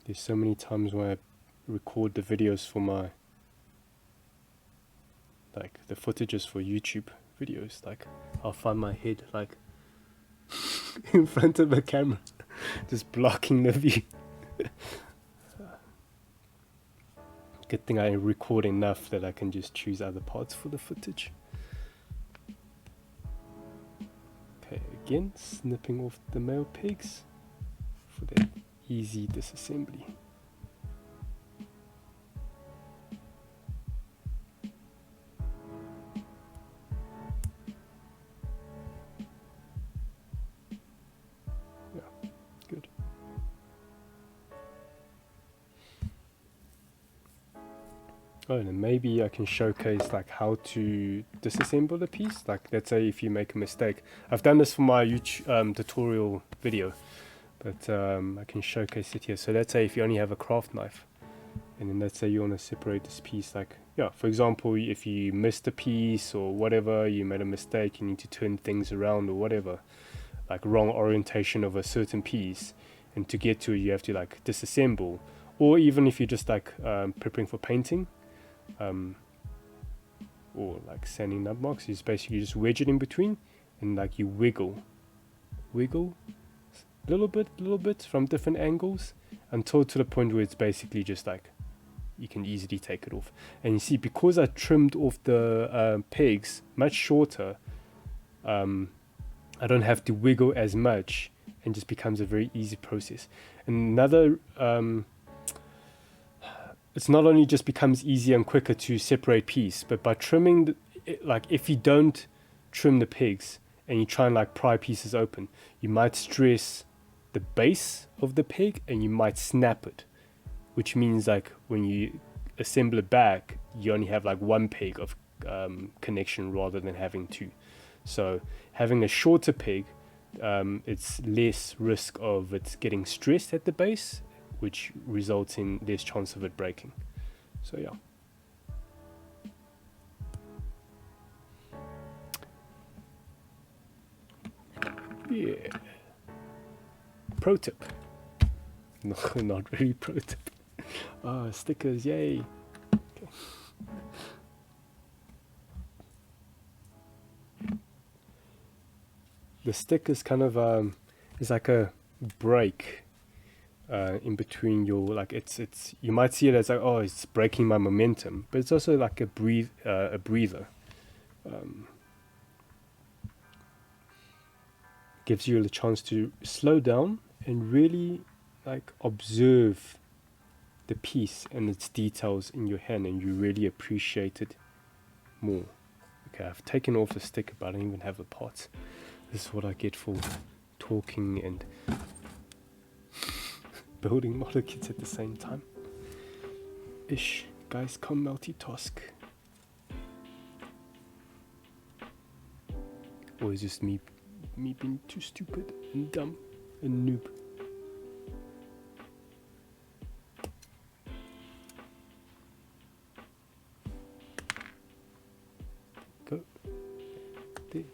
S1: There's so many times where I record the videos for my, like the footages for YouTube videos, like I'll find my head like in front of the camera, just blocking the view. Good thing I record enough that I can just choose other parts for the footage. Okay, again, snipping off the male pegs for that easy disassembly. Yeah, good. Oh, and maybe I can showcase like how to disassemble a piece. Like, let's say if you make a mistake. I've done this for my YouTube tutorial video, but I can showcase it here. So let's say if you only have a craft knife, and then let's say you want to separate this piece, like, yeah, for example, if you missed a piece or whatever, you made a mistake, you need to turn things around or whatever. like wrong orientation of a certain piece, and to get to it you have to like disassemble. Or even if you're just like preparing for painting, or like sanding nut marks, you basically just wedge it in between, and like you wiggle little bit from different angles until to the point where it's basically just like you can easily take it off. And you see, because I trimmed off the pegs much shorter, I don't have to wiggle as much, and just becomes a very easy process. And another it's not only just becomes easier and quicker to separate piece, but by trimming like if you don't trim the pegs and you try and like pry pieces open, you might stress the base of the peg and you might snap it, which means like when you assemble it back, you only have like one peg of connection rather than having two. So having a shorter peg, it's less risk of it getting stressed at the base, which results in less chance of it breaking. So yeah. Yeah. Pro tip. No, not really pro tip. Oh, stickers, yay. Okay. The stickers kind of is like a break in between your, like it's you might see it as like, oh, it's breaking my momentum, but it's also like a breather. Gives you the chance to slow down and really like observe the piece and its details in your hand, and you really appreciate it more. Okay, I've taken off the sticker, but I don't even have the parts. This is what I get for talking and building model kits at the same time. Ish, guys, can't multitask. Or is just me being too stupid and dumb and noob? Go. There.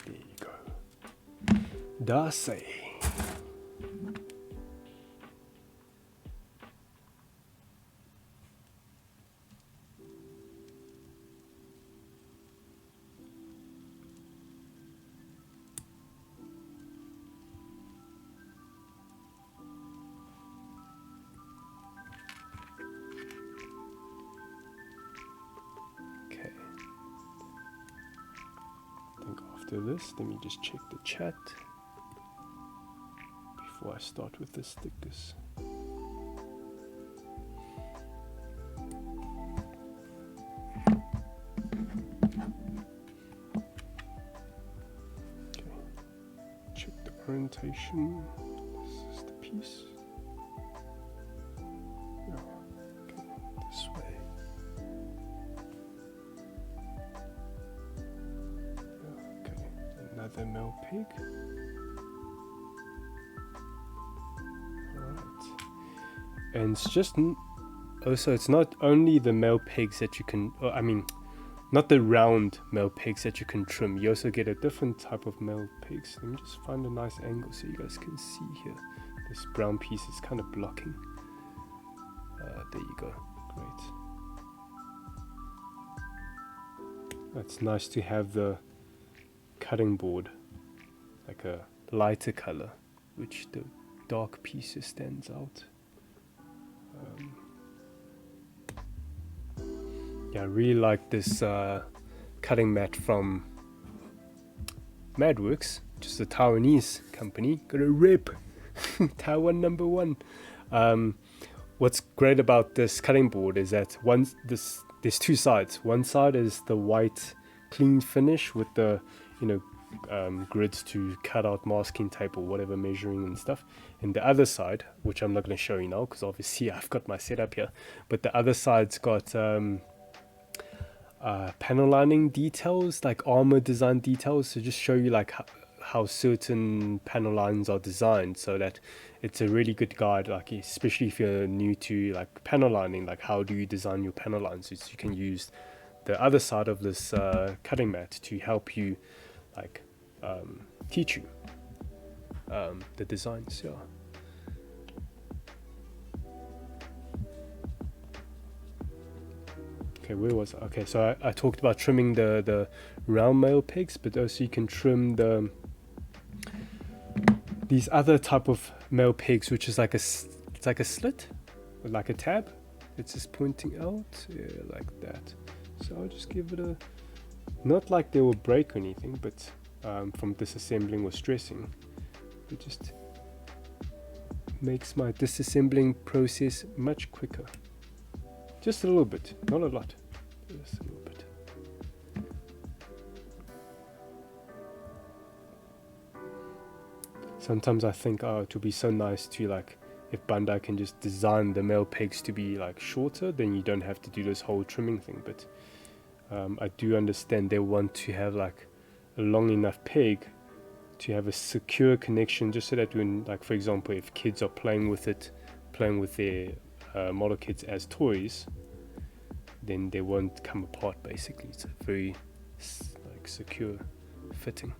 S1: There you go. Darcy. This, let me just check the chat before I start with the stickers. Okay, check the orientation. This is the piece. Yeah. Okay, this way. Another male pig. Alright. And it's just also, it's not only the male pigs that you can, I mean, not the round male pigs that you can trim. You also get a different type of male pigs. Let me just find a nice angle so you guys can see here. This brown piece is kind of blocking. There you go. Great. It's nice to have the cutting board like a lighter color, which the dark pieces stands out. Yeah, I really like this cutting mat from Madworks, which is a Taiwanese company. Got a rip. Taiwan #1. What's great about this cutting board is that there's two sides. One side is the white clean finish with the grids to cut out masking tape or whatever measuring and stuff, and the other side, which I'm not going to show you now because obviously I've got my setup here, but the other side's got panel lining details, like armor design details, to just show you like how certain panel lines are designed, so that it's a really good guide, like especially if you're new to like panel lining, like how do you design your panel lines, so you can use the other side of this cutting mat to help you like teach you the designs. Yeah. Okay, where was I? Okay, so I talked about trimming the round male pegs, but also you can trim these other type of male pegs, which is like it's like a slit, or like a tab. It's just pointing out, yeah, like that. So I'll just give it a, not like they will break or anything, but from disassembling or stressing, it just makes my disassembling process much quicker. Just a little bit, not a lot, just a little bit. Sometimes I think, oh, it would be so nice to like, if Bandai can just design the male pegs to be like shorter, then you don't have to do this whole trimming thing. But I do understand they want to have like a long enough peg to have a secure connection, just so that when, like for example, if kids are playing with it, playing with their model kits as toys, then they won't come apart. Basically, it's a very like secure fitting.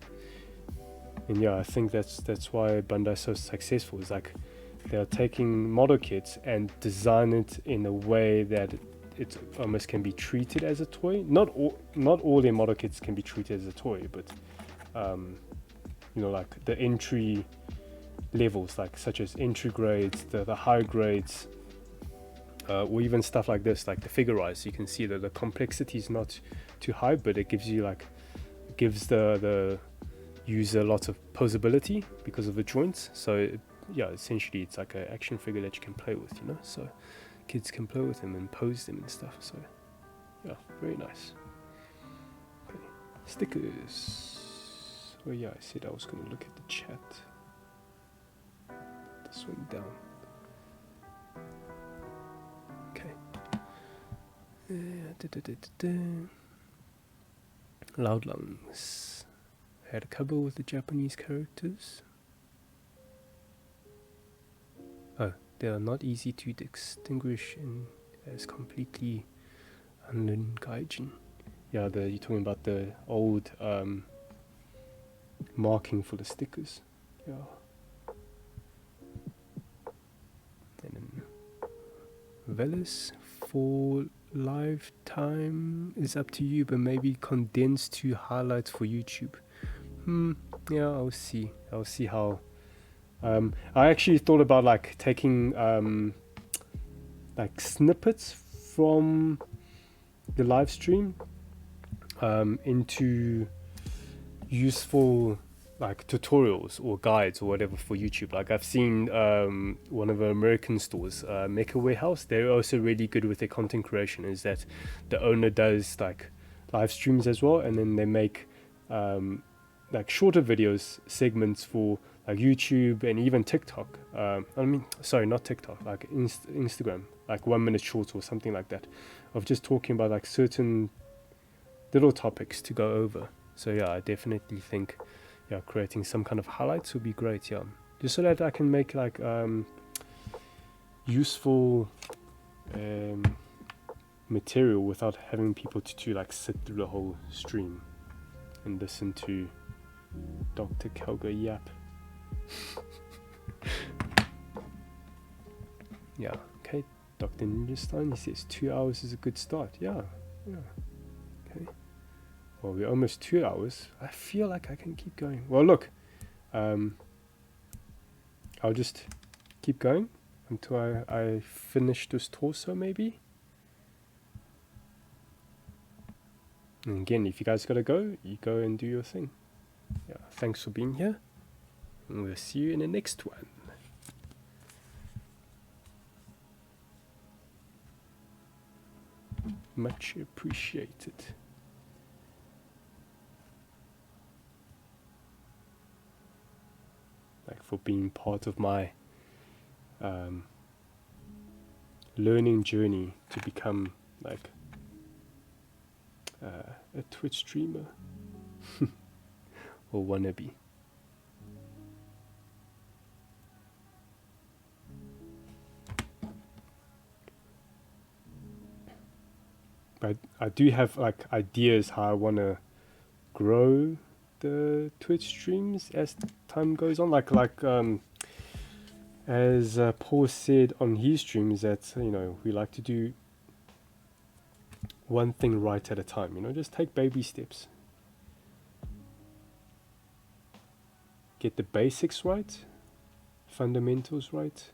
S1: And yeah, I think that's why Bandai is so successful. It's like they are taking model kits and design it in a way that it almost can be treated as a toy. Not all their model kits can be treated as a toy, but you know, like the entry levels, like such as entry grades, the high grades, or even stuff like this, like the figure rise. You can see that the complexity is not too high, but it gives you like, gives the user lots of posability because of the joints. So yeah, essentially it's like an action figure that you can play with, you know, so kids can play with them and pose them and stuff. So yeah, very nice. Okay, stickers. Oh yeah, I said I was going to look at the chat. This one down. Okay. Loud Lungs. I had a cover with the Japanese characters. Oh, they are not easy to distinguish as completely unknown gaijin. Yeah, you're talking about the old marking for the stickers. Yeah. And then Velis, for lifetime is up to you, but maybe condensed to highlights for YouTube. Yeah, I'll see how. I actually thought about like taking like snippets from the live stream into useful like tutorials or guides or whatever for YouTube. Like I've seen one of the American stores, Mecha Warehouse, they're also really good with their content creation. Is that the owner does like live streams as well, and then they make like shorter videos segments for like YouTube and even TikTok. Sorry, not TikTok, like Instagram, like 1 minute shorts or something like that, of just talking about like certain little topics to go over. So yeah, I definitely think, yeah, creating some kind of highlights would be great. Yeah, just so that I can make like useful material without having people to like sit through the whole stream and listen to Dr. Kelga yap. Yeah, okay. Dr. Ninjestein, he says 2 hours is a good start. Yeah. Okay. Well, we're almost 2 hours. I feel like I can keep going. Well, look, I'll just keep going until I finish this torso, maybe. And again, if you guys gotta go, you go and do your thing. Yeah, thanks for being here, and we'll see you in the next one. Much appreciated. Like for being part of my learning journey to become like a Twitch streamer or wannabe. But I do have like ideas how I want to grow the Twitch streams as time goes on. As Paul said on his streams, that we like to do one thing right at a time. Just take baby steps. Get the basics right, fundamentals right,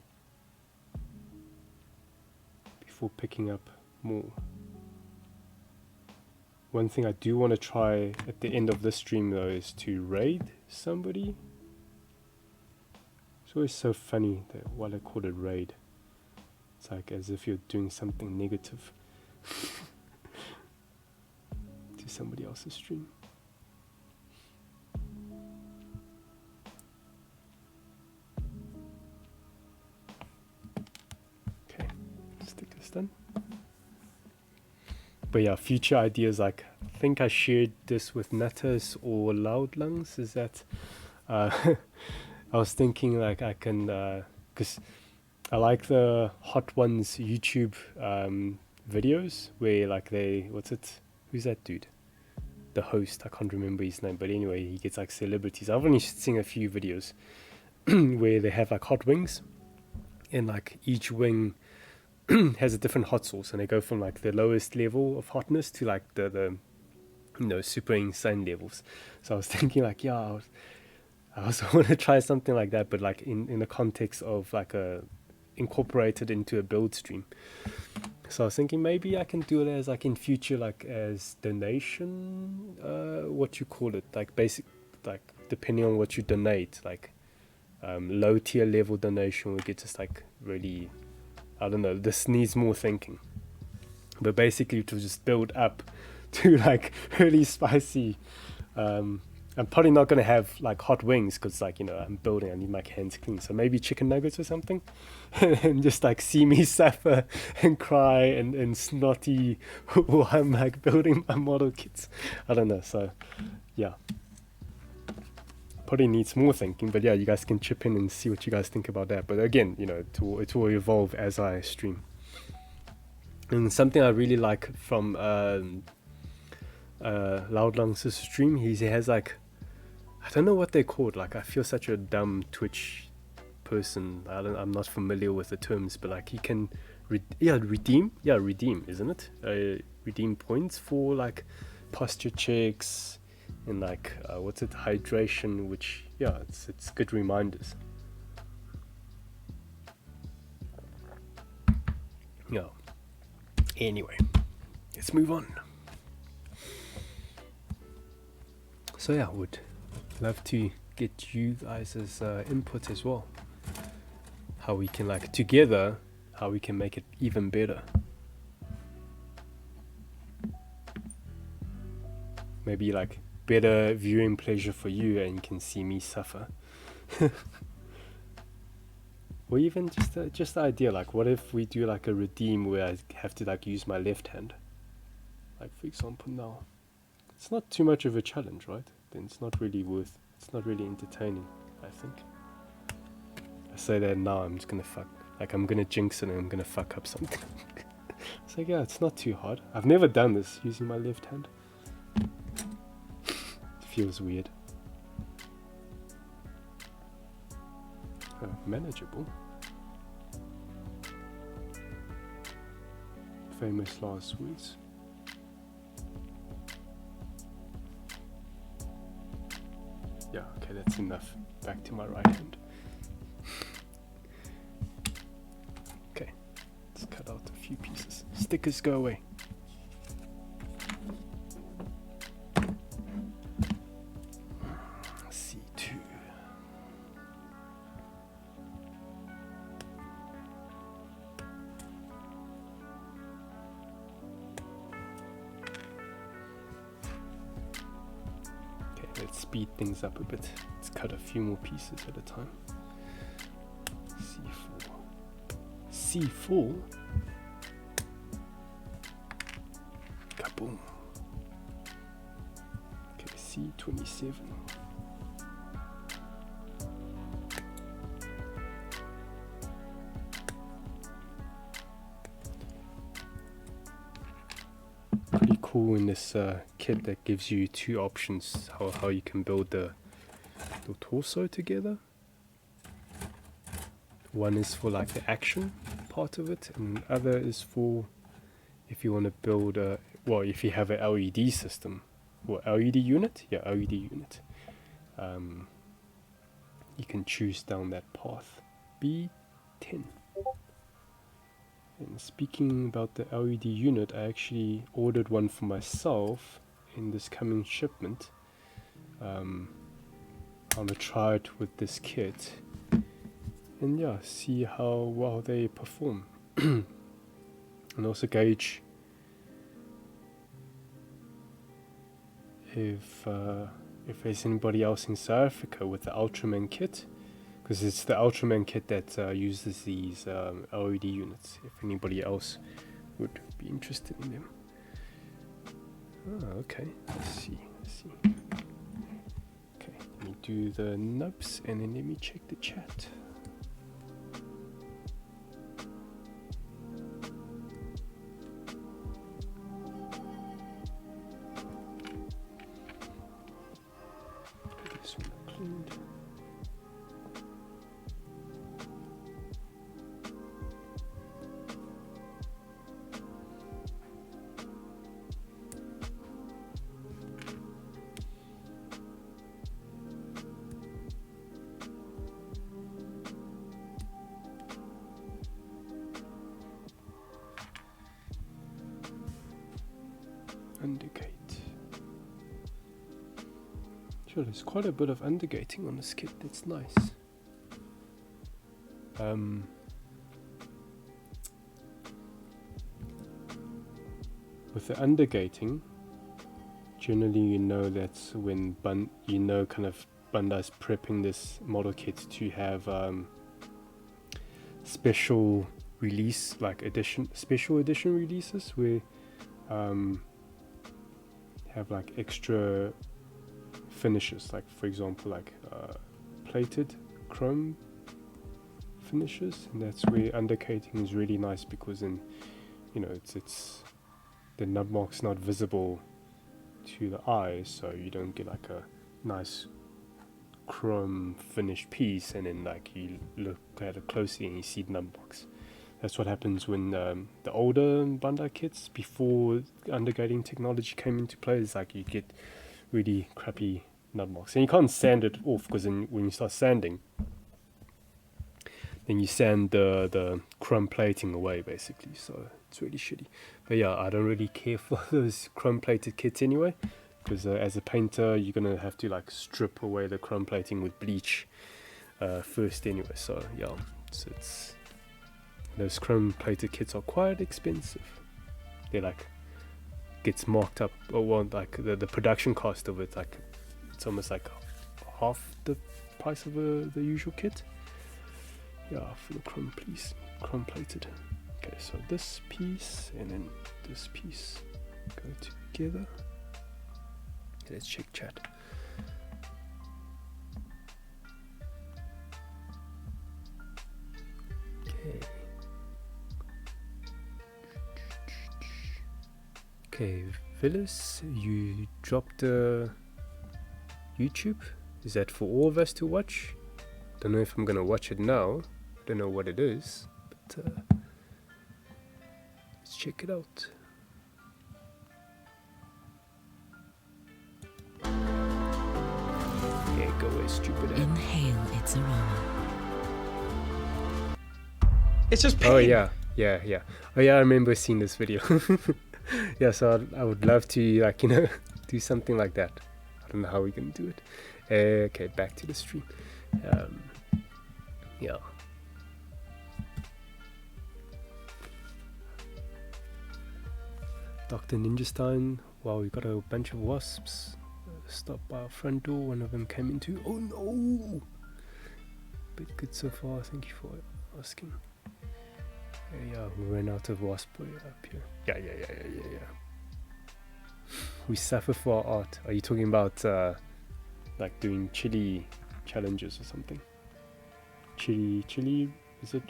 S1: before picking up more. One thing I do want to try at the end of this stream though is to raid somebody. It's always so funny that why they call it raid. It's like as if you're doing something negative to somebody else's stream. Okay, stickers done. But yeah, future ideas, like I think I shared this with Natas or Loud Lungs, is that I was thinking like I can, because I like the Hot Ones YouTube videos where like who's that dude? The host, I can't remember his name, but anyway, he gets like celebrities. I've only seen a few videos where they have like hot wings, and like each wing has a different hot sauce, and they go from like the lowest level of hotness to like the super insane levels. So I was thinking like, yeah, I also want to try something like that, but like in the context of like incorporated into a build stream. So I was thinking maybe I can do it as like in future, like as donation, what you call it, like basic, like depending on what you donate, like low tier level donation will get just like really, I don't know, this needs more thinking. But basically to just build up to like really spicy, I'm probably not going to have like hot wings because like, I'm building, I need my hands clean. So maybe chicken nuggets or something and just like see me suffer and cry and snotty while I'm like building my model kits. I don't know. So yeah, probably needs more thinking, but yeah, you guys can chip in and see what you guys think about that. But again, it will evolve as I stream. And something I really like from Loudlungs' stream, he has like, I don't know what they're called. Like, I feel such a dumb Twitch person. I'm not familiar with the terms, but like he can, redeem. Yeah, redeem, isn't it? Redeem points for like posture checks and like hydration. Which it's good reminders. Yeah. Anyway, let's move on. So yeah, would love to get you guys' input as well. How we can like together, how we can make it even better. Maybe like better viewing pleasure for you, and you can see me suffer. Or even just the idea, like what if we do like a redeem where I have to like use my left hand, like for example now. It's not too much of a challenge, right? Then it's not really entertaining, I think. I say that now, I'm just gonna I'm gonna jinx it and I'm gonna fuck up something. It's like, yeah, it's not too hard. I've never done this using my left hand. It feels weird. Manageable. Famous last words. Yeah, okay, that's enough. Back to my right hand. Okay, let's cut out a few pieces. Stickers go away. C2. Let's speed things up a bit. Let's cut a few more pieces at a time. C4. C4? Kaboom. Okay, C27. cool in this kit that gives you two options how you can build the torso together. One is for like the action part of it, and the other is for if you want to build a, well, if you have an LED system or LED unit, yeah, LED unit. You can choose down that path. B10. And speaking about the LED unit, I actually ordered one for myself in this coming shipment. I'm gonna try it with this kit, and yeah, see how well they perform, and also gauge if there's anybody else in South Africa with the Ultraman kit, because it's the Ultraman kit that uses these LED units. If anybody else would be interested in them. Oh, okay. Let's see. Okay, let me do the nubs and then let me check the chat. This one cleaned. Undergate. Sure, there's quite a bit of undergating on this kit. That's nice. With the undergating, generally you know that's when kind of Bandai's prepping this model kit to have special release, like special edition releases where have like extra finishes, like for example like plated chrome finishes, and that's where undergating is really nice, because then it's the nub mark's not visible to the eye, so you don't get like a nice chrome finished piece and then like you look at it closely and you see the nub marks. That's what happens when the older Bandai kits, before undergating technology came into play, is like you get really crappy nub marks. And you can't sand it off, because when you start sanding, then you sand the chrome plating away, basically. So it's really shitty. But yeah, I don't really care for those chrome plated kits anyway, because as a painter, you're going to have to like strip away the chrome plating with bleach first anyway. So yeah, it's those chrome plated kits are quite expensive. They like gets marked up, or well, like the production cost of it, like it's almost like half the price of the usual kit. Yeah, for the chrome plated. Okay, so this piece and then this piece go together. Let's check chat. Okay, Phyllis, you dropped YouTube. Is that for all of us to watch? Don't know if I'm gonna watch it now. Don't know what it is, but let's check it out. Yeah, go away, stupid app.
S2: Inhale its aroma.
S3: It's just pain.
S1: Oh yeah. Oh yeah, I remember seeing this video. Yeah, so I would love to do something like that. I don't know how we're gonna do it. Okay, back to the stream. Yeah. Dr. Ninjastine. Wow, we got a bunch of wasps. Stopped by our front door. One of them came into. Oh no! But good so far. Thank you for asking. Yeah, we ran out of wasp up here. Yeah. We suffer for our art. Are you talking about like doing chili challenges or something? Chili, is it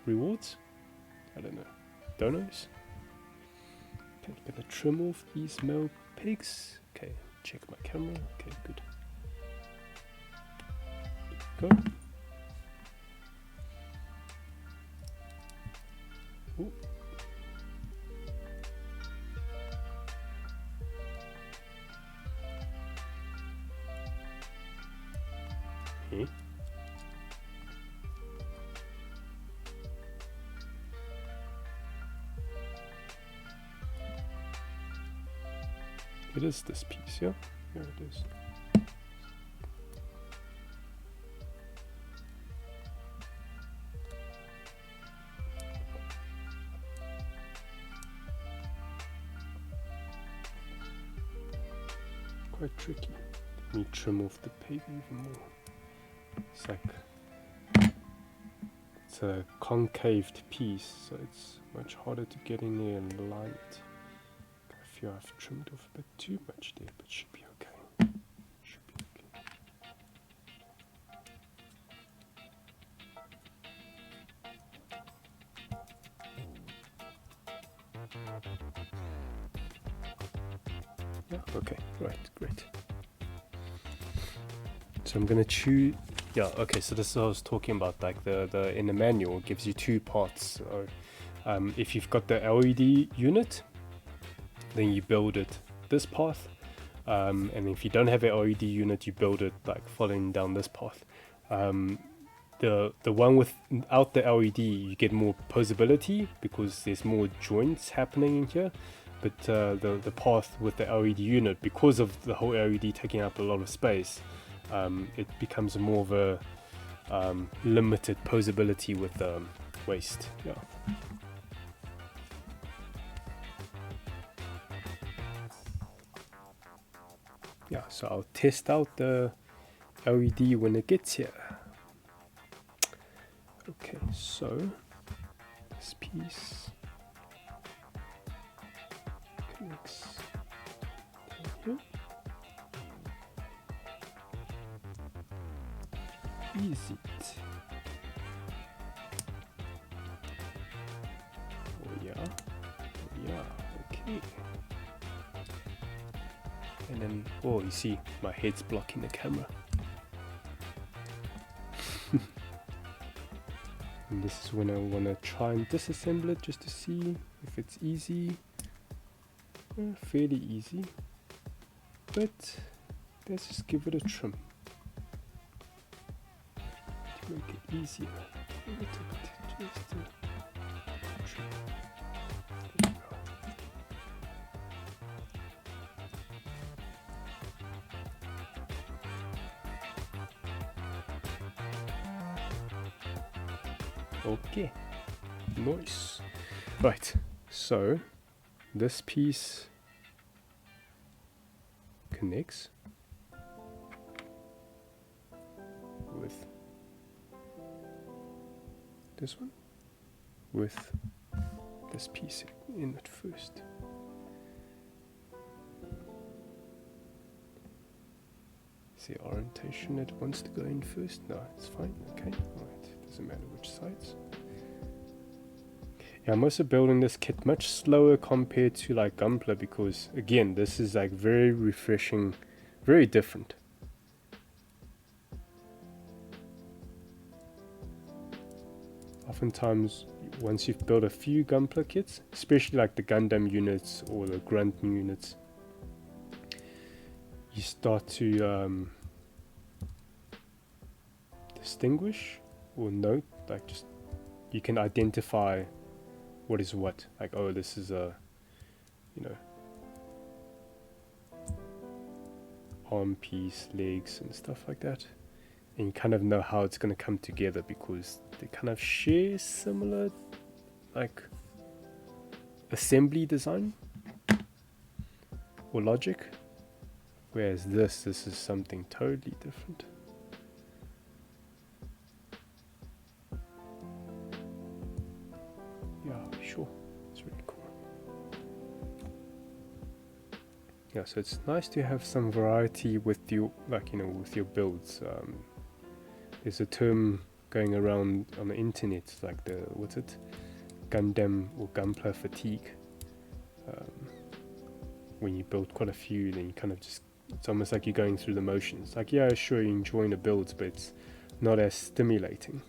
S1: rewards? I don't know. Donos? Okay, gonna trim off these male pigs. Okay, check my camera. Okay, good. Go. Ooh. Okay. It is this piece, yeah? Here it is. Quite tricky. Let me trim off the pig even more. It's like, it's a concaved piece, so it's much harder to get in there and line it. I feel I've trimmed off a bit too much there, but should be okay. Should be okay. Yeah, okay, right, great. So I'm gonna choose. Yeah, okay. So this is what I was talking about. Like the in the manual it gives you two parts. So, if you've got the LED unit, then you build it this path. And if you don't have an LED unit, you build it like following down this path. The one without the LED, you get more posability because there's more joints happening in here. But the path with the LED unit, because of the whole LED taking up a lot of space, it becomes more of a limited posability with waste. Yeah. Yeah, so I'll test out the LED when it gets here. Okay, so this piece connects down here. Easy. Oh yeah, oh yeah, okay. And then, oh, you see, my head's blocking the camera. And this is when I want to try and disassemble it just to see if it's easy. Fairly easy. But let's just give it a trim to make it easier. A little bit, just a trim. There you go. Okay, nice. Right, so this piece connects with this one, with this piece in it first. Is the orientation it wants to go in first? No, it's fine. Okay, right. Doesn't matter which sides. Yeah, I'm also building this kit much slower compared to like Gunpla because again, this is like very refreshing, very different. Oftentimes, once you've built a few Gunpla kits, especially like the Gundam units or the Grunt units, you start to distinguish or note, like just you can identify what is what. Like, oh, this is a, you know, arm piece, legs, and stuff like that. And you kind of know how it's going to come together because they kind of share similar, like, assembly design or logic. Whereas this is something totally different. Yeah, sure. It's really cool. Yeah, so it's nice to have some variety with your, like, you know, with your builds. There's a term going around on the internet, like the, what's it? Gundam or Gunpla fatigue. when you build quite a few, then you kind of just, it's almost like you're going through the motions. Like, yeah, sure, you're enjoying the builds, but it's not as stimulating.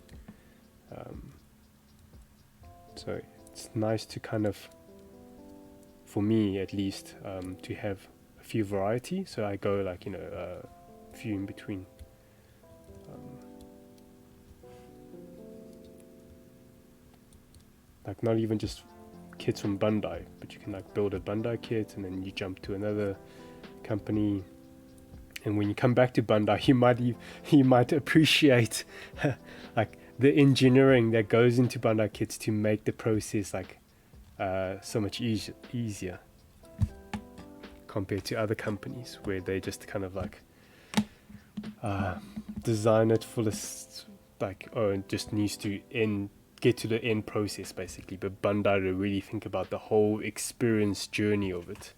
S1: So it's nice to kind of, for me at least, to have a few variety. So I go like, a few in between. Like not even just kits from Bandai, but you can like build a Bandai kit and then you jump to another company, and when you come back to Bandai, you might appreciate like the engineering that goes into Bandai kits to make the process like so much easier compared to other companies where they just kind of like design it for this, like, oh, it just needs to get to the end process basically. But Bandai really think about the whole experience journey of it.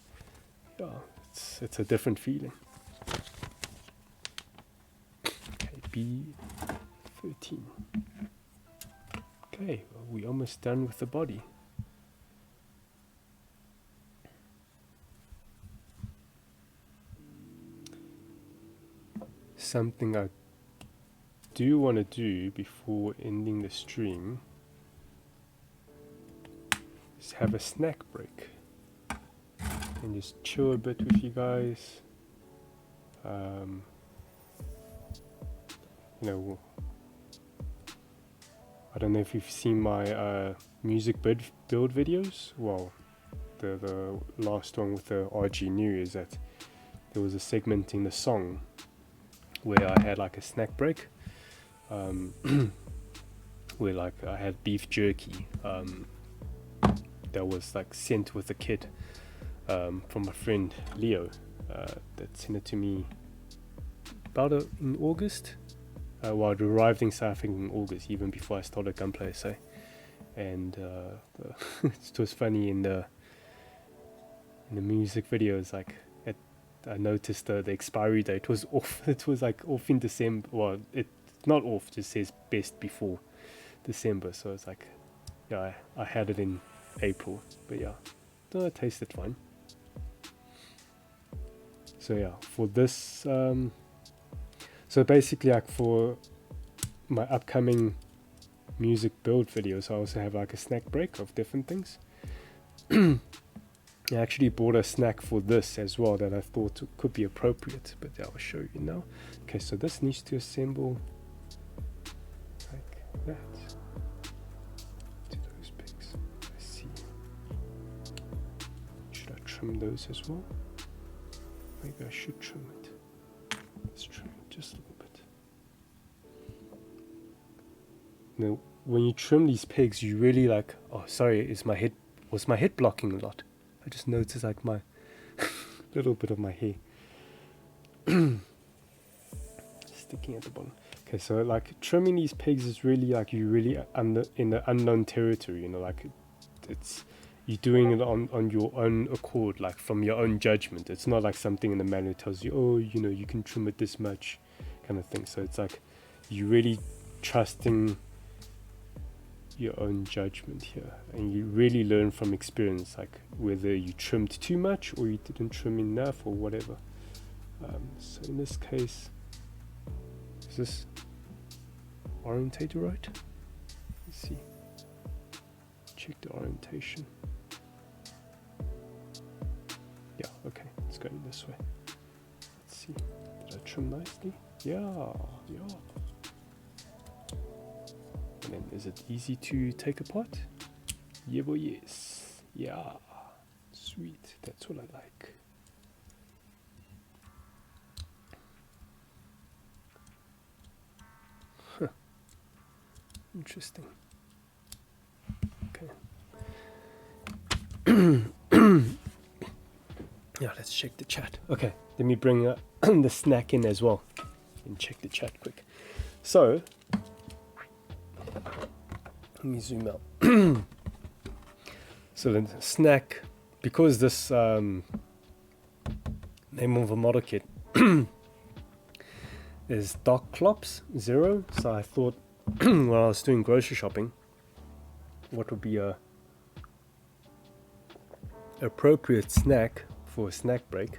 S1: Yeah, it's a different feeling. Okay, B13. Okay, well, we're almost done with the body. Something I do want to do before ending the stream is have a snack break and just chill a bit with you guys. I don't know if you've seen my music build videos. Well, the last one with the RG New is that there was a segment in the song where I had like a snack break, where like I had beef jerky that was like sent with a kit from my friend Leo that sent it to me about in August. Well, it arrived in South Africa in August, even before I started Gunpla SA. And it was funny in the music videos, like I noticed the expiry date was off. It was like off in December. Well, it's not off, it just says best before December. So it's like, yeah, I had it in April, but yeah, no, it tasted fine. So yeah, for this, so basically like for my upcoming music build videos, I also have like a snack break of different things. I actually bought a snack for this as well that I thought could be appropriate, but I'll show you now. Okay, so this needs to assemble like that to those pigs. I see. Should I trim those as well? Maybe I should trim it. Let's trim it just a little bit. Now, when you trim these pigs, you really like, oh sorry, was my head blocking a lot? I just noticed like my little bit of my hair sticking at the bottom. Okay, so like trimming these pigs is really like you really in the unknown territory, like it's you're doing it on your own accord, like from your own judgment. It's not like something in the manual tells you, oh, you can trim it this much kind of thing. So it's like you really trusting your own judgment here, and you really learn from experience, like whether you trimmed too much or you didn't trim enough or whatever. So in this case, is this orientated right? Let's see, check the orientation. Yeah, okay, it's going this way. Let's see, did I trim nicely? Yeah. And then is it easy to take apart? Yeah, boy, yes. Yeah, sweet, that's what I like. Huh. Interesting. Okay. Yeah, let's check the chat. Okay, let me bring the snack in as well and check the chat quick. So let me zoom out. So the snack, because this name of a model kit is Darklops 0, so I thought when I was doing grocery shopping, what would be a appropriate snack for a snack break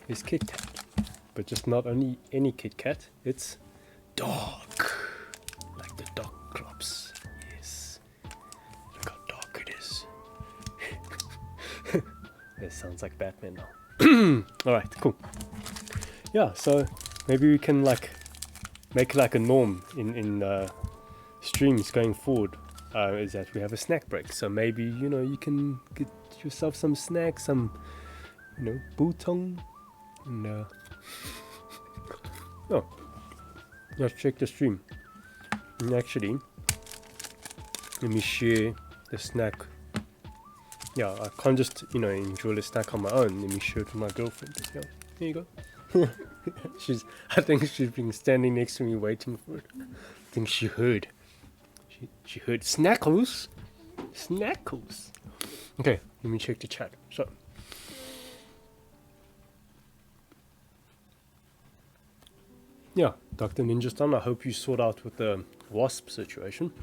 S1: is Kit Kat. But just not only any Kit Kat, it's dark. Like the Darklops. Yes. Look how dark it is. It sounds like Batman now. Alright, cool. Yeah, so maybe we can like make it like a norm in streams going forward. Is that we have a snack break. So maybe, you know, you can get yourself some snacks, some, you know, butong. And oh, let's check the stream. And actually, let me share the snack. Yeah, I can't just, you know, enjoy the snack on my own. Let me share it with my girlfriend. Yeah, here you go. I think she's been standing next to me waiting for it. I think she heard. She heard snackles. Snackles. Okay, let me check the chat. So, yeah, Dr. Ninja Stan, I hope you sort out with the wasp situation.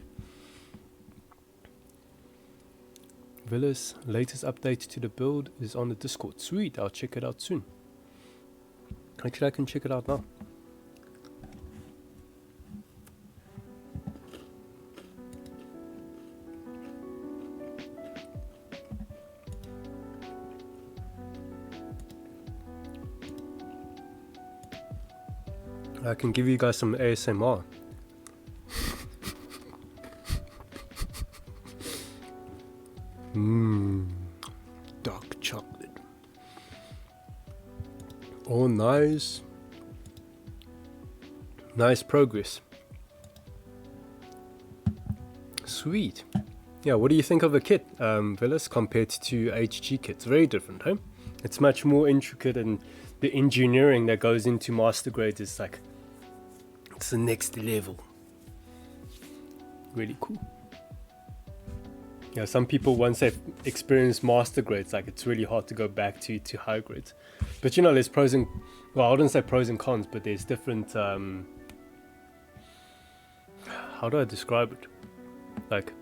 S1: Villa's latest update to the build is on the Discord. Sweet, I'll check it out soon. Actually, I can check it out now. I can give you guys some ASMR. Dark chocolate. Oh, nice. Nice progress. Sweet. Yeah, what do you think of the kit, Villas, compared to HG kits? Very different, huh? It's much more intricate, and the engineering that goes into Master Grade is like, it's the next level. Really cool. Yeah, some people, once they've experienced Master Grades, like it's really hard to go back to high grades. But you know, there's pros and, well, I wouldn't say pros and cons, but there's different, how do I describe it? Like,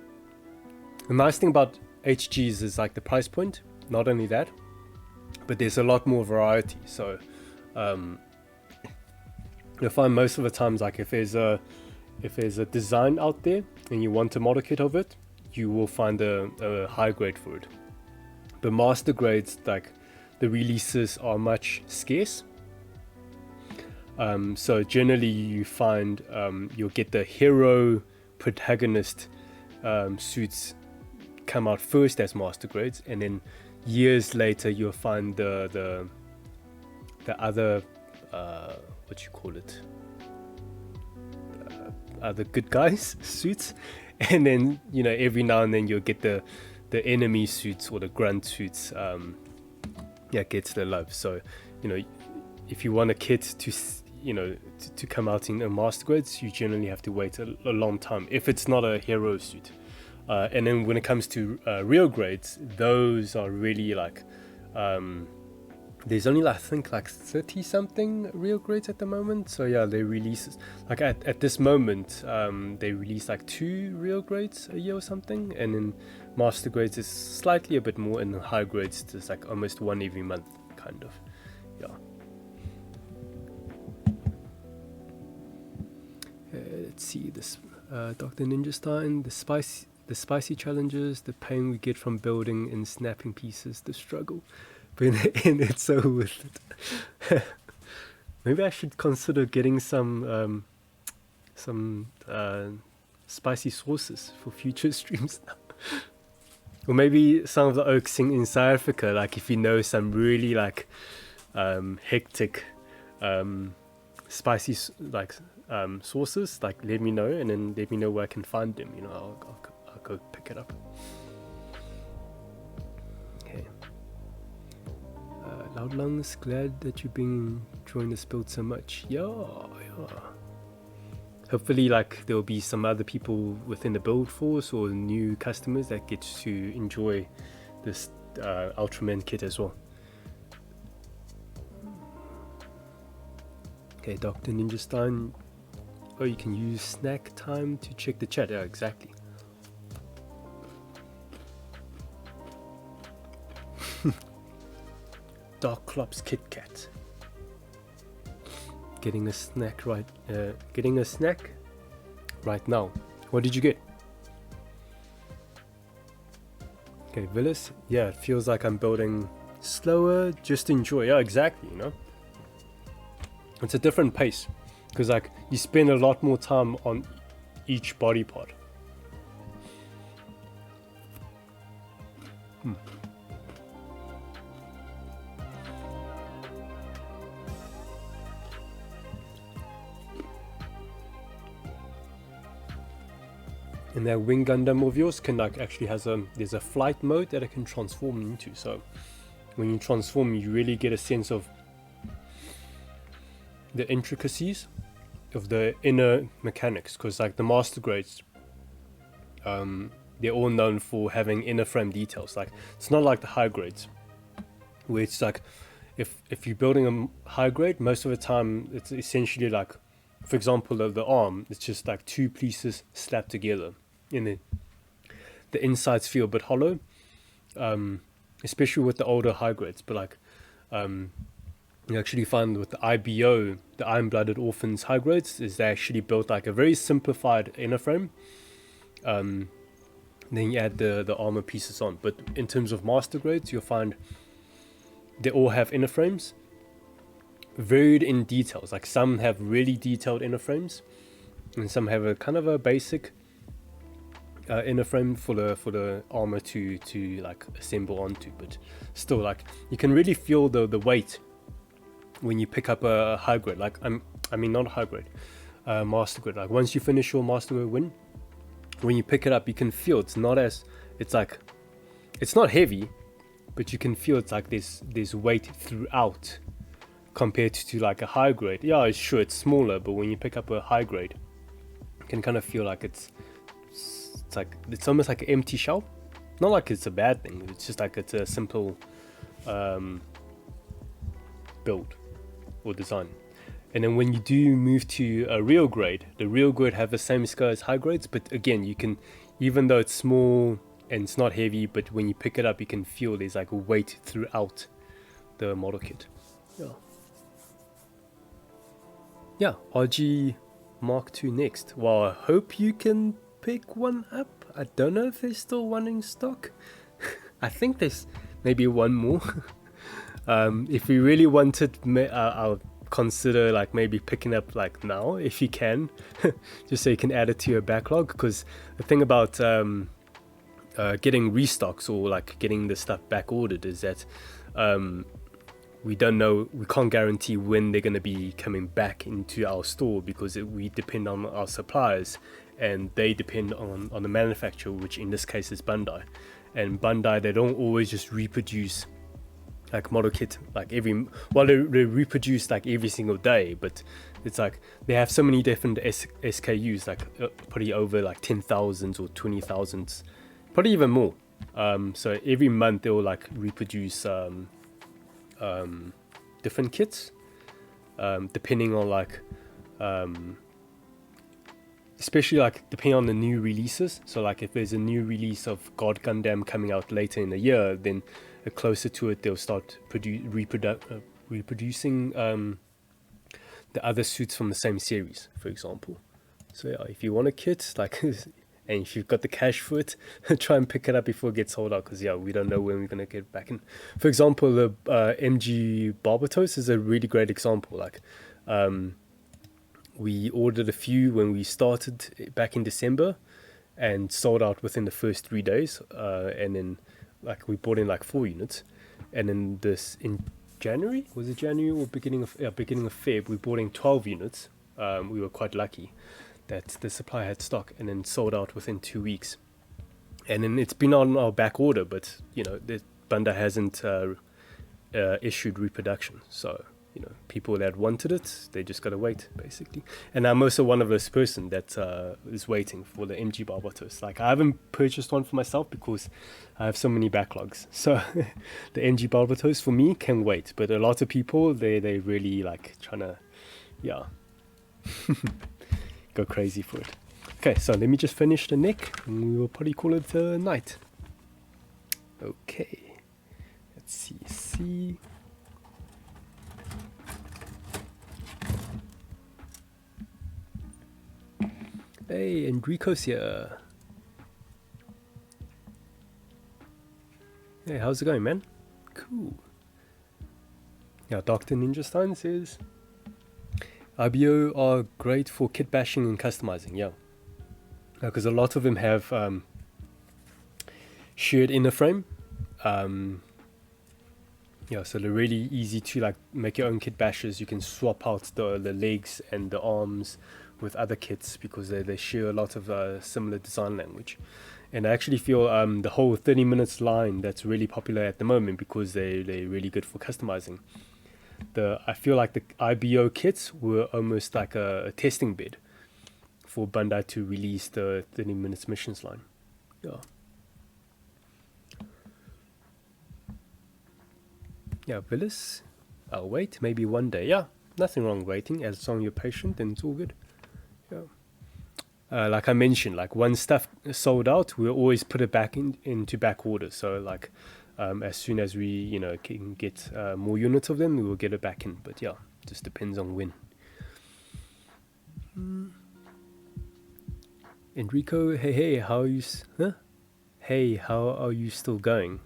S1: the nice thing about HGs is like the price point. Not only that, but there's a lot more variety. So you'll find most of the times, like if there's a design out there and you want a model kit of it, you will find a high grade for it. The master grades, like the releases are much scarce. So generally you find you'll get the hero protagonist suits come out first as master grades, and then years later you'll find the other what you call it, other good guys suits, and then you know every now and then you'll get the enemy suits or the grunt suits gets the love. So you know, if you want a kit to to come out in a master grades, you generally have to wait a long time if it's not a hero suit. And then when it comes to real grades, those are really like there's only I think like 30 something real grades at the moment. So yeah, they release like at this moment they release like 2 real grades a year or something, and then master grades is slightly a bit more, and high grades there's like almost 1 every month kind of. Yeah. Let's see this Dr. Ninja Stein, the spicy challenges, the pain we get from building and snapping pieces, the struggle, but in the end it's so worth it. Maybe I should consider getting some spicy sauces for future streams now. Or maybe some of the oaks in South Africa, like if you know some really like hectic spicy like sauces, like let me know, and then let me know where I can find them. You know, I'll go pick it up. Okay. Loud Lungs, glad that you've been enjoying this build so much. Yeah. Hopefully, like there'll be some other people within the build force or new customers that get to enjoy this Ultraman kit as well. Okay, Dr. Ninja Stein. Oh, you can use snack time to check the chat. Yeah, exactly. Darklops Kit Kat. Getting a snack right now. What did you get? Okay, Villas. Yeah, it feels like I'm building slower. Just enjoy. Yeah, exactly. You know, it's a different pace because like you spend a lot more time on each body part. And that wing Gundam of yours can like actually there's a flight mode that it can transform into. So when you transform, you really get a sense of the intricacies of the inner mechanics. Because like the master grades, they're all known for having inner frame details. Like it's not like the high grades, where it's like if you're building a high grade, most of the time it's essentially like, for example, the arm, it's just like two pieces slapped together. And the insides feel a bit hollow, especially with the older high grades. But like, you actually find with the IBO, the Iron-Blooded Orphans high grades, is they actually built like a very simplified inner frame. Then you add the armor pieces on. But in terms of master grades, you'll find they all have inner frames, varied in details. Like some have really detailed inner frames, and some have a kind of a basic inner frame for the armor to like assemble onto. But still, like you can really feel the weight when you pick up a high grade. Like I mean not a high grade, master grade. Like once you finish your master grade win, when you pick it up, you can feel it's not heavy, but you can feel it's like there's weight throughout compared to like a high grade. Yeah, it's sure it's smaller, but when you pick up a high grade, you can kind of feel like it's almost like an empty shell. Not like it's a bad thing, it's just like it's a simple build or design. And then when you do move to a real grade, the real grade have the same scale as high grades, but again, you can, even though it's small and it's not heavy, but when you pick it up, you can feel there's like a weight throughout the model kit. Yeah, RG Mark II next. Well, I hope you can pick one up. I don't know if there's still one in stock. I think there's maybe one more. If we really wanted, I'll consider like maybe picking up like now if you can, just so you can add it to your backlog. Because the thing about getting restocks or like getting the stuff back ordered is that we don't know, we can't guarantee when they're going to be coming back into our store, because we depend on our suppliers and they depend on the manufacturer, which in this case is Bandai. And Bandai, they don't always just reproduce like model kit like they reproduce like every single day, but it's like they have so many different SKUs, like probably over like 10,000 or 20,000, probably even more. So every month they'll like reproduce different kits, depending on like especially like depending on the new releases. So like if there's a new release of God Gundam coming out later in the year, then closer to it they'll start reproducing the other suits from the same series, for example. So yeah, if you want a kit like and if you've got the cash for it, try and pick it up before it gets sold out, because yeah, we don't know when we're going to get back in. For example, the MG Barbatos is a really great example. Like we ordered a few when we started back in December and sold out within the first 3 days, and then like we bought in like 4 units, and then in January, was it January or beginning of Feb, we bought in 12 units. We were quite lucky that the supply had stock, and then sold out within 2 weeks. And then it's been on our back order, but you know, the Bandai hasn't issued reproduction, so you know, people that wanted it, they just gotta wait basically. And I'm also one of those person that is waiting for the MG Barbatos. Like I haven't purchased one for myself because I have so many backlogs, so the MG Barbatos for me can wait, but a lot of people, they really like trying to go crazy for it. Okay, so let me just finish the neck and we will probably call it a night. Okay, let's see. Hey, Enrico's here. Hey, how's it going, man? Cool. Yeah, Dr. Ninja Stein says IBO are great for kit bashing and customizing, yeah. Because a lot of them have shared inner frame. Yeah, so they're really easy to like make your own kit bashes. You can swap out the legs and the arms with other kits because they share a lot of similar design language. And I actually feel the whole 30 minutes line that's really popular at the moment because they're really good for customizing. I feel like the IBO kits were almost like a testing bed for Bandai to release the 30 minutes missions line. Yeah. Yeah, Willis, I'll wait, maybe one day. Yeah, nothing wrong waiting, as long as you're patient, then it's all good. Yeah. Like I mentioned, like when stuff is sold out, we'll always put it back into back order. So like, as soon as we, can get more units of them, we will get it back in. But yeah, just depends on when. Enrico, hey, how are you? Huh? Hey, how are you still going?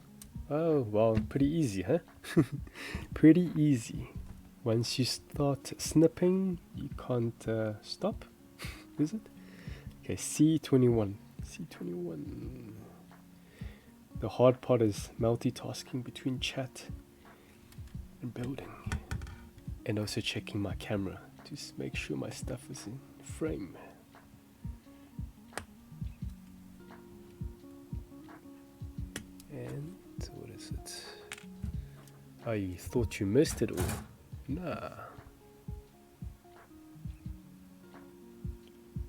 S1: Oh, well, pretty easy, huh? Pretty easy. Once you start snipping, you can't stop, is it? Okay, C21. C21. The hard part is multitasking between chat and building. And also checking my camera to make sure my stuff is in frame. And what is it? Oh, you thought you missed it all? Nah.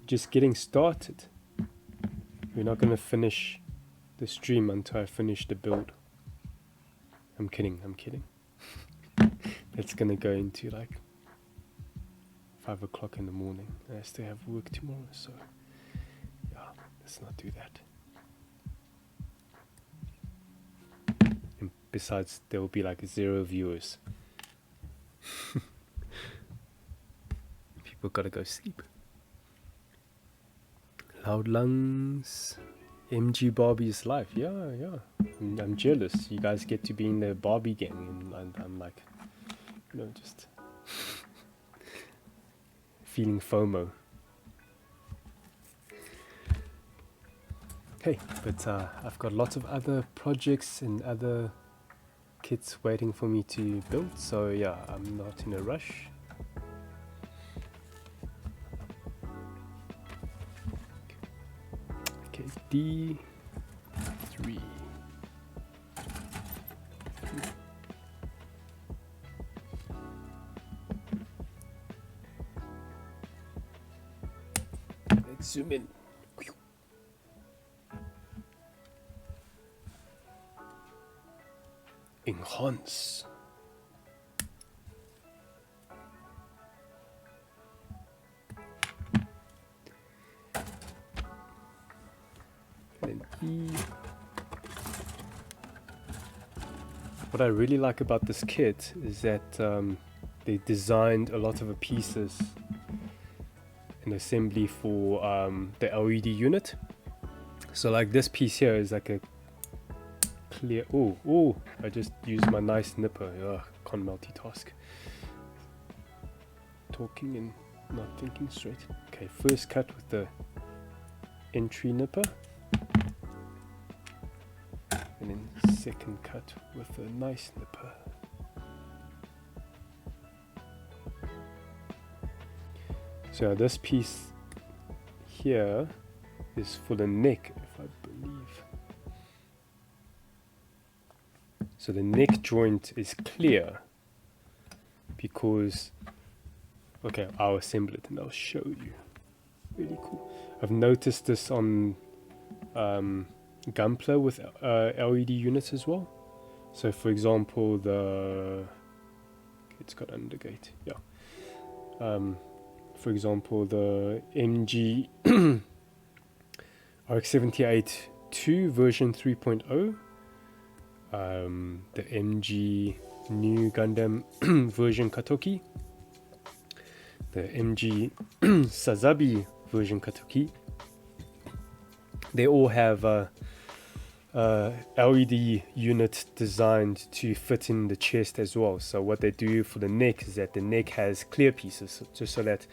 S1: Just getting started. We're not gonna finish the stream until I finish the build. I'm kidding. It's gonna go into like 5 o'clock in the morning. I still have work tomorrow, so yeah, let's not do that. And besides, there will be like 0 viewers. People gotta go sleep. Loud Lungs, MG Barbie's life. Yeah. I'm jealous. You guys get to be in the Barbie gang, and I'm like, just feeling FOMO. Okay, but I've got lots of other projects and other kits waiting for me to build, so yeah, I'm not in a rush. Okay, D3. Let's zoom in. Enhance. And then E. What I really like about this kit is that they designed a lot of the pieces in assembly for the LED unit. So like this piece here is like a clear. Oh! I just used my nice nipper. Ugh, can't multitask. Talking and not thinking straight. Okay, first cut with the entry nipper. And then second cut with a nice nipper. So this piece here is for the neck, if I believe. So the neck joint is clear because, okay, I'll assemble it and I'll show you. Really cool. I've noticed this on Gunpla with LED units as well. So for example, it's got Undergate, yeah. For example, the MG RX-78-2 version 3.0, the MG New Gundam version Katoki, the MG Sazabi version Katoki, they all have LED unit designed to fit in the chest as well. So what they do for the neck is that the neck has clear pieces, just so that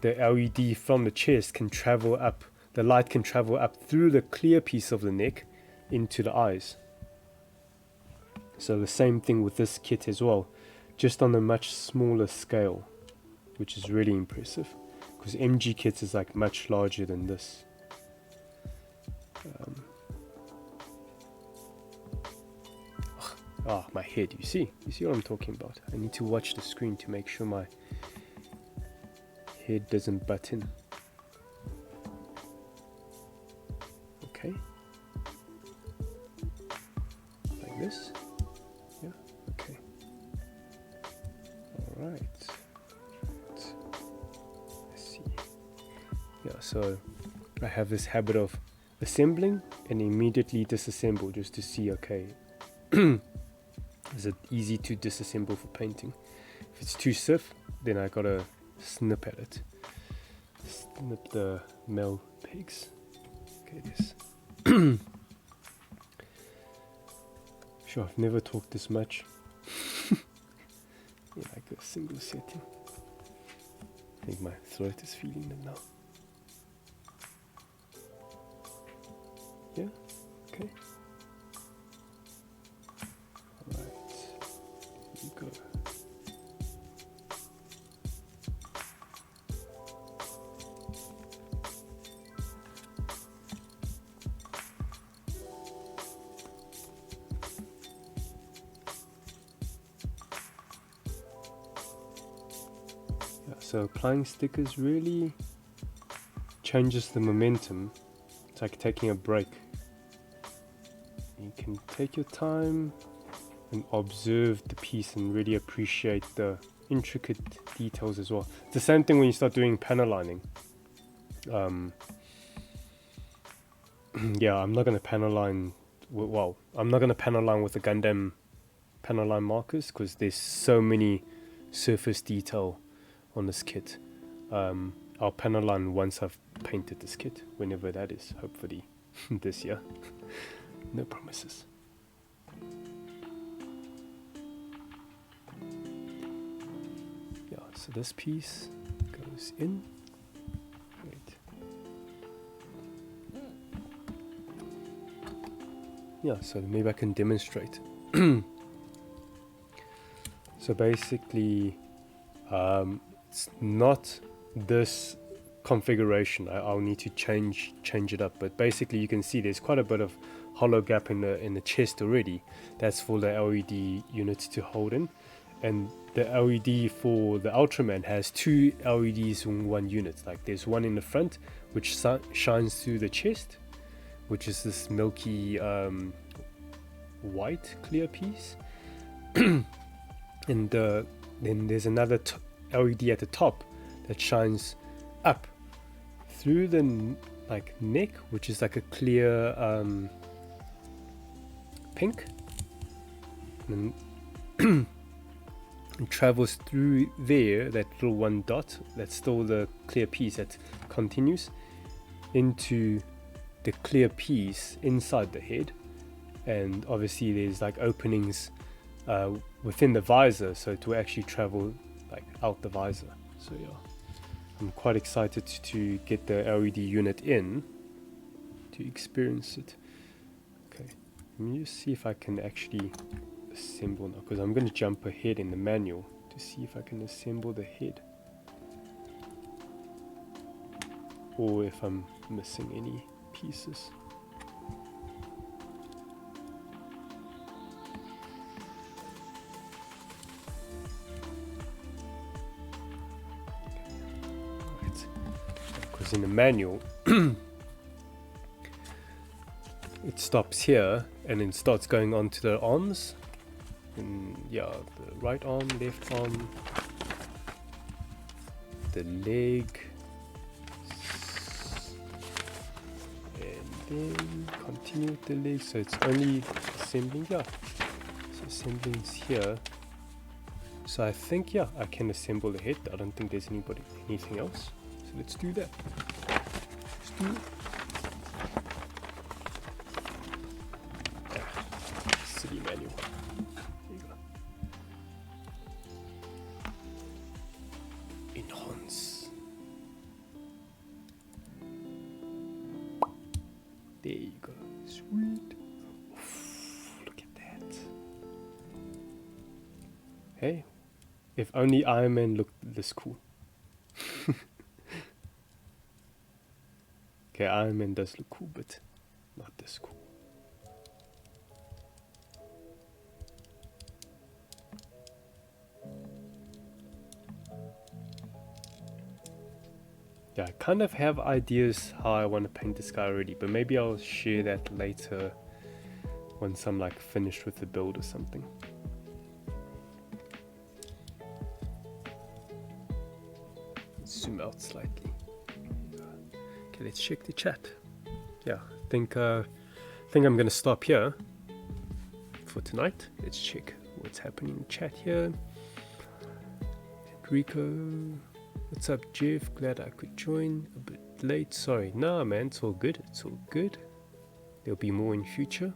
S1: the LED from the chest can travel up, the light can travel up through the clear piece of the neck into the eyes. So the same thing with this kit as well, just on a much smaller scale, which is really impressive, because MG kits is like much larger than this. My head, you see what I'm talking about. I need to watch the screen to make sure my head doesn't butt in. Okay, like this. Yeah, okay. All right. Let's see. Yeah, so I have this habit of assembling and immediately disassemble just to see, okay, is it easy to disassemble for painting? If it's too stiff, then I gotta snip at it. Snip the male pegs. Okay, this. Sure, I've never talked this much. Yeah, like a single setting. I think my throat is feeling it now. Yeah, okay. Alright, here we go. So applying stickers really changes the momentum. It's like taking a break. You can take your time and observe the piece and really appreciate the intricate details as well. It's the same thing when you start doing panel lining. Yeah, I'm not going to panel line. Well, I'm not going to panel line with the Gundam panel line markers because there's so many surface detail on this kit. I'll panel line once I've painted this kit, whenever that is, hopefully this year. No promises. Yeah, so this piece goes in. Wait. Yeah, so maybe I can demonstrate. So basically, it's not this configuration. I'll need to change it up, but basically you can see there's quite a bit of hollow gap in the chest already. That's for the LED units to hold in, and the LED for the Ultraman has two LEDs in one unit. Like there's one in the front which shines through the chest, which is this milky white clear piece, and then there's another LED at the top that shines up through the neck, which is like a clear pink, and then it travels through there, that little one dot that's still the clear piece that continues into the clear piece inside the head. And obviously there's like openings within the visor, so it will actually travel like out the visor. So yeah, I'm quite excited to get the LED unit in to experience it. Okay, let me just see if I can actually assemble now, because I'm going to jump ahead in the manual to see if I can assemble the head, or if I'm missing any pieces. Because in the manual it stops here and then starts going on to the arms, and yeah, the right arm, left arm, the leg, and then continue with the leg. So it's only assembling, yeah, so assembling's here. So I think, yeah, I can assemble the head. I don't think there's anything else, so let's do that. Let's do it. There you go. Sweet. Oof, look at that. Hey, if only Iron Man looked this cool. Okay, Iron Man does look cool, but not this cool. Yeah, I kind of have ideas how I want to paint this guy already, but maybe I'll share that later once I'm like finished with the build or something. Zoom out slightly. Okay, let's check the chat. Yeah, I think I'm gonna stop here for tonight. Let's check what's happening in the chat here. Enrico. What's up, Jeff? Glad I could join a bit late. Sorry. Nah, man, it's all good. It's all good. There'll be more in future.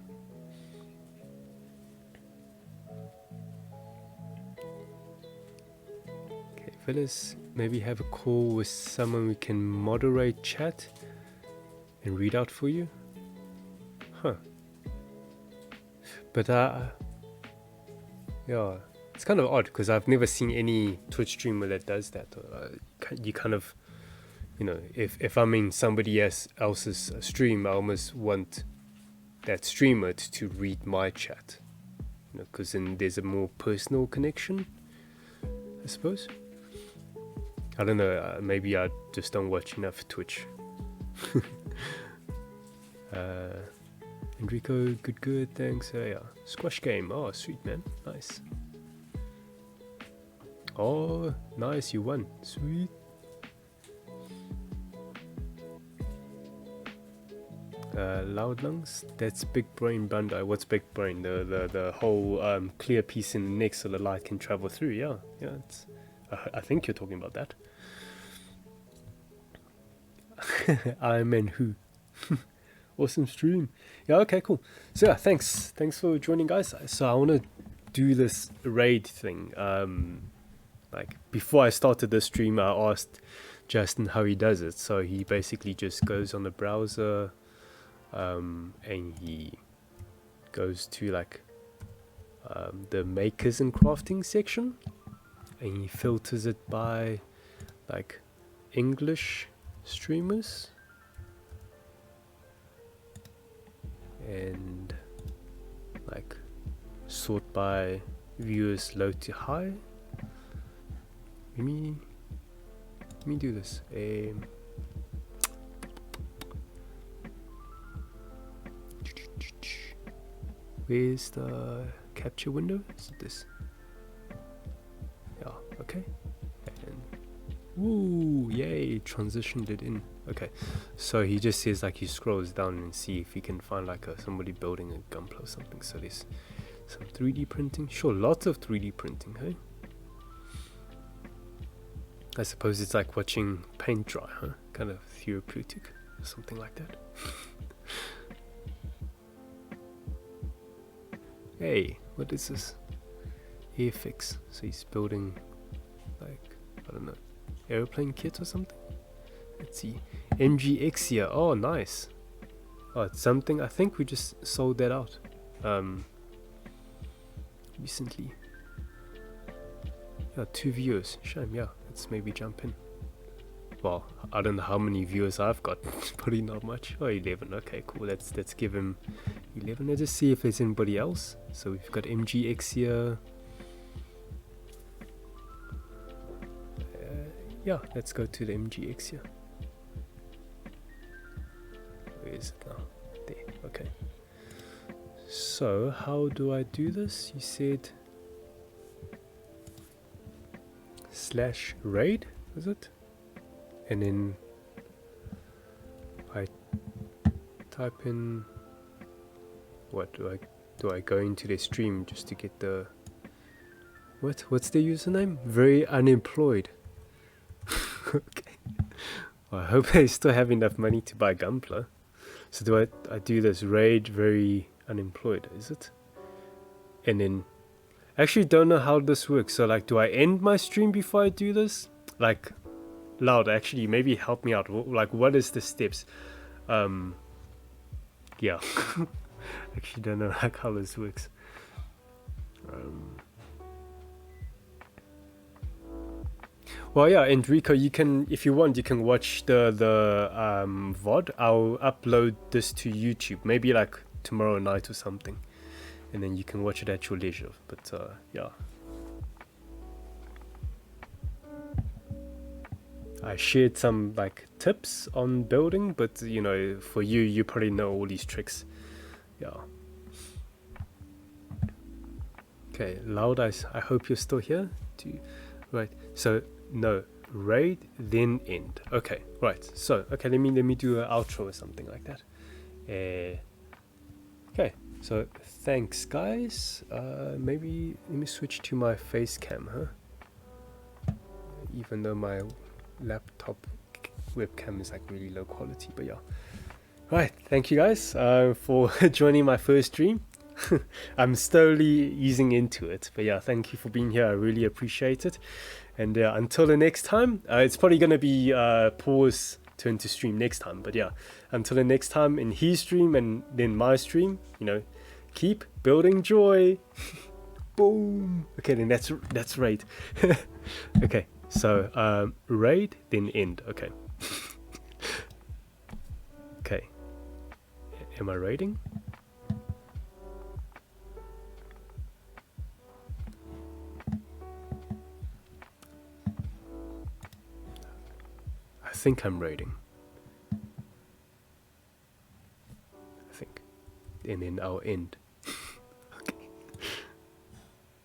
S1: Okay, fellas, maybe have a call with someone we can moderate chat and read out for you. Huh. But, yeah. It's kind of odd because I've never seen any Twitch streamer that does that. You kind of, you know, if I'm in somebody else's stream, I almost want that streamer to read my chat, you know, because then there's a more personal connection, I suppose. I don't know, maybe I just don't watch enough Twitch. Enrico, good, thanks. Yeah, squash game. Oh, sweet, man, nice. Oh, nice, you won. Sweet. Loud lungs. That's big brain Bandai. What's big brain? The whole clear piece in the neck so the light can travel through. Yeah. It's. I think you're talking about that. Iron Man who? Awesome stream. Yeah. Okay. Cool. So yeah, thanks for joining, guys. So I want to do this raid thing. Like before I started the stream, I asked Justin how he does it. So he basically just goes on the browser, and he goes to like the makers and crafting section, and he filters it by like English streamers, and like sort by viewers low to high. Let me do this. Where's the capture window? Is it this? Yeah, okay. And woo, yay, transitioned it in. Okay, so he just says like he scrolls down and see if he can find like somebody building a Gunpla or something. So there's some 3D printing. Sure, lots of 3D printing, hey? I suppose it's like watching paint dry, huh? Kind of therapeutic or something like that. Hey, what is this? Airfix. So he's building like, I don't know, airplane kit or something? Let's see. MGX here. Oh, nice. Oh, it's something. I think we just sold that out recently. Yeah, 2 viewers. Shame, yeah. Let's maybe jump in. Well, I don't know how many viewers I've got. Probably not much. Oh, 11. Okay, cool. Let's give him 11. Let's just see if there's anybody else. So we've got MGX here. Yeah, let's go to the MGX here. Where is it now? There. Okay. So how do I do this? You said /raid, was it? And then I type in, what do I go into their stream just to get the what's their username? Very unemployed. Okay. Well, I hope they still have enough money to buy Gunpla. So do I do this raid very unemployed, is it? And then actually don't know how this works. So like, do I end my stream before I do this? Like, Loud, actually maybe help me out. Like, what is the steps? yeah. Actually don't know like how this works. Well, yeah, Enrico, you can, if you want, you can watch the VOD. I'll upload this to YouTube, maybe like tomorrow night or something, and then you can watch it at your leisure. But yeah, I shared some like tips on building, but you know, for you probably know all these tricks. Yeah. Okay, Loud Eyes, I hope you're still here. Right, so no, raid then end. Okay, right. So okay, let me do an outro or something like that. Okay, so thanks guys. Maybe let me switch to my face cam, huh? Even though my laptop webcam is like really low quality, but yeah. Right, thank you guys for joining my first stream. I'm slowly easing into it, but yeah, thank you for being here. I really appreciate it. And until the next time, it's probably gonna be Paul's turn to stream next time. But yeah, until the next time in his stream and then my stream, you know, keep building joy. Boom. Okay, then that's raid. Okay, so raid then end. Okay. Okay. Am I raiding? I think I'm raiding. I think. And then I'll end.